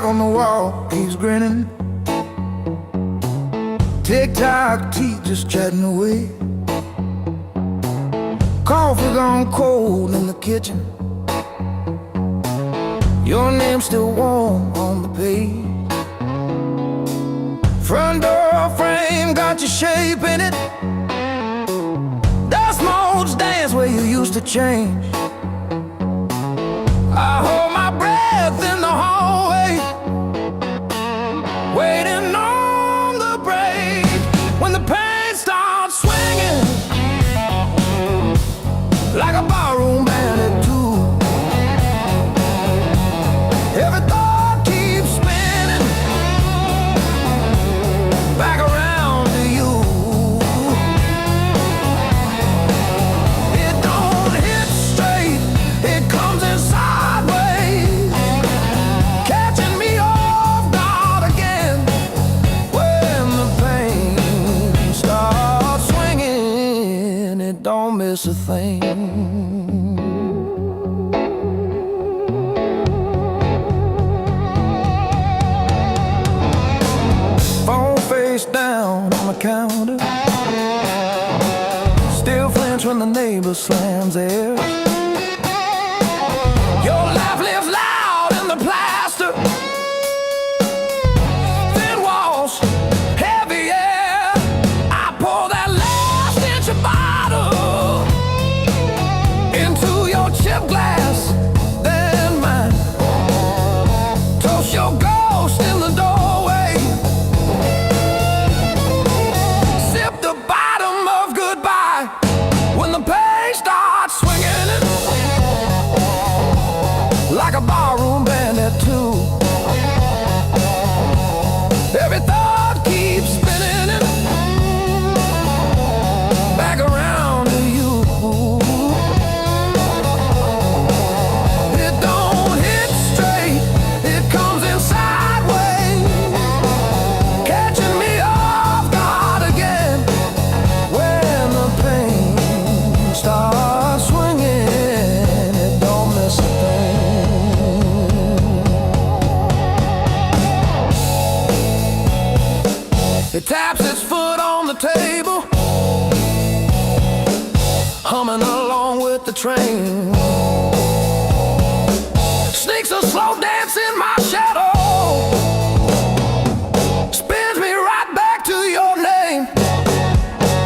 On the wall, he's grinning. Tick-tock, teeth just chatting away. Coffee gone cold in the kitchen. Your name's still warm on the page. Front door frame got your shape in it. Dust motes dance where you used to change. I hold my breath in the hallway, waiting on the break. When the pain starts swinging, miss a thing. Phone face down on the counter, still flinch when the neighbor slams theirs. Your laugh lives loud in the plaster, thin walls, heavy air. I pour that last inch of bottle into your chip glass, then mine. Toast your ghost in the doorway, sip the bottom of goodbye when the pain starts swinging it, like a barroom band at two. Every thought keeps spinning it back around to you. It don't hit straight, it comes in sideways, catching me off guard again when the pain starts swinging. It don't miss a thing. It taps its foot on the table, humming along with the train. Sneaks a slow dance in my shadow, spins me right back to your name.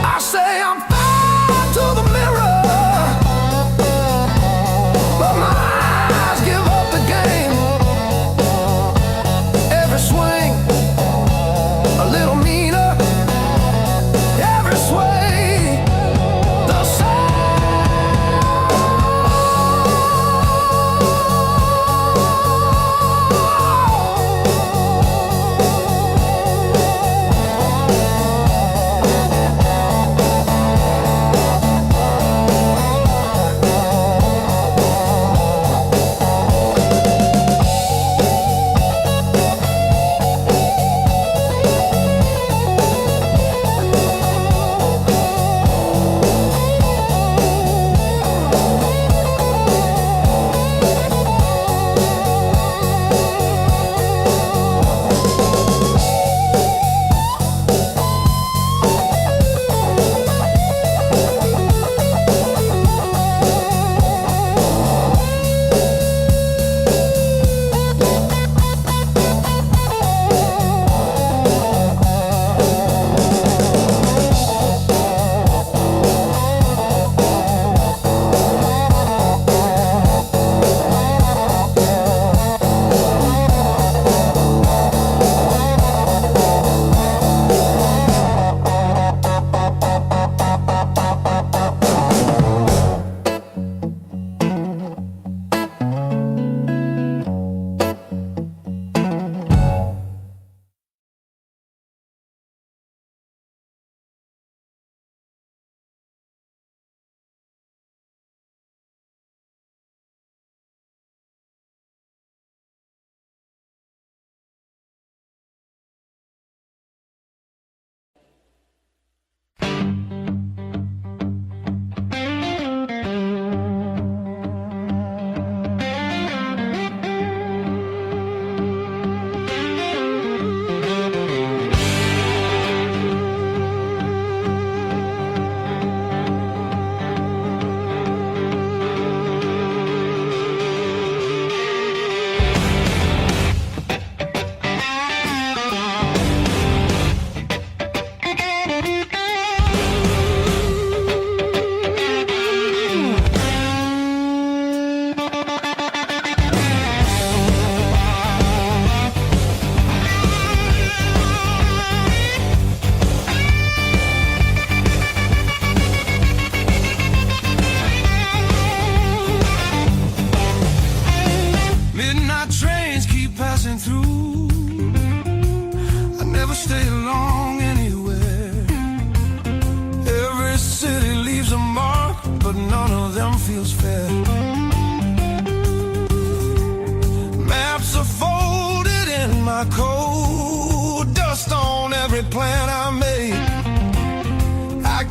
I say I'm fine to the mirror, but my eyes give up the game. Every swing a little meaner, every sway the same.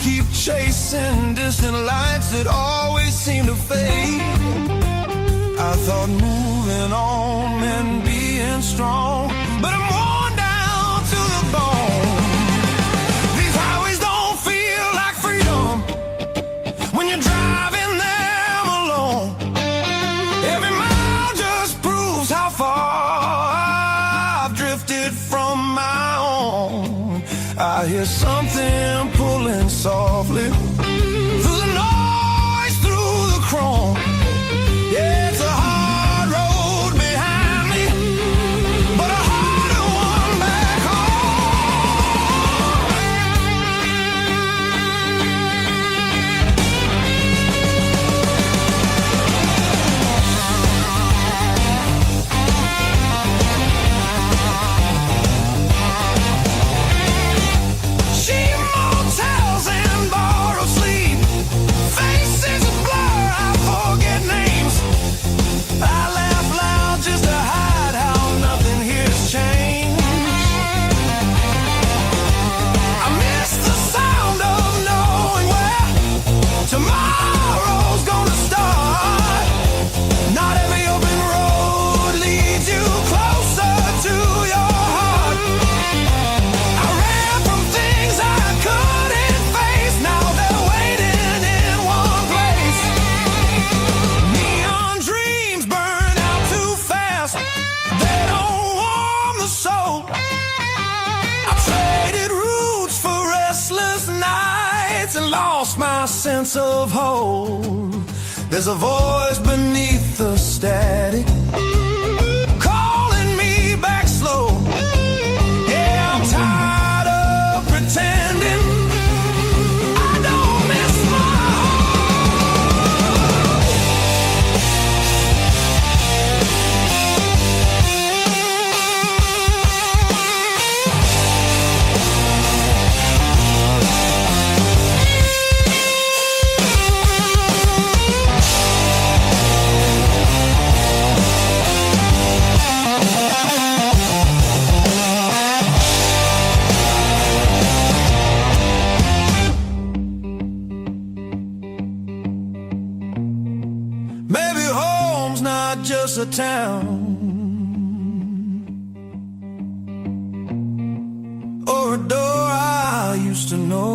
keep chasing distant lights that always seem to fade. I thought moving on meant being strong, but I'm worn down to the bone. These highways don't feel like freedom when you're driving them alone. Every mile just proves how far I've drifted from my own. I hear something pulling softly through the noise, through the chrome. Yeah, it's a hard road behind me, but a harder one back motels and borrowed sleep, faces a blur, I forget names. I laugh loud just to hide how nothing here's changed. I miss the sound of knowing where tomorrow's gonna start. Not every open road leads you closer to your heart. I ran from things I couldn't face, now they're waiting in one place. Neon dreams burn out too fast, they don't warm the soul. I traded roots for restless nights and lost my sense of hope. There's a voice beneath the static calling me back slow. Yeah, I'm tired of pretending I don't miss my maybe home's not just a town or a door I used to know.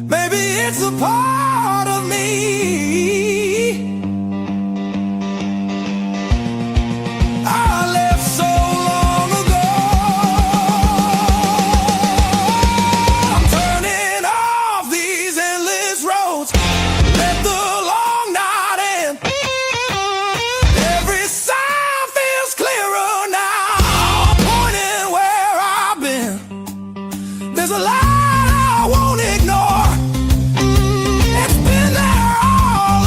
Maybe it's a part of me I left so long ago. I'm turning off these endless roads, let the long night end. Every sign feels clearer now, pointing where I've been. There's a light I won't ignore, it's been there all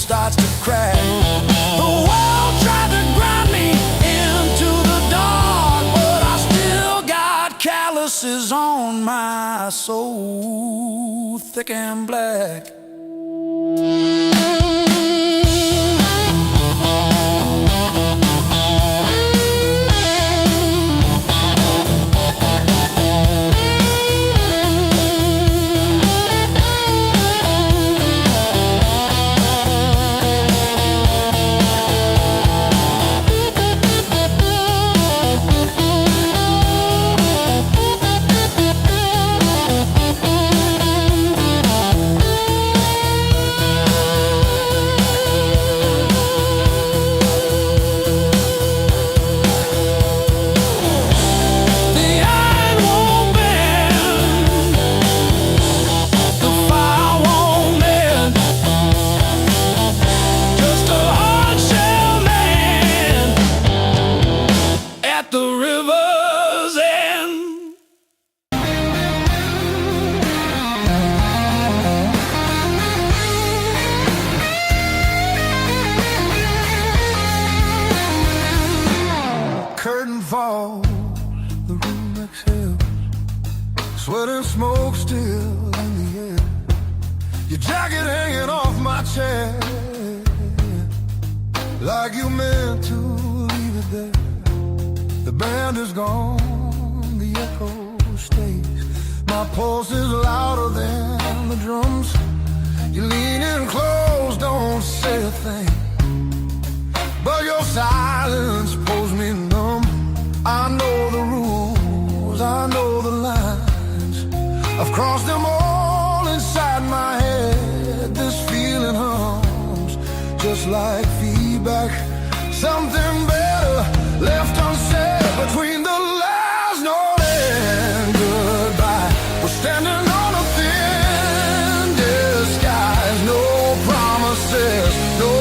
starts to crack. The world tried to grind me into the dark, but I still got calluses on my soul, thick and black. Curtain falls, the room exhales, sweat and smoke still in the air. Your jacket hanging off my chair, like you meant to leave it there. The band is gone, the echo stays. My pulse is louder than the drums. You lean in close, don't say a thing, but your silence pulls me numb. I know the rules, I know the lines. I've crossed them all inside my head. This feeling hums, just like feedback. Something better left unsaid between the last note and goodbye. We're standing on a thin disguise. No promises, no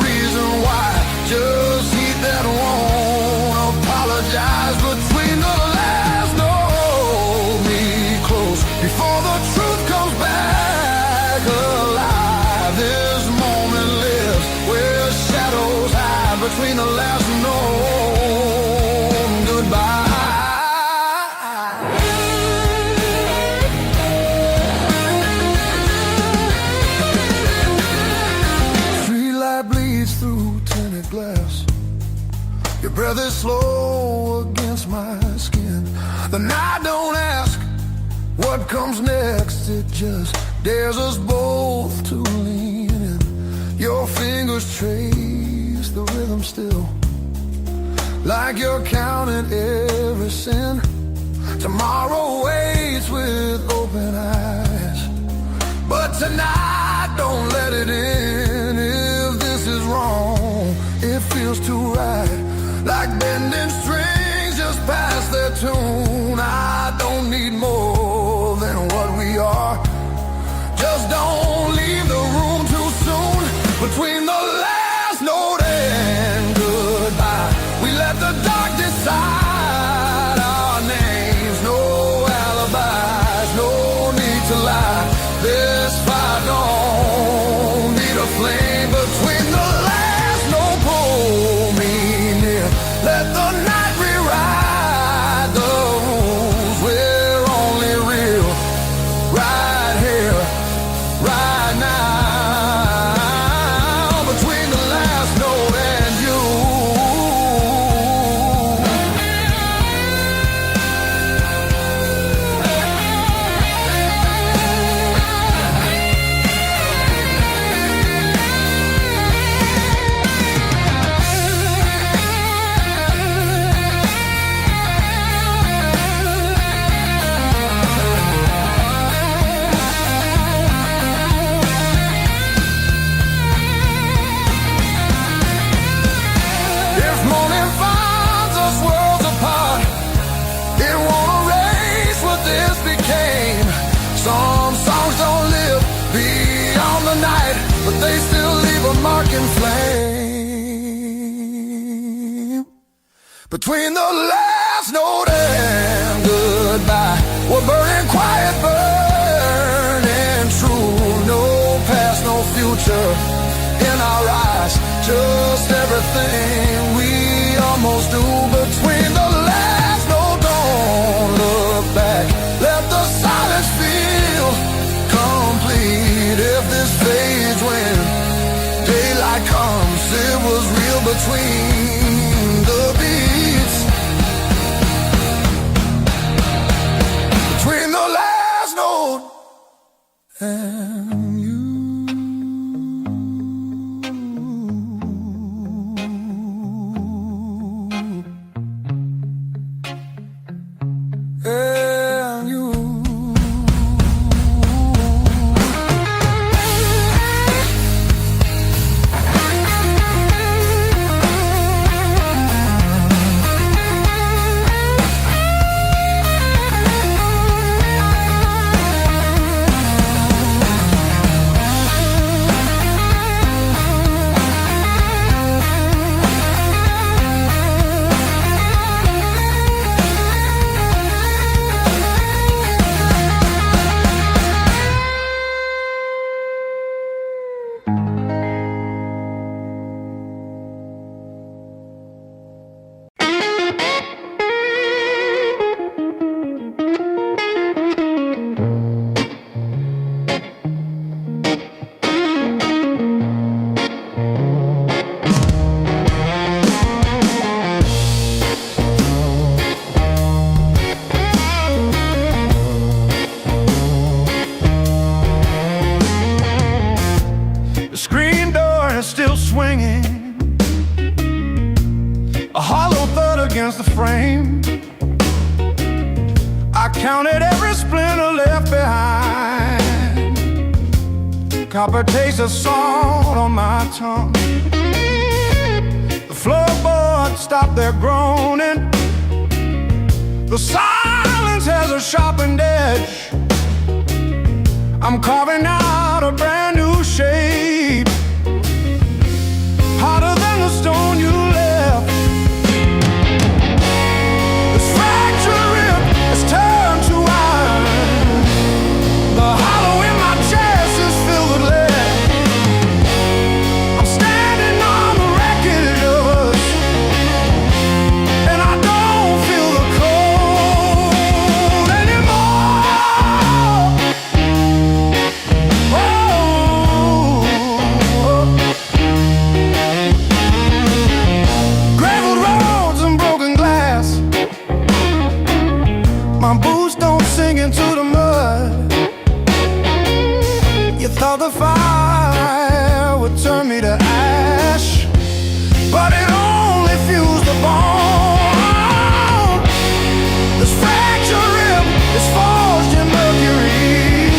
reason why. Just heat that won't apologize. Between the last note, me close before the truth comes back alive. This moment lives where shadows hide. Between the last note and goodbye. Street light bleeds through tinted glass. Your breath is slow against my skin. The night don't ask what comes next. It just dares us both to lean in. Your fingers trace the rhythm still, like you're counting every sin. Tomorrow waits with open eyes, but tonight don't let it in. If this is wrong, it feels too right, like bending strings just past their tune. I don't need more than what we are. Just don't leave the room too soon. Between the last note and goodbye, we let the dark decide our names. No alibis, no need to lie. This fire don't need a flame. Between the last note, pull me near. Let the night rewrite the rules. We're only real right here, right now. Between the last note and you. If morning finds us worlds apart, it won't erase what this became. Some songs don't live beyond the night, but they still leave a mark in flame. Between the last note and goodbye, we're burning quiet, burning true. No past, no future in our night comes, it was real between the beats, between the last note and you. And you. Still swinging, a hollow thud against the frame. I counted every splinter left behind, copper taste of salt on my tongue. The floorboards stopped their groaning, the silence has a sharpened edge. I'm carving out a brand new shape, harder than the stone you left. This fractured rib has turned to iron. The hollow in my chest is filled with lead. I'm standing on the wreckage of us, and I don't feel the cold anymore. Graveled roads and broken glass, my boots don't sink into the mud. You thought the fire would turn me to ash, but it only fused the bone. This fractured rib is forged in mercury.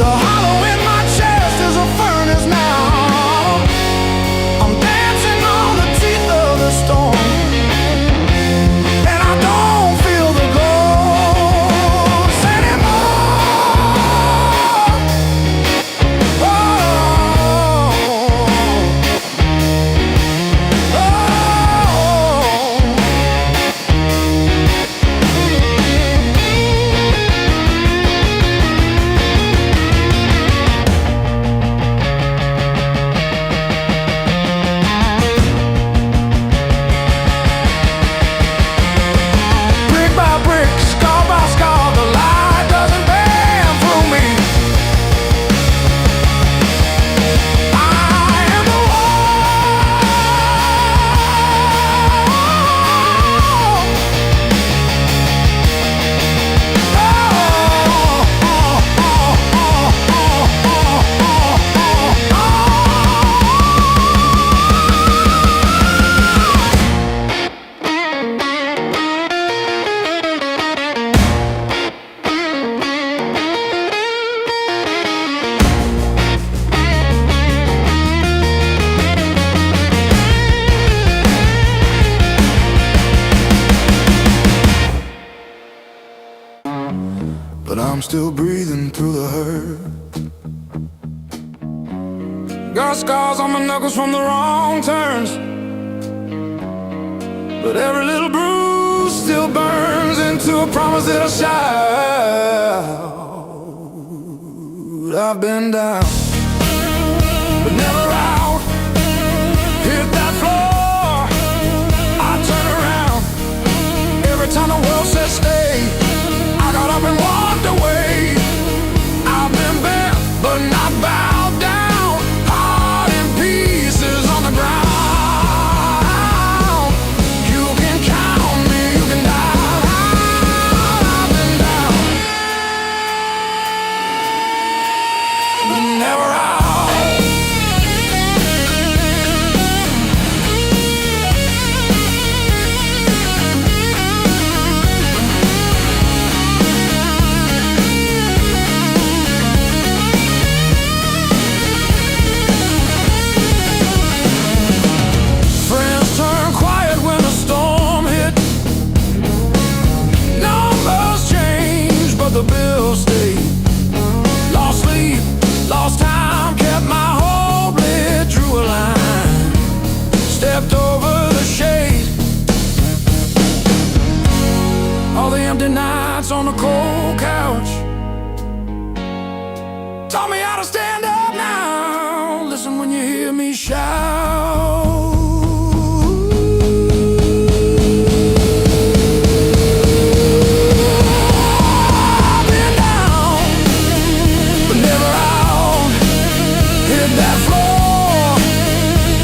The hollow in my chest is a furnace now. I'm dancing on the teeth of the storm, and I don't feel the ghost anymore. Oh, brick by brick, scar by scar, the light doesn't bend through me. I am the but I'm still breathing through the hurt. Got scars on my knuckles from the wrong turns, but every little bruise still burns into a promise that I'll shout. I've been down, but never out. Hit that floor, I turn around. Every time the world says stay, I got up and walked away. I've been bent, but not bowed down. Heart in pieces. on the cold couch. Taught me how to stand up now. Listen when you hear me shout. I've been down, but never out. Hit that floor,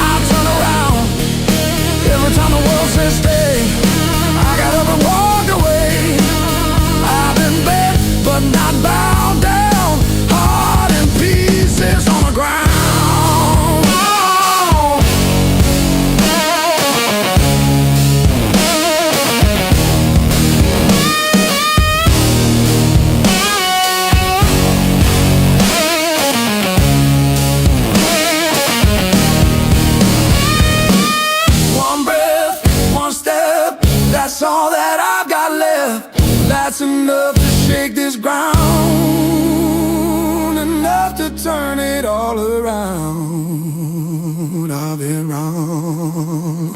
I turn around. Every time the world says stay, I got up and walked away. I've been bent, but not bound down. Heart in pieces on the ground. One breath, one step, that's all that I've got left. That's enough to shake this ground, enough to turn it all around. I've been wrong.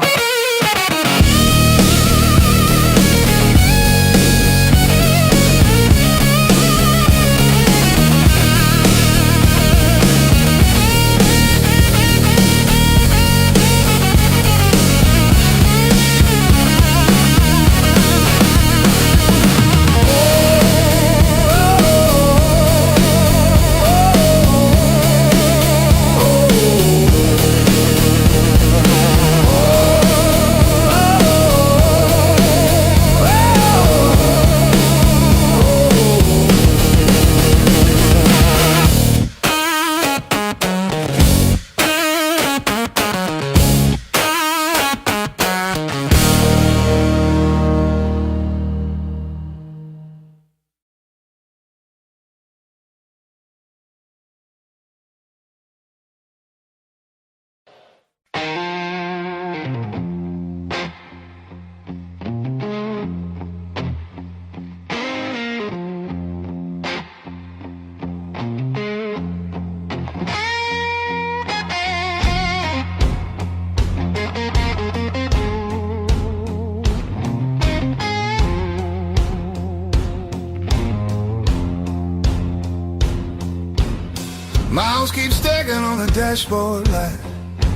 Miles keep stacking on the dashboard light.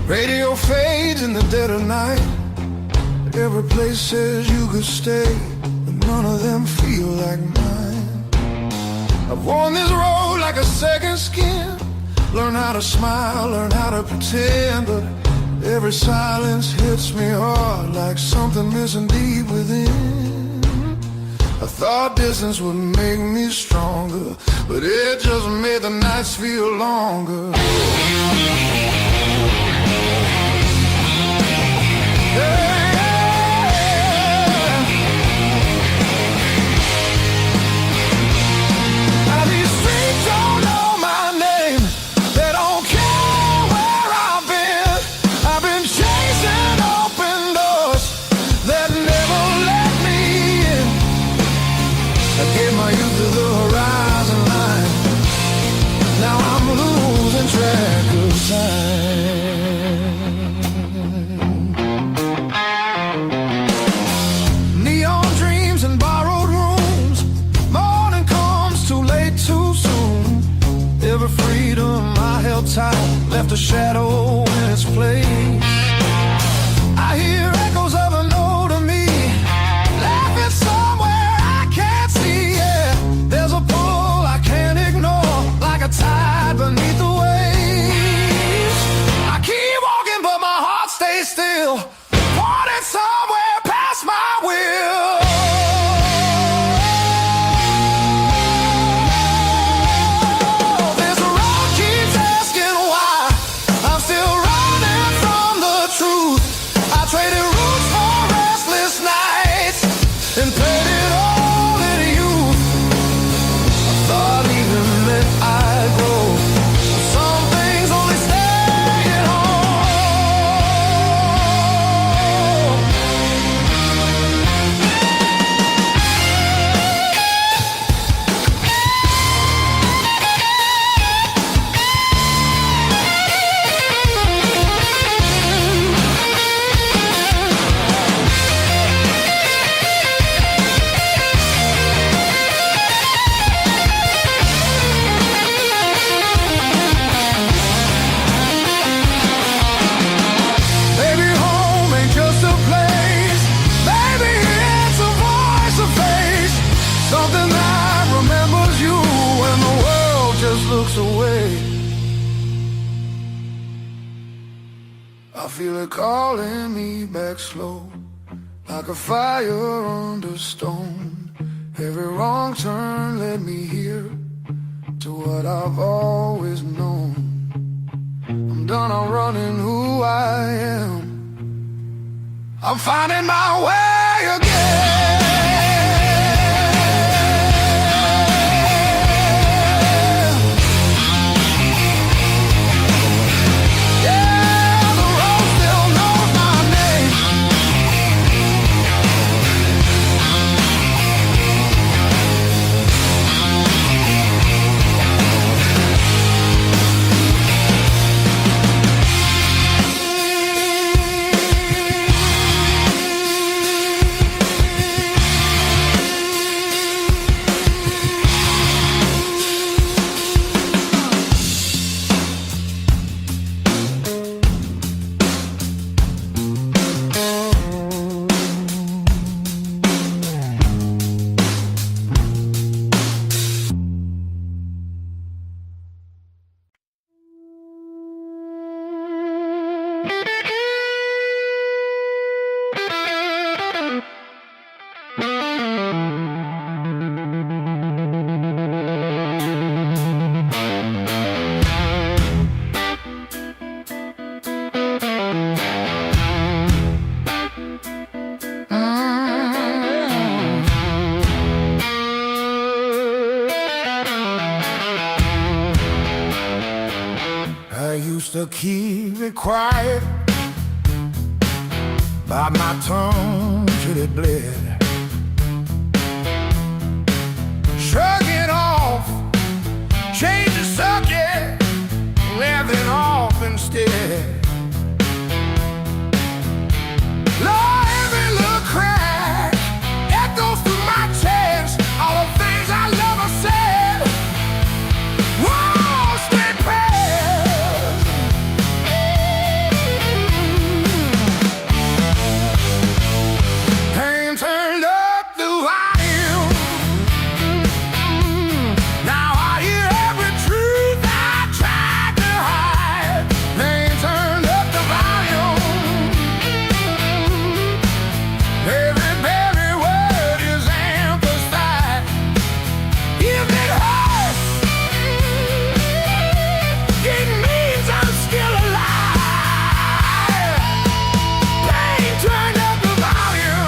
Radio fades in the dead of night. Every place says you could stay, but none of them feel like mine. I've worn this road like a second skin. Learn how to smile, learn how to pretend, but every silence hits me hard like something missing deep within. I thought distance would make me stronger, but it just made the nights feel longer. Now these streets don't know my name. They don't care where I've been chasing open doors that never let me in. I gave my youth to the horizon line. Now I'm losing track of time. Neon dreams and borrowed rooms. Morning comes too late, too soon. Every freedom I held tight left a shadow in its place. I hear echoes of an older me laughing somewhere I can't see. Yeah, there's a pull I can't ignore, like a tide beneath the waves. I keep walking, but my heart stays still, pointing somewhere past my will. This road keeps asking why I'm still running from the truth. I traded roots for restless nights and played it all in youth. I thought even that I'd grow. Some things only stay at home. I feel it calling me back slow, like a fire under stone. Every wrong turn led me here to what I've always known. I'm done outrunning who I am. I'm finding my way again. I used to keep it quiet, bite my tongue till it bled. Shrug it off, change the subject, laughing off instead. Lord, every little crack echoes through my chest, all the things I love are said. Whoa, stay past. Pain turned up the volume. Now I hear every truth I tried to hide. Pain turned up the volume. Every word is amplified. If it hurts, it means I'm still alive. Pain turned up the volume.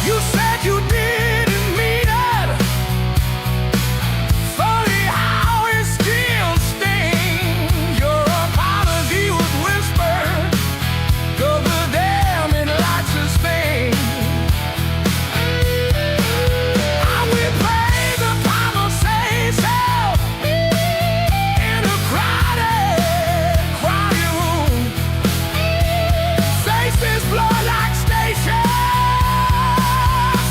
You said you didn't mean it. Funny how it still stings. Your apology was whispered, 'cause the damn it lights a stain. I will play the conversation in a crowded room. Faces blur like stations,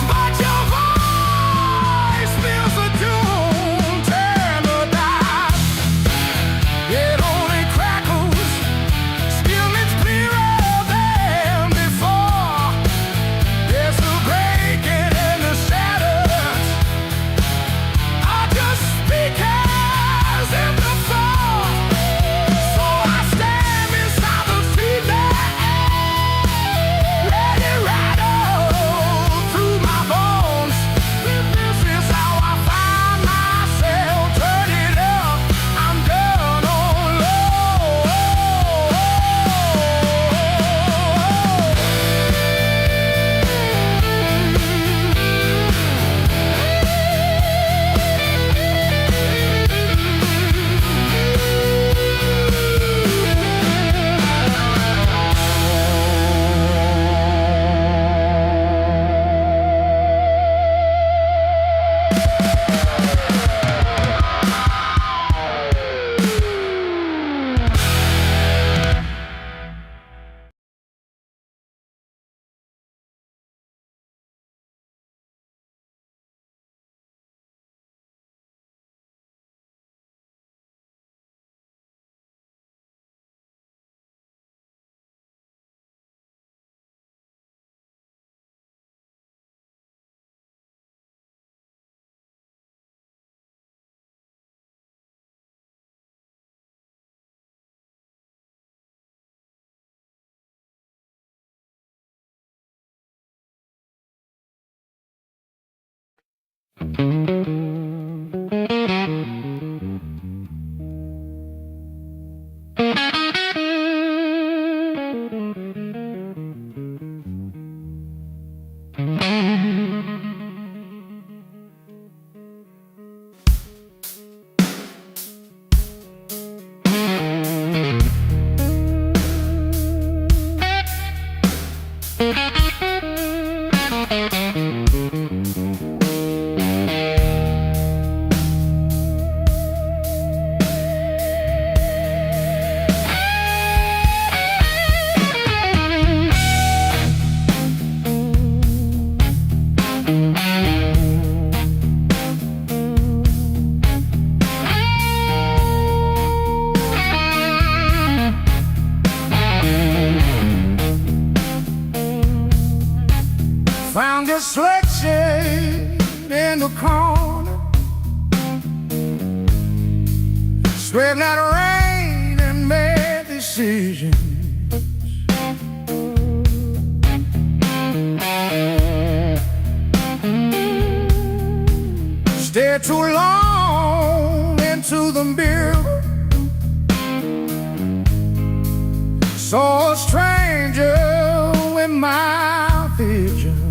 but your voice fills the doom. Turn the dial, it only crackles. Still it's clearer than before. There's the breaking and the shatters are just speakers in the fall. So I stand beside the feeling, let it rattle through my bones. This is how I find myself. Turn it up, I'm done on low. Found your sweatshirt in the corner, straightened out rain and made decisions. Stayed too long into the mirror, saw a stranger in my vision.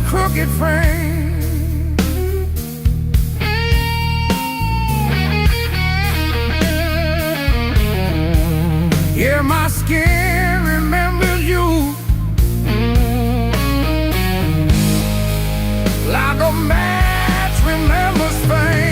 Crooked frame, yeah, my skin remembers you like a match remembers fame.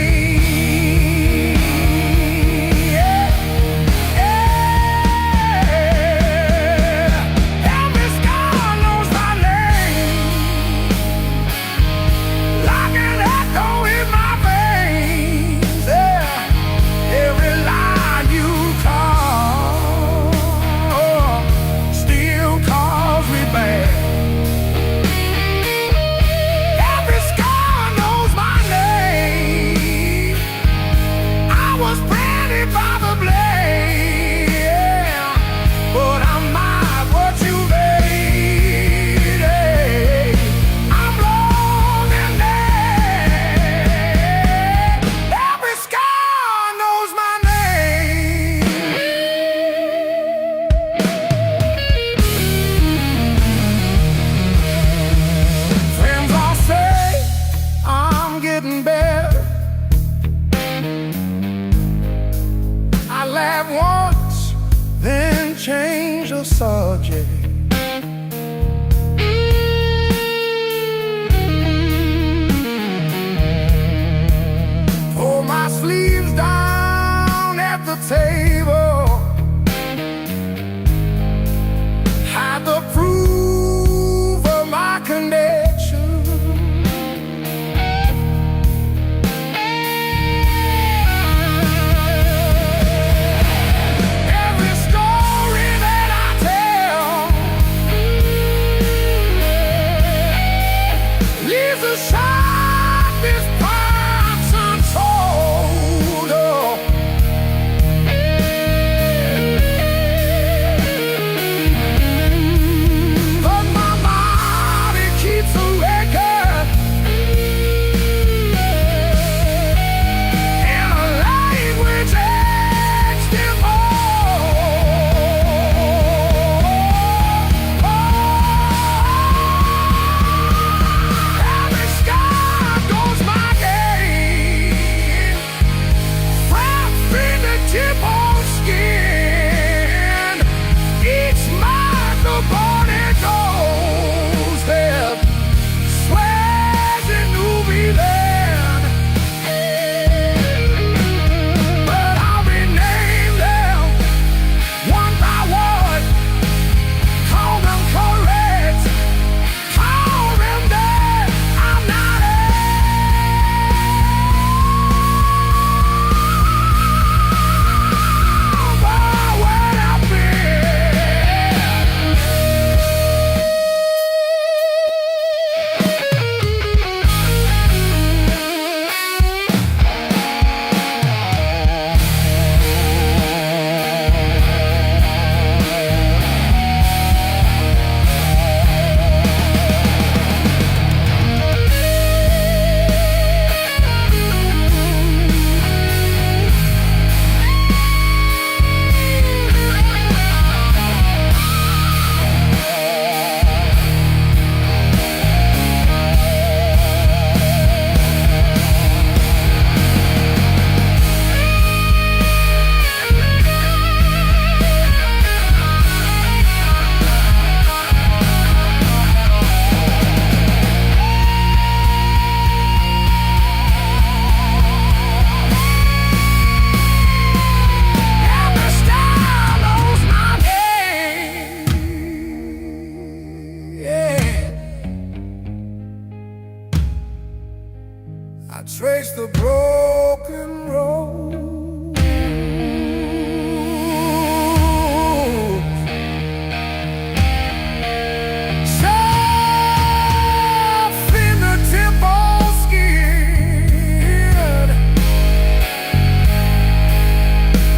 trace the broken road. Soft fingertip on skin.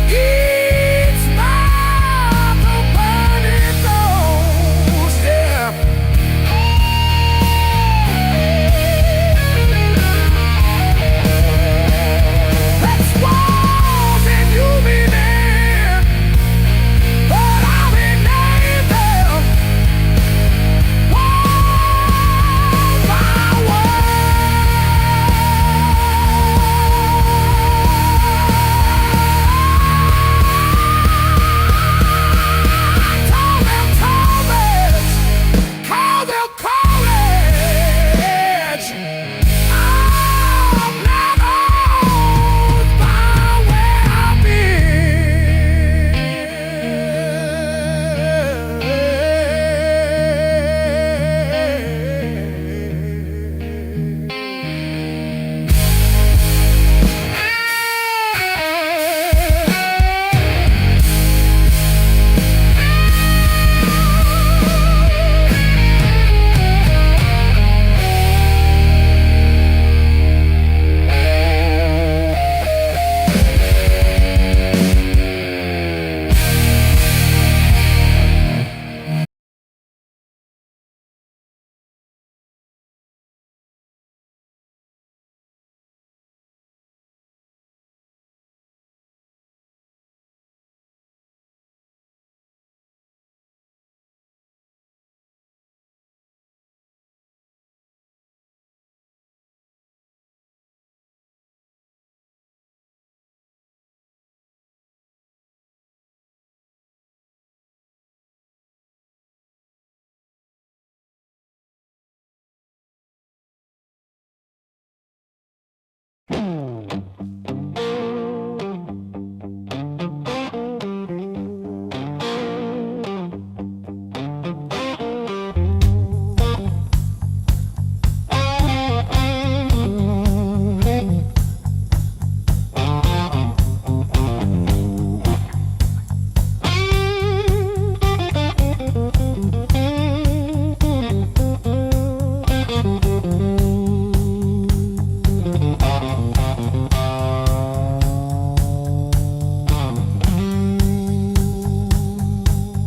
Each mouth a burning nose, yeah. Let's walk and you be there, but I'll be there. Walk my Call them comets, call them comets. I'm not owned by where I've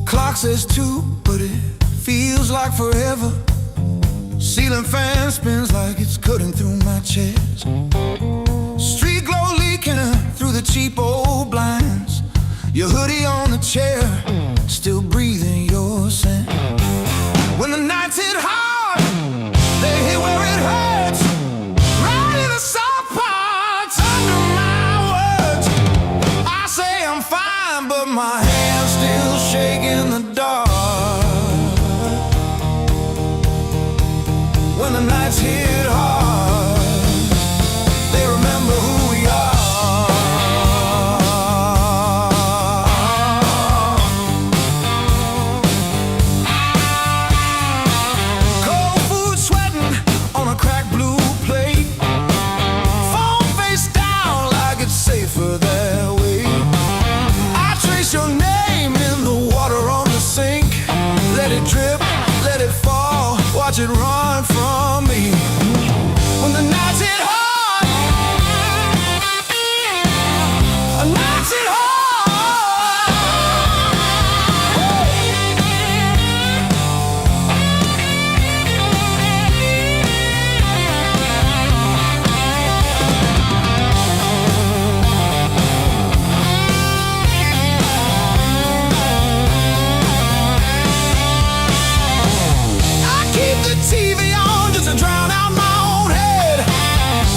Clock says 2, but it feels like forever. Ceiling fan spins like it's cutting through my chest. Street glow leaking through the cheap old blinds. Your hoodie on the chair, still breathing your scent. When the nights hit hard, they hit where it hurts. Right in the soft parts under my words. I say I'm fine, but my hands still shake in the dark. When the nights hit hard, they remember who we are. Cold food sweating on a cracked blue plate. Phone face down like it's safer that way. I trace your name in the water on the sink. Let it drip, let it fall, watch it run from me. When the nights hit hard, nights hit hard. I keep the TV on just to drown out my own head.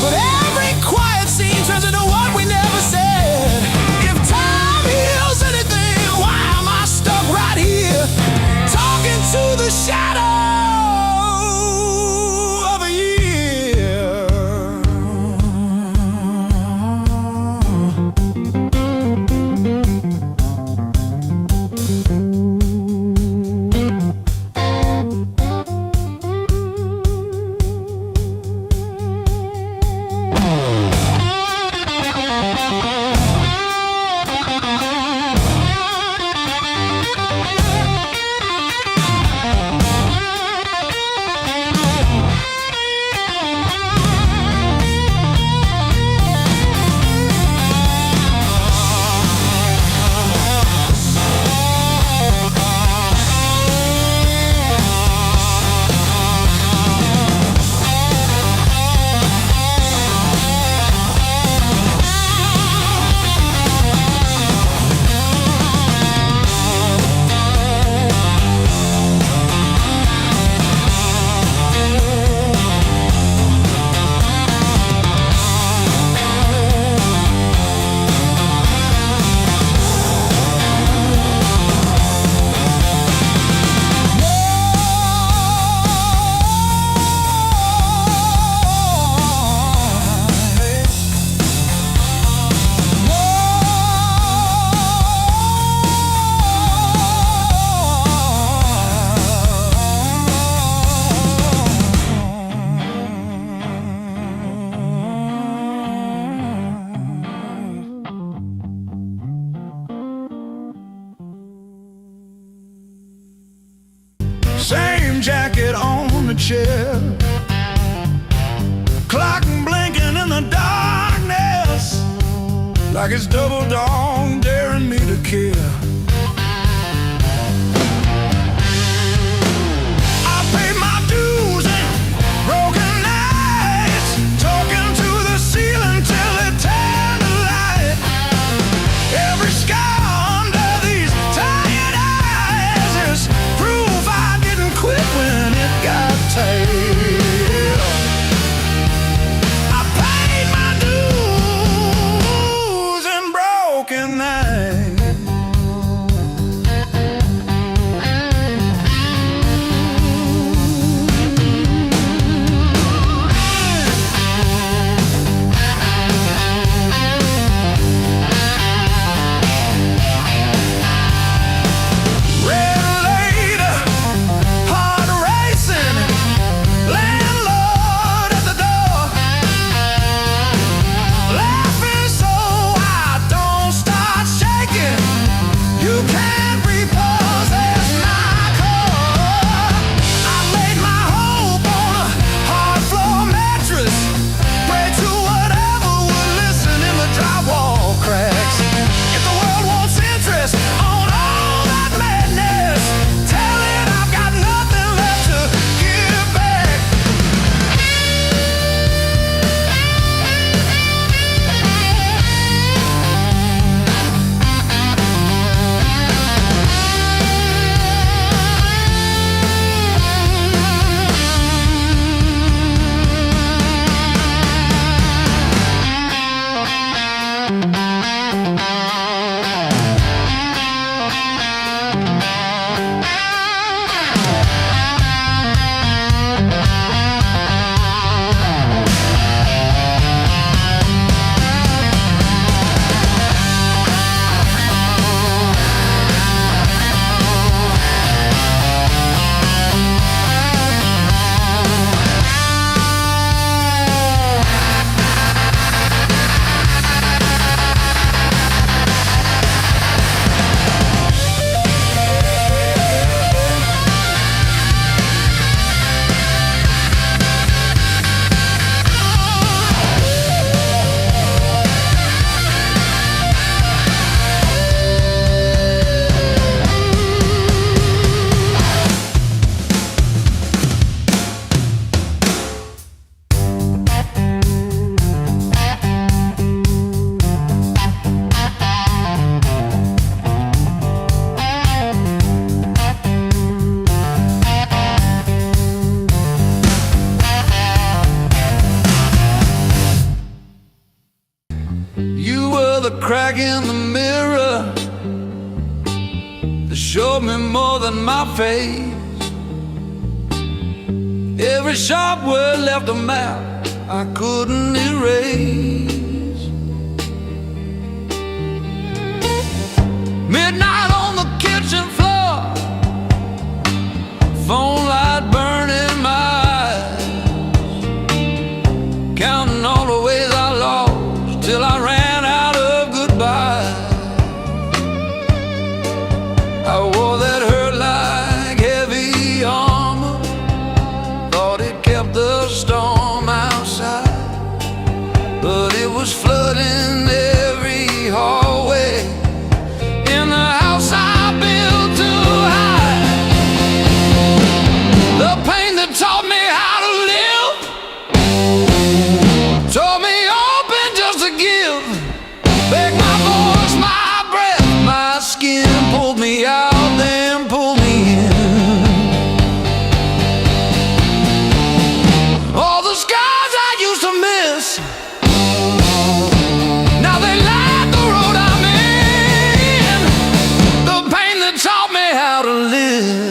But every quiet scene turns into what we never said. If time heals anything, why am I stuck right here? Talking to the shadow of a year. chair, clock blinking in the darkness, like it's double dawn daring me to care. I paid my dues and broken nights, talking to the ceiling till it turned to light. Every scar under these tired eyes is proof I didn't quit when it got tight. I paid my dues and broken nights. The crack in the mirror that showed me more than my face. Every sharp word left a map I couldn't erase. Midnight on the kitchen floor, phone light burning my eyes, counting all the ways I lost till I ran out of goodbye. I wore that hurt like heavy armor, thought it kept the storm outside, but it was flooding every hallway in the house I built too high. The pain that taught me how to live taught me open just to give. Back my voice, my breath, my skin, pulled me out, then pulled me in. All the scars I used to miss, now they light the road I'm in. The pain that taught me how to live.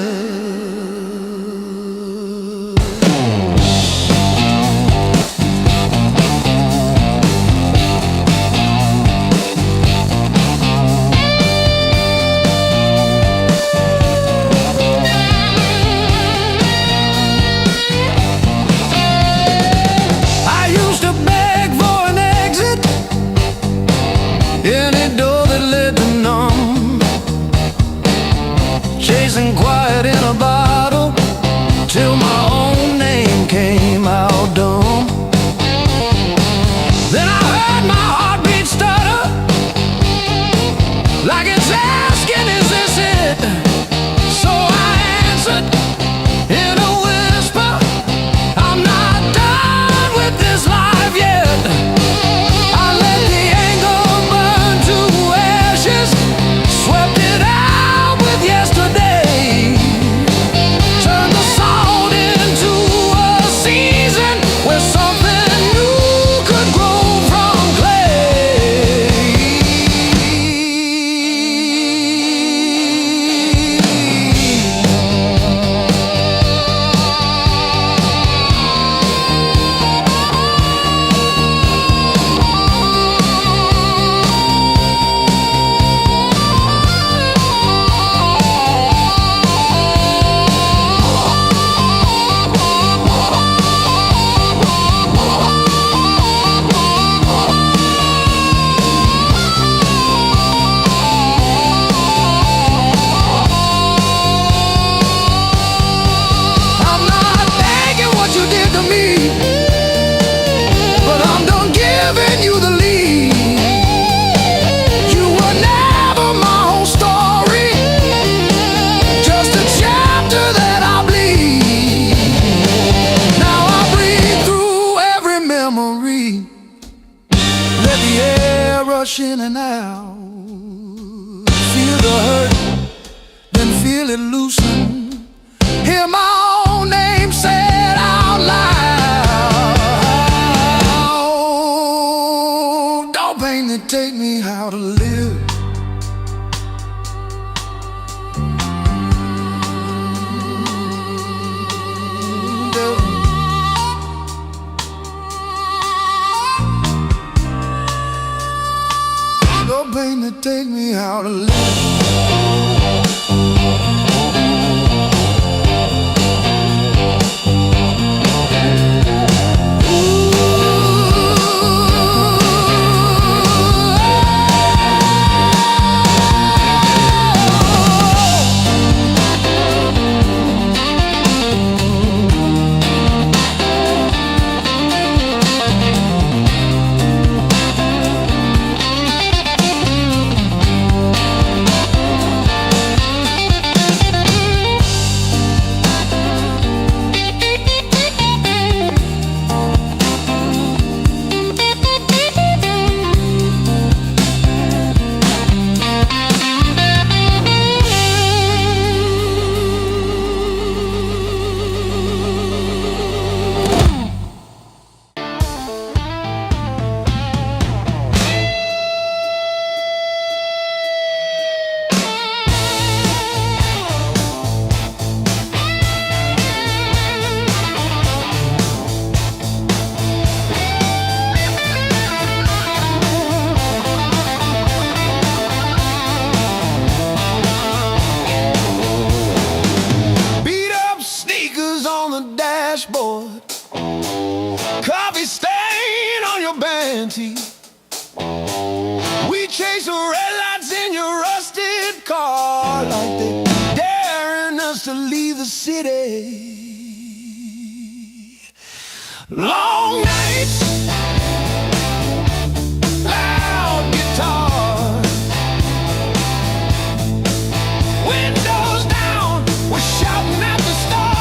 rush in and out. Feel the hurt, then feel it loosen. Hear my own name said out loud. Don't pain that take me how to live. No pain to take me how to live. Dashboard, coffee stain on your band tee. We chase the red lights in your rusted car like they daring us to leave the city. Long nights, loud guitar, windows down, we're shouting at the stars.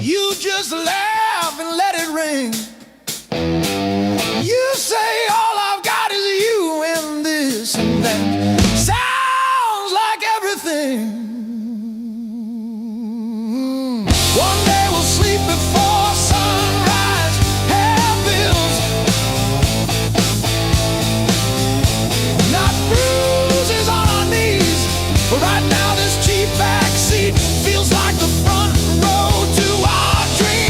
You just laugh and let it ring. You say all I've got is you and this and that. Sounds like everything. One day we'll sleep before sunrise. Hair bills, not bruises on our knees. But right now this cheap backseat feels like the front row to our dreams.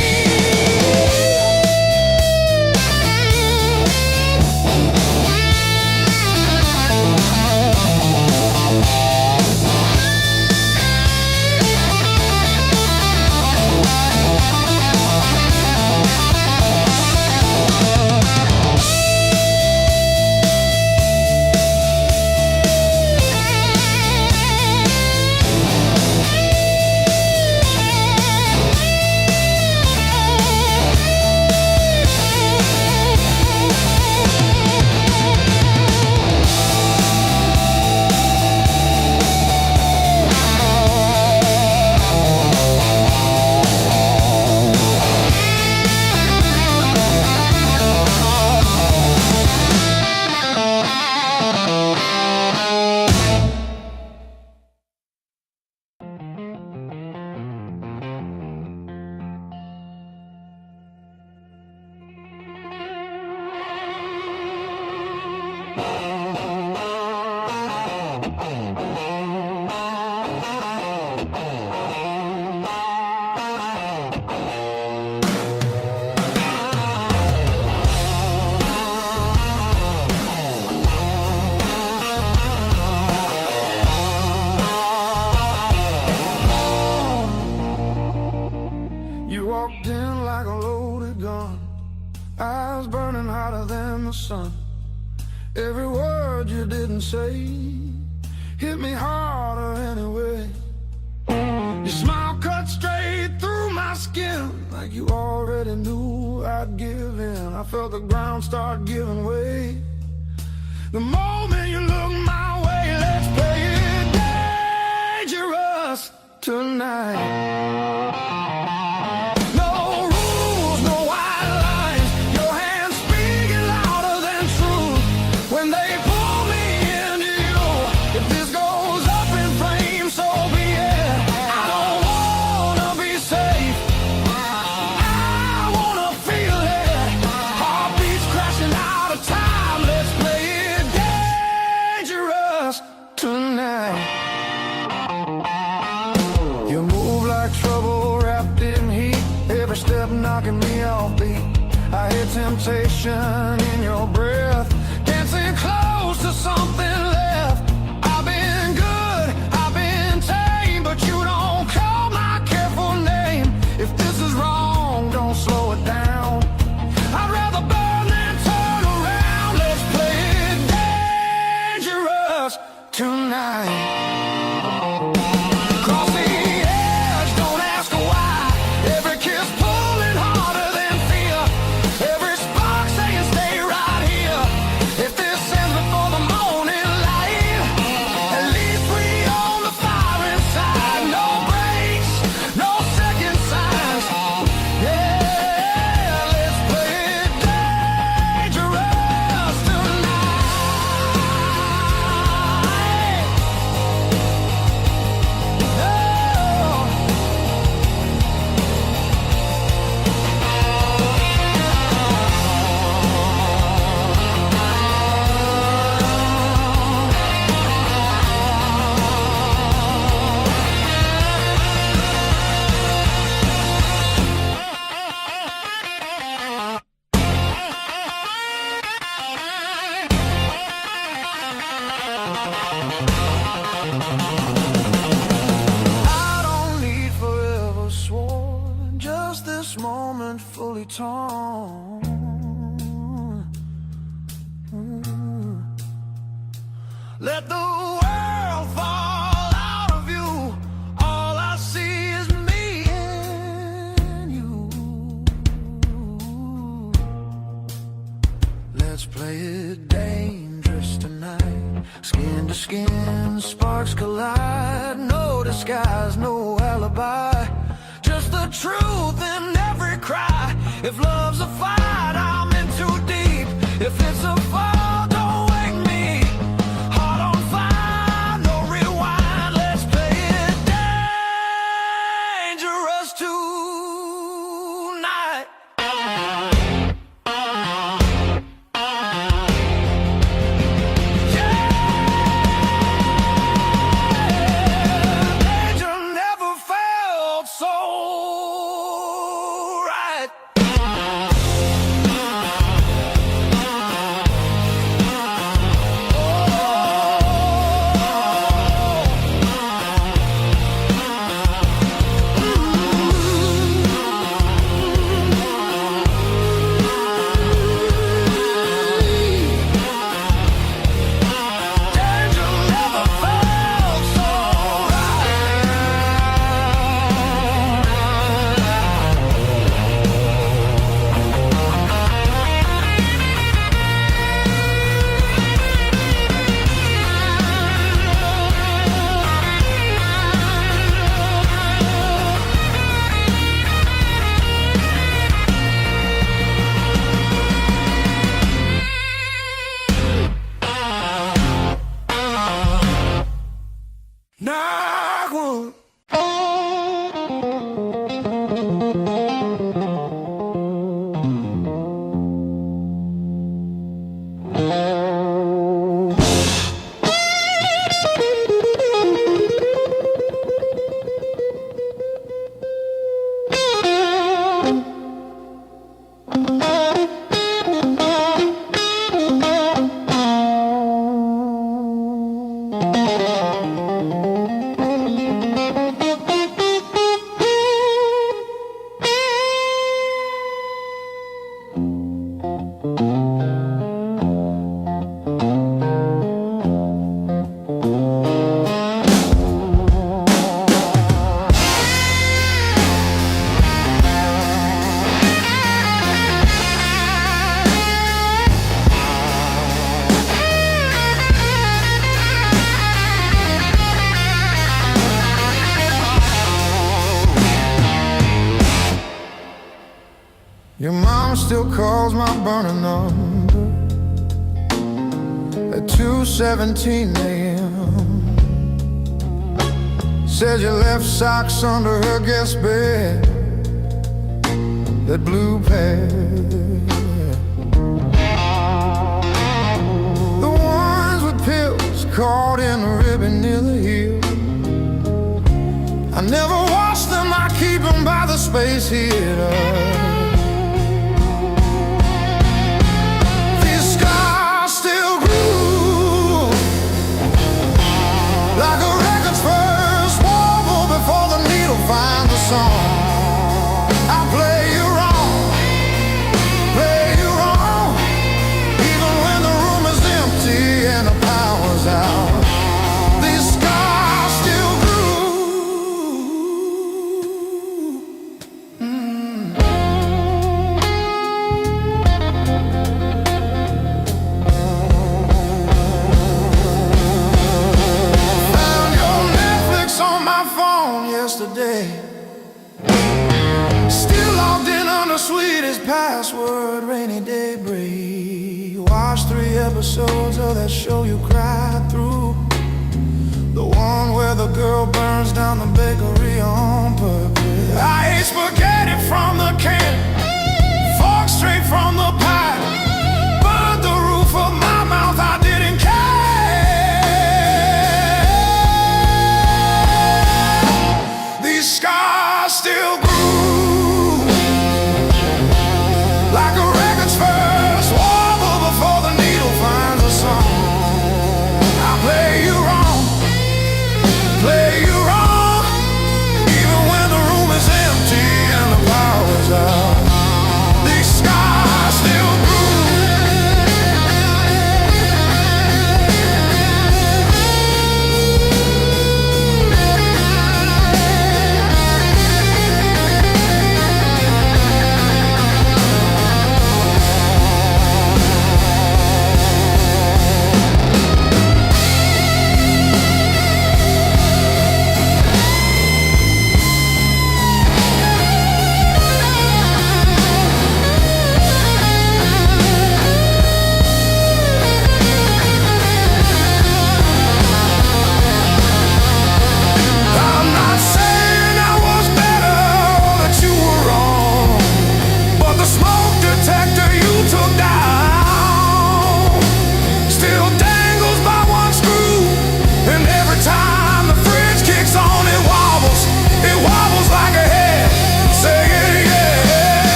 tin like a loaded gun, eyes burning hotter than the sun. Every word you didn't say hit me harder anyway. Your smile cut straight through my skin, like you already knew I'd give in. I felt the ground start giving way the moment you looked my way. Let's play it dangerous tonight. No rules, no white lines, your hands speaking louder than truth when they pull me into you. If this goes up in flames, so be it. I don't wanna be safe, I wanna feel it. Heartbeats crashing out of time. Let's play it dangerous tonight. You move like trouble wrapped in heat, every step knocking me off beat. I hear temptation in your breath, dancing close to something left. I've been good, I've been tame, but you don't call my careful name. If this is wrong, don't slow it down. I'd rather burn than turn around. Let's play it dangerous tonight. Cross the edge, don't ask why. Every kiss pulling harder than fear, every spark saying stay right here. If this ends before the morning light, at least we own the fire inside. No breaks, no second signs. Yeah, let's play it dangerous tonight. I don't need forever sworn, just this moment fully torn. Let the world fall out of you, all I see is me and you. Let's play it dangerous tonight. Skin to skin, sparks collide. No disguise, no alibi, just the truth in every cry. If love's a fight, I'm in too deep. If it's a fall, don't wake me. Heart on fire, no rewind. Let's play it dangerous tonight. Danger never felt so right. Danger never felt so knock one. Your mom still calls my burner number at 2:17 a.m. Says you left socks under her guest bed, that blue pair, the ones with pills caught in the ribbon near the heel. I never wash them, I keep them by the space heater. These scars still groove like a record's first warble before the needle finds the song. I play you wrong, play you wrong, even when the room is empty and the power's out. These scars still yesterday, still logged in on the sweetest password, rainy day break. Watched 3 episodes of that show you cried through, the one where the girl burns down the bakery on purpose. I ate spaghetti from the can, fork straight from the pie, burned the roof of my mouth, I didn't care. Scars still groove like a record's first warble before the needle finds a song. I play you wrong, play you wrong, even when the room is empty and the power's out. These scars still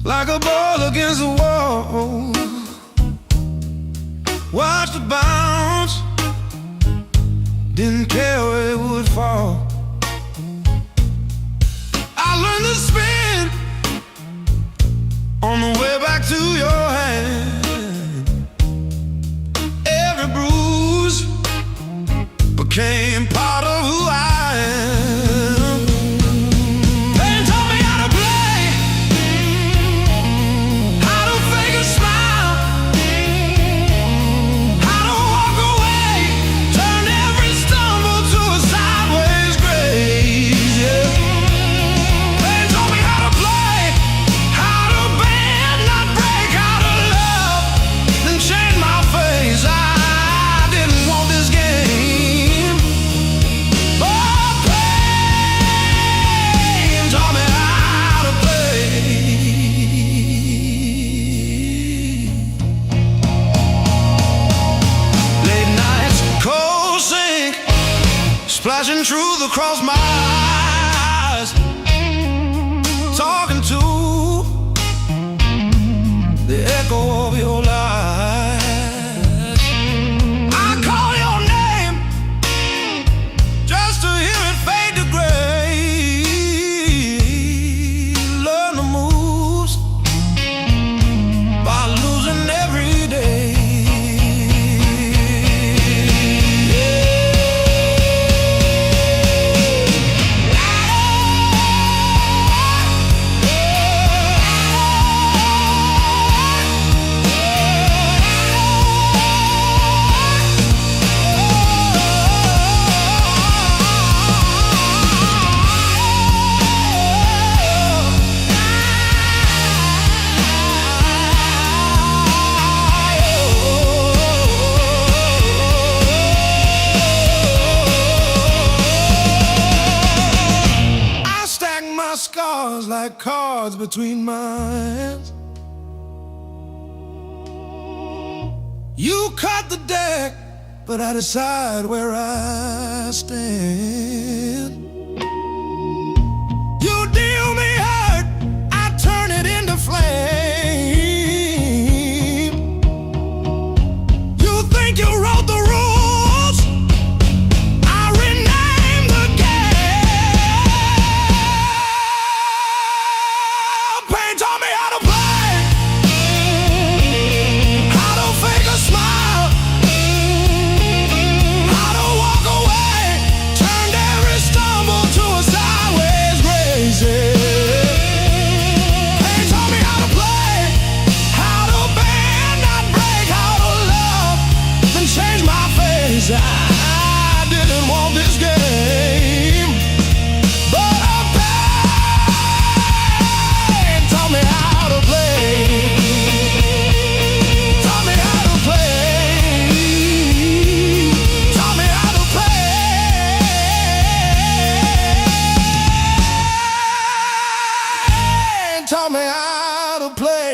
like a ball against the wall. Watched it bounce, didn't care where it would fall. I learned to spin on the way back to your hand. Every bruise became part of who I am. They taught me how to play, how to fake a smile, how to walk away flashing truth across my eyes, talking to the echo of your lies. I call your name just to hear it fade to gray. Learn the moves by losing every day. Scars like cards between my hands. You cut the deck, but I decide where I stand. You deal me hurt, I turn it into flame. You think you wrote the rules, I rename the game. Pain taught me how to play, how to fake a smile, how to walk away, turned every stumble to a sideways grace. Pain taught me how to play, how to bend, not break, how to love, then change my face. I didn't want this game, but pain taught me how to play. Taught me how to play. Taught me how to play. Taught me how to play.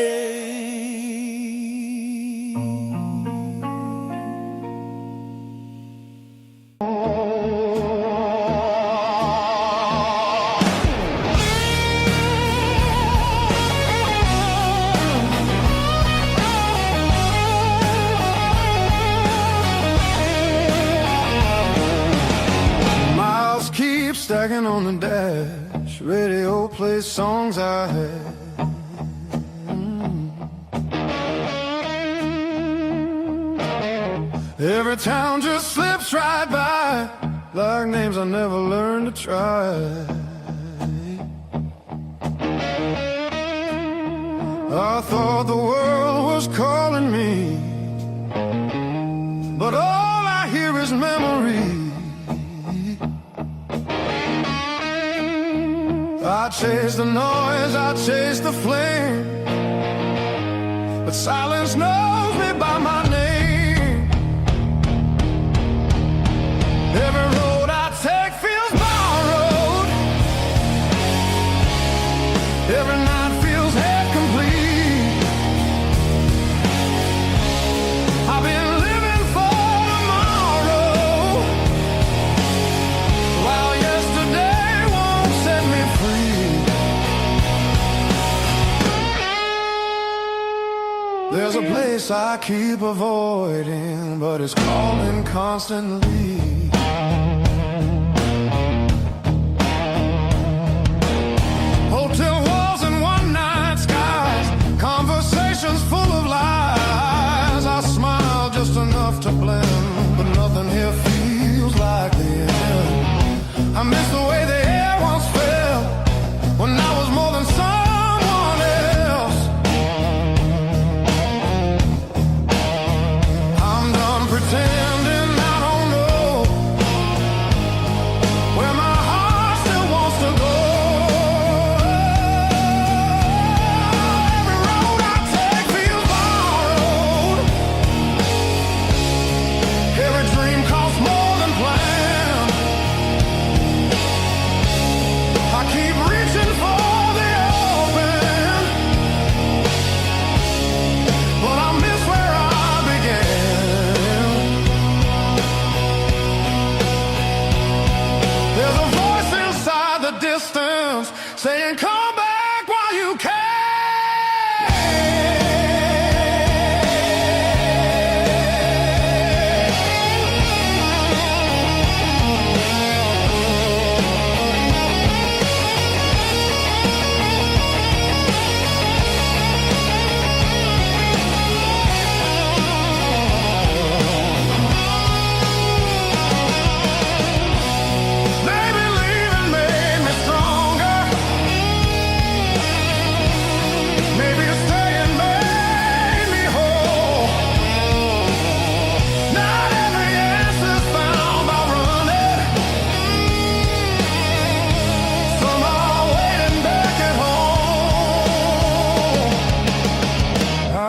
Miles keep stacking on the dash. Radio plays songs I had. Every town just slips right by, like names I never learned to try. I thought the world was calling me, but all I hear is memory. I chase the noise, I chase the flame, but silence knows me by my name. Every road I take feels borrowed, every night feels half complete. I've been living for tomorrow, while yesterday won't set me free. There's a place I keep avoiding, but it's calling constantly. Hotel walls and one-night skies, conversations full of lies. I smile just enough to blend, but nothing here feels like the end. I miss the way the air once felt, when I was more than someone else. I'm done pretending I don't know where my heart still wants to go. Every road I take feels borrowed, saying come back while you can.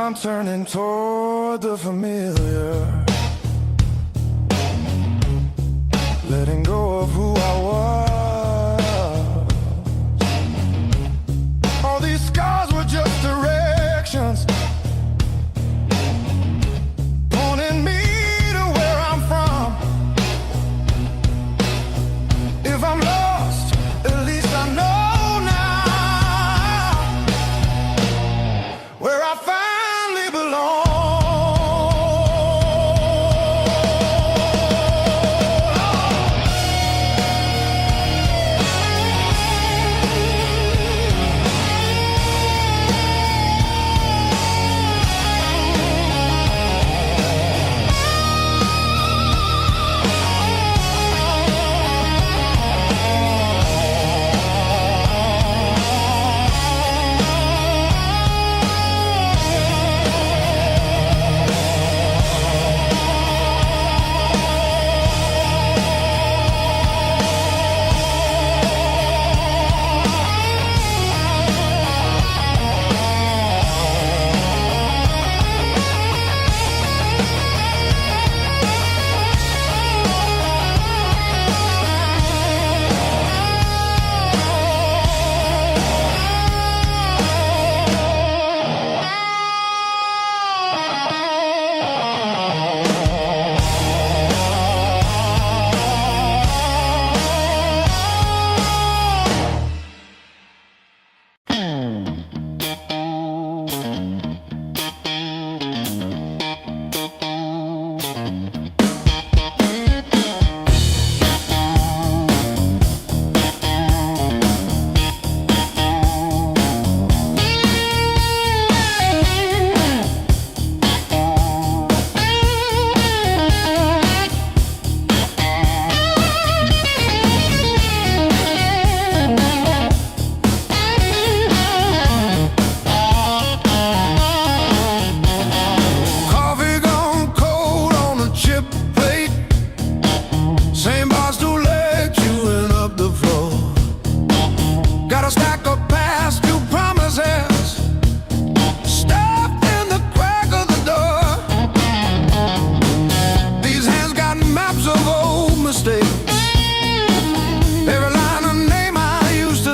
I'm turning toward the familiar, letting go of who I was. All these scars were just directions, pointing me to where I'm from. If I'm lost, at least I know now where I found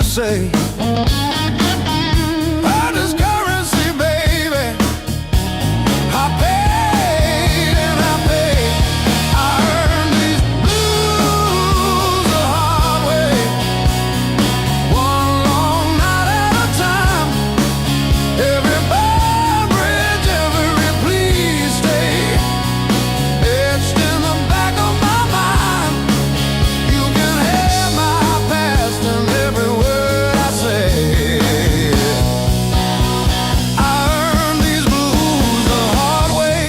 say hard as currency, baby. I paid and I paid. I earned these blues the hard way, one long night at a time. Every bar bridge, every please stay, etched in the back of my mind. You can have my past and every word I say. I earned these blues the hard way.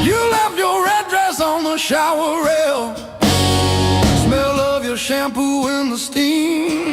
You left your red dress on the shower rail, smell of your shampoo in the steam.